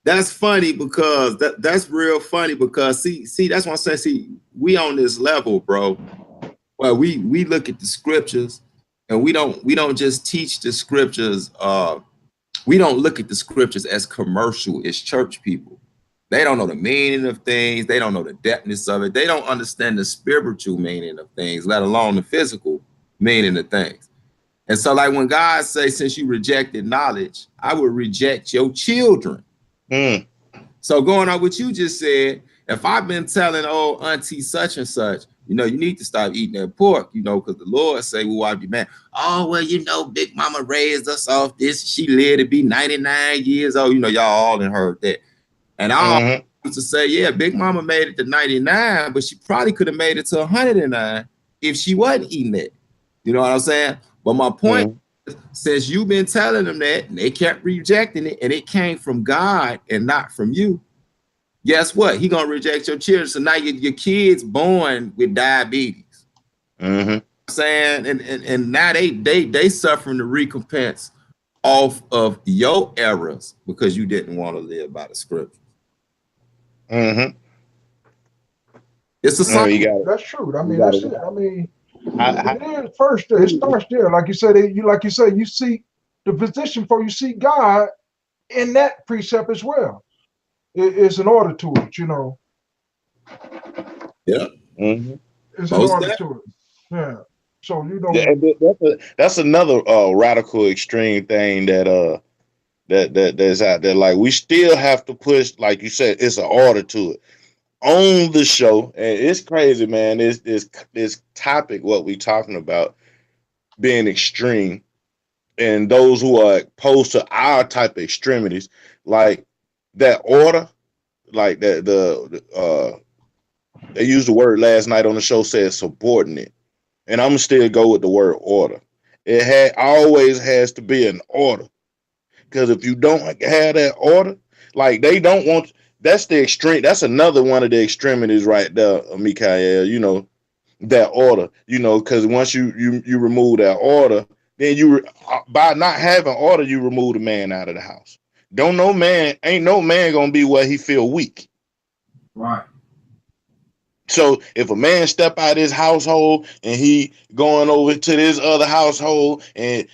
That's funny because that's real funny because see that's what I'm saying. See, we on this level, bro. Well, we look at the scriptures and we don't just teach the scriptures. We don't look at the scriptures as commercial as church people. They don't know the meaning of things. They don't know the depthness of it. They don't understand the spiritual meaning of things, let alone the physical meaning of things. And so like when God says, since you rejected knowledge, I will reject your children. So going on what you just said, if I've been telling old auntie such and such, you know, you need to stop eating that pork, you know, because the Lord say, well, I'll be mad. Oh, well, you know, Big Mama raised us off this. She lived to be 99 years old. You know, y'all all done heard that. And I used to say, yeah, Big Mama made it to 99, but she probably could have made it to 109 if she wasn't eating that. You know what I'm saying? But my point is, since you've been telling them that, and they kept rejecting it, and it came from God and not from you, guess what? He gonna reject your children. So now your kids born with diabetes. Mm-hmm. Saying and now they suffering the recompense off of your errors because you didn't want to live by the scripture. Mm-hmm. It's a cycle. That's true. I mean, that's it. I mean, it is first. It starts there, like you said. You seek the position for you seek God in that precept as well. It's an order to it, you know. Yeah. Mm-hmm. It's an order to it. Yeah. So you know. Yeah, that's another radical extreme thing that's out there. Like we still have to push, like you said, it's an order to it. On the show, and it's crazy, man. This topic, what we talking about, being extreme, and those who are opposed to our type of extremities, like that order, like that they used the word last night on the show, said subordinate, and I'm still go with the word order. It always has to be an order, because if you don't have that order, like they don't want. That's the extreme. That's another one of the extremities right there, Mikha'EL. You know, that order. You know, because once you remove that order, then by not having order, you remove the man out of the house. Ain't no man gonna be where he feel weak. Right. So if a man step out of his household and he going over to this other household, and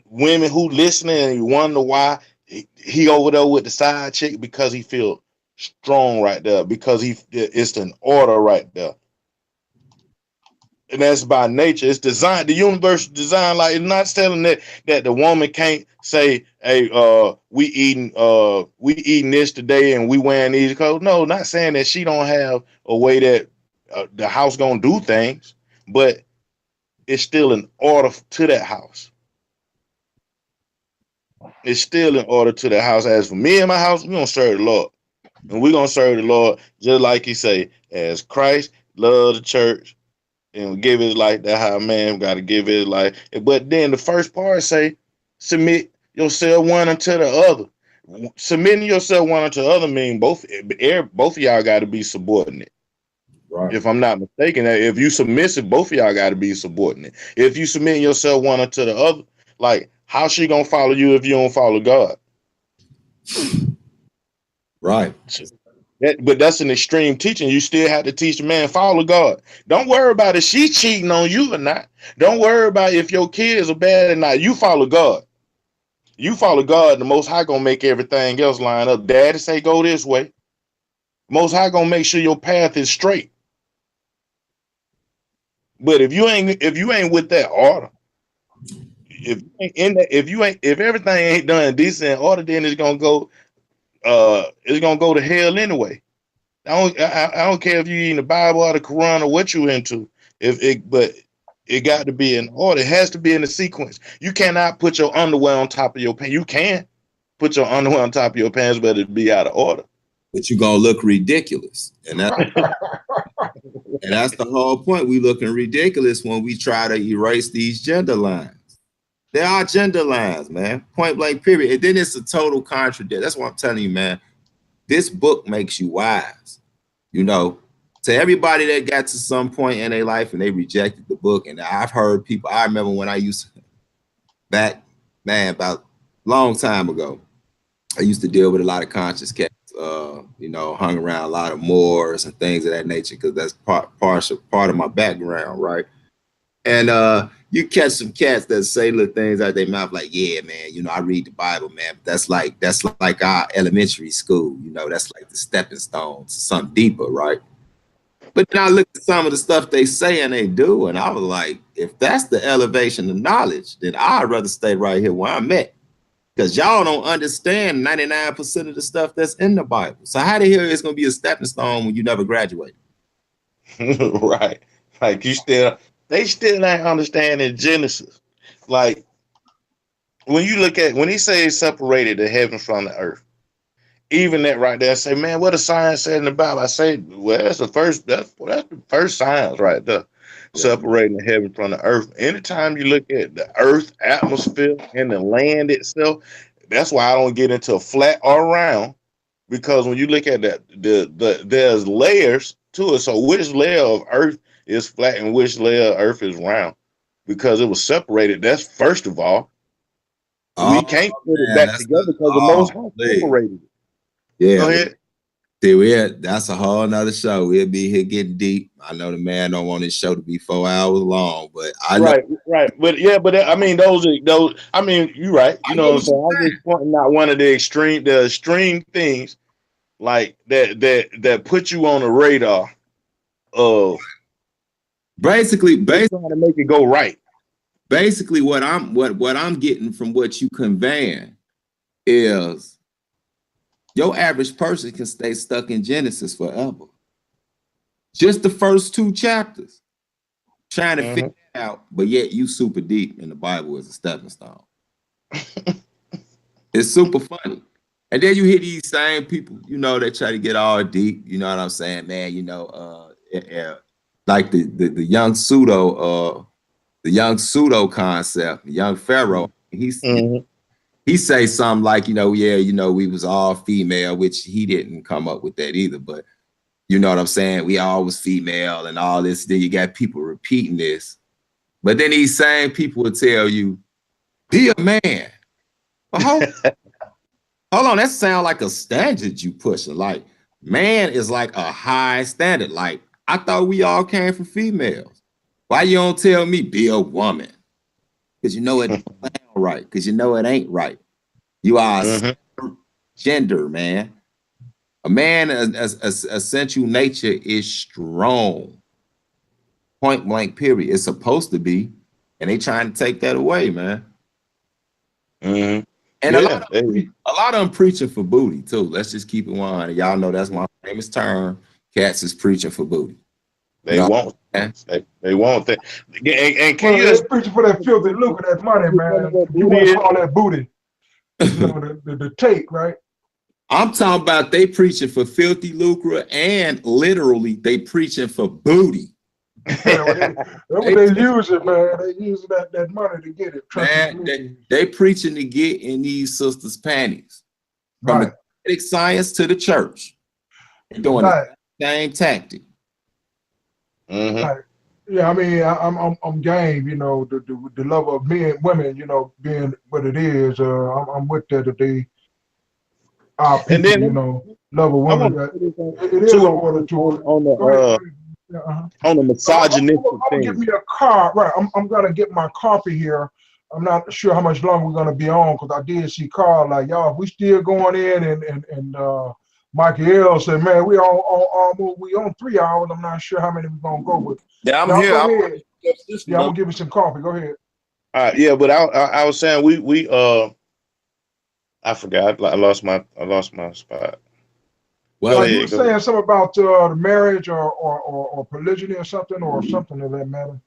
women who listening and you wonder why he over there with the side chick, because he feel strong right there, because it's an order right there. And that's by nature. It's designed, the universe design, like it's not telling that the woman can't say, hey, we eating this today and we wearing these clothes. No, not saying that she don't have a way that the house gonna do things, but it's still an order to that house. It's still an order to the house. As for me and my house, we're gonna serve the Lord. And we're gonna serve the Lord just like he say, as Christ loved the church and give his life. That's how a man got to give his life. But then the first part say, submit yourself one unto the other. Submitting yourself one unto the other mean both of y'all got to be subordinate. Right. If I'm not mistaken, if you submissive, both of y'all got to be subordinate. If you submitting yourself one unto the other, like how she gonna follow you if you don't follow God? Right. But that's an extreme teaching. You still have to teach the man, follow God. Don't worry about if she's cheating on you or not. Don't worry about if your kids are bad or not. You follow God. You follow God, the Most High gonna make everything else line up. Daddy say go this way. Most High gonna make sure your path is straight. But if you ain't with that order, if everything ain't done decent order, then it's gonna go to hell anyway. I don't care if you eating the Bible or the Quran or what you into. But it got to be in order. It has to be in a sequence. You cannot put your underwear on top of your pants. You can put your underwear on top of your pants, but it'd be out of order. But you're gonna look ridiculous. And that's the whole point. We looking ridiculous when we try to erase these gender lines. There are gender lines, man. Point blank, period. And then it's a total contradiction. That's what I'm telling you, man. This book makes you wise. You know, to everybody that got to some point in their life and they rejected the book. And I've heard people, I remember when I used to, about a long time ago, I used to deal with a lot of conscious cats, you know, hung around a lot of Moors and things of that nature, because that's part of my background, right? And you catch some cats that say little things out their mouth like, yeah, man, you know, I read the Bible, man. But that's like our elementary school, you know, that's like the stepping stones to something deeper, right? But then I look at some of the stuff they say and they do, and I was like, if that's the elevation of knowledge, then I'd rather stay right here where I'm at. Because y'all don't understand 99% of the stuff that's in the Bible. So how the hell is going to be a stepping stone when you never graduate? Right. Like they still ain't understanding Genesis. Like when he says separated the heaven from the earth, even that right there, I say, man, what the science said in the Bible? I say, well, that's the first science right there. Yeah. Separating the heaven from the earth. Anytime you look at the earth atmosphere and the land itself, that's why I don't get into flat or round, because when you look at that, there's layers to it. So which layer of earth is flat and which layer of earth is round? Because it was separated. That's first of all. We can't put it back together because the Most High separated it. Yeah. Go ahead. That's a whole nother show. We'll be here getting deep. I know the man don't want his show to be 4 hours long, but I know. Right. But yeah, but I mean, those. I mean, you're right. You know what I'm saying? I'm just pointing out one of the extreme things like that put you on the radar of basically trying to make it go right. Basically, what I'm getting from what you conveying is your average person can stay stuck in Genesis forever. Just the first 2 chapters, trying to figure it out, but yet you super deep in the Bible as a stepping stone. It's super funny. And then you hear these same people, you know, they try to get all deep, you know what I'm saying, man, you know, like the young pseudo concept, the young Pharaoh, he say something like, you know, we was all female, which he didn't come up with that either, but you know what I'm saying? We all was female and all this. Then you got people repeating this. But then these same people will tell you, be a man. Well, hold on, that sounds like a standard you pushing. Like, man is like a high standard. Like, I thought we all came from females. Why you don't tell me be a woman? Because you know it ain't right. Because you know it ain't right. You are a gender, man. A man, essential nature is strong. Point blank, period. It's supposed to be. And they trying to take that away, man. And a lot of them preaching for booty, too. Let's just keep it 100. Y'all know that's my famous term. Cats is preaching for booty. They won't. They won't. And can you just preaching for that filthy lucre, that money, man? You want to call that booty? You know, the take, right? I'm talking about they preaching for filthy lucre and literally they preaching for booty. That's what they use it, man. They use that money to get it. Man, they preaching to get in these sisters' panties. From the genetic science to the church. They're doing the same tactic. Yeah, I mean, I'm game, you know, the love of men, women, you know, being what it is. I'm with that our people, and then, you know, love of women. It is an order to on the misogynistic I'm gonna get me a car, right? I'm gonna get my copy here. I'm not sure how much longer we're gonna be on because I did see Carl like, y'all, if we still going in and Mikha'EL said, man, we on 3 hours. I'm not sure how many we're gonna go with. Yeah, I'm here. I'm gonna give you some coffee. Go ahead. Yeah, but I was saying we I forgot. I lost my spot. Well, you were saying something about the marriage or polygyny or something of that matter.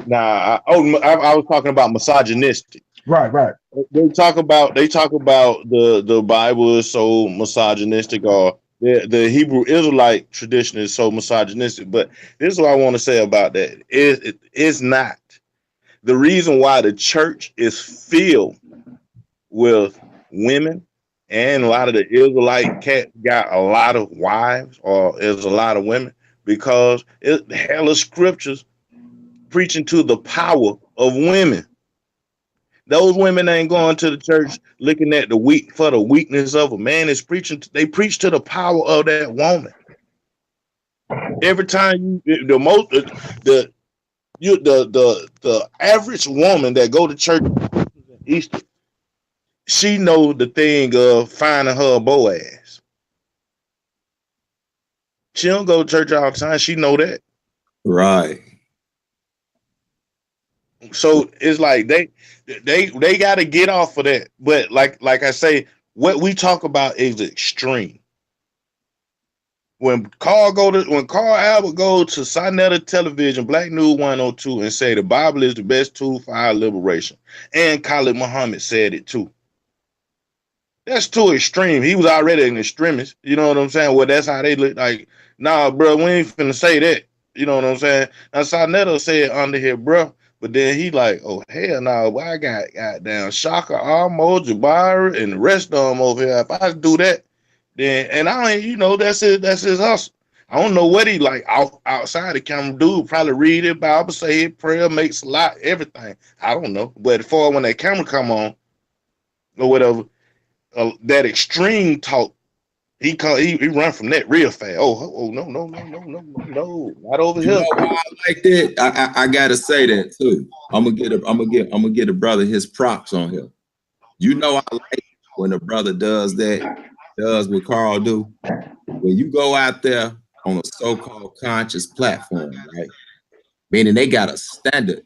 Nah, I was talking about misogynistic. Right. They talk about the Bible is so misogynistic, or the Hebrew Israelite tradition is so misogynistic. But this is what I want to say about that. It is not. The reason why the church is filled with women and a lot of the Israelite cats got a lot of wives, or there's a lot of women, because it hella scriptures preaching to the power of women. Those women ain't going to the church looking at the weakness of a man. Is preaching. They preach to the power of that woman. Every time the average woman that go to church Easter, she know the thing of finding her a Boaz. She don't go to church all the time. She know that. Right. So it's like they got to get off of that. But like I say, what we talk about is extreme. When Carl Albert go to Sinetta Television, Black News 102, and say the Bible is the best tool for our liberation, and Khalid Muhammad said it too. That's too extreme. He was already an extremist. You know what I'm saying? Well, that's how they look like. Nah, bro, we ain't finna say that. You know what I'm saying? Now, Sinetta said under here, bro, But then he like, oh hell no, well, I got goddamn Shaka, Almo, Jabari, and the rest of them over here. If I do that, then and I ain't, that's his hustle. I don't know what he like outside the camera. Dude probably read it, Bible, say it, prayer, makes a lot, everything. I don't know. But for when that camera come on or whatever, that extreme talk, he run from that real fast. Oh no, not over You here. know why I like that? I gotta say that too. I'm gonna get a brother his props on here. You know I like when a brother does what Carl do. When you go out there on a so-called conscious platform, right? Meaning they got a standard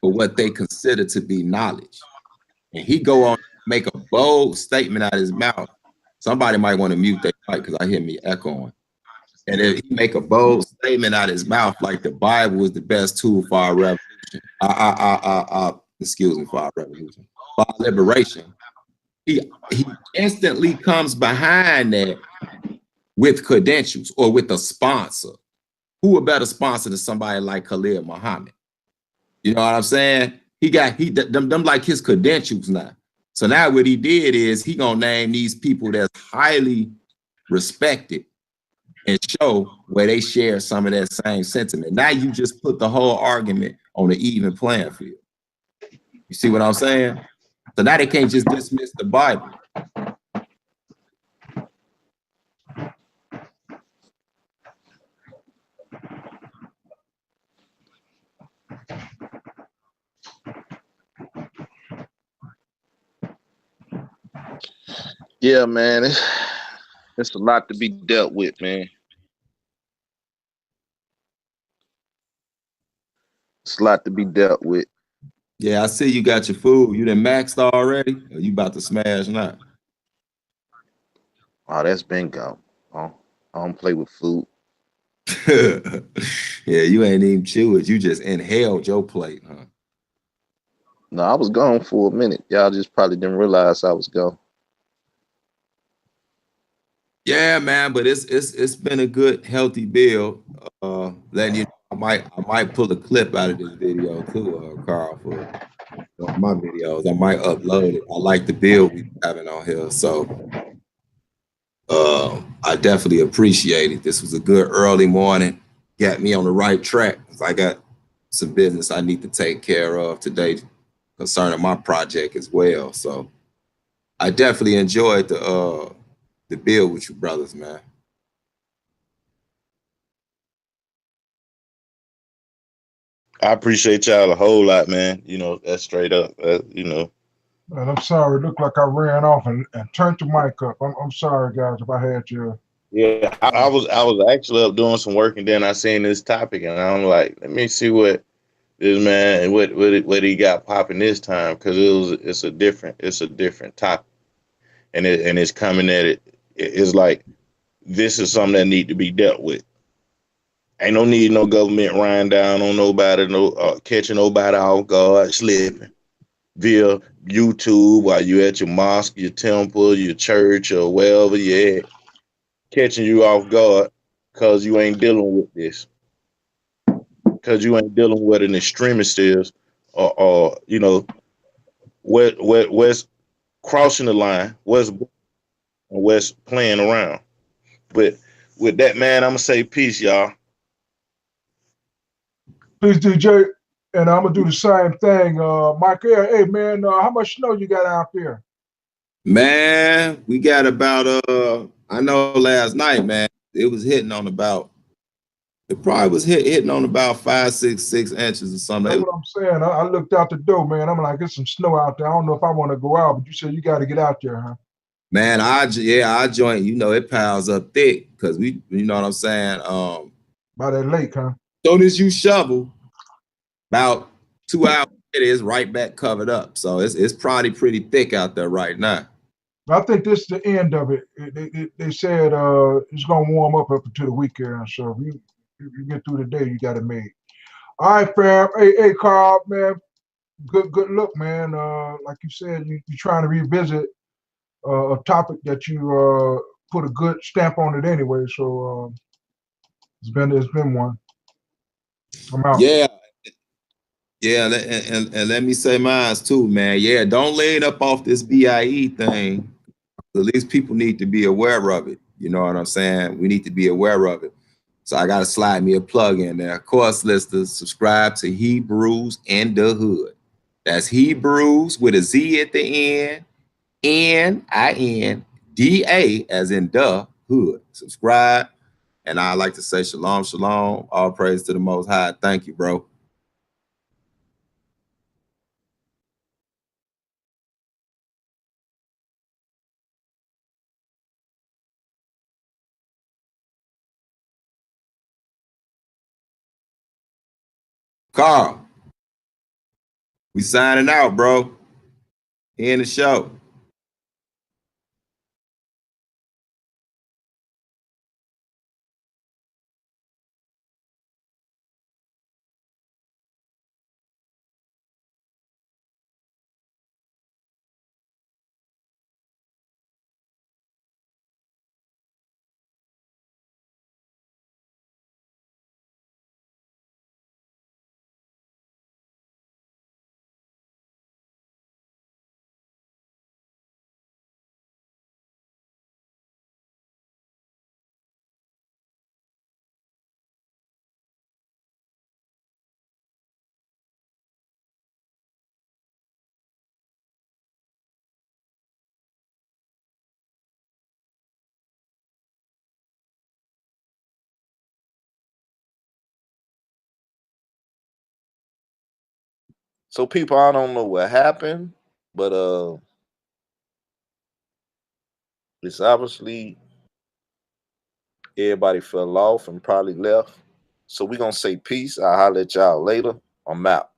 for what they consider to be knowledge. And he go on make a bold statement out of his mouth. Somebody might want to mute that mic because I hear me echoing. And if he make a bold statement out of his mouth, like the Bible is the best tool for our revolution, excuse me, for our revolution, for our liberation, he instantly comes behind that with credentials or with a sponsor. Who a better sponsor than somebody like Khalil Muhammad? You know what I'm saying? Them like his credentials now. So now what he did is he gonna name these people that's highly respected and show where they share some of that same sentiment. Now you just put the whole argument on an even playing field. You see what I'm saying? So now they can't just dismiss the Bible. Yeah, man, it's a lot to be dealt with, man. It's a lot to be dealt with. Yeah, I see you got your food. You done maxed already? Or you about to smash now? Oh, that's been gone. I don't play with food. Yeah, you ain't even chew it. You just inhaled your plate, huh? No, I was gone for a minute. Y'all just probably didn't realize I was gone. Yeah, man, but it's been a good, healthy build. Letting you know, I might pull a clip out of this video too, Carl, for one of my videos. I might upload it. I like the build we having on here, so I definitely appreciate it. This was a good early morning. Got me on the right track. I got some business I need to take care of today concerning my project as well. So I definitely enjoyed the build with you brothers, man. I appreciate y'all a whole lot, man. That's straight up. And I'm sorry, it looked like I ran off and turned the mic up. I'm sorry, guys, if I had you. Yeah, I was actually up doing some work, and then I seen this topic, and I'm like, let me see what this man what he got popping this time, because it's a different topic, and it's coming at it. It's like this is something that need to be dealt with. Ain't no need no government riding down on nobody, catching nobody off guard slipping via YouTube while you at your mosque, your temple, your church, or wherever you at, catching you off guard because you ain't dealing with this, because you ain't dealing with an extremist is, or what's crossing the line, what's playing around. But with that, man, I'm gonna say peace, y'all. Please, DJ, and I'm gonna do the same thing. Mikha'EL, hey man, how much snow you got out there? Man, we got about I know last night, man, it was hitting on about, it probably was hitting on about 5, 6 inches or something. That's what I'm saying. I looked out the door, man. I'm like, there's some snow out there. I don't know if I want to go out, but you said you got to get out there, huh? Man, I joint, it piles up thick because we, you know what I'm saying? By that lake, huh? Soon as you shovel, about 2 hours, it is right back covered up. So it's probably pretty thick out there right now. I think this is the end of it. They said it's gonna warm up until the weekend. So if you get through the day, you got it made. All right, fam. Hey, Carl, man. Good look, man. Like you said, you're trying to revisit a topic that you put a good stamp on it anyway. So it's been one. I'm out. Yeah. Yeah, and let me say mine too, man. Yeah, don't lay it up off this B.I.E thing. At least people need to be aware of it. You know what I'm saying? We need to be aware of it. So I got to slide me a plug in there. Of course, listeners, subscribe to Hebrews in the Hood. That's Hebrews with a Z at the end, N-I-N-D-A as in the hood. Subscribe. And I like to say shalom, shalom. All praise to the Most High. Thank you, bro. Carl, we signing out, bro. End the show. So people, I don't know what happened, but it's obviously everybody fell off and probably left. So we're gonna say peace. I'll holler at y'all later. I'm out.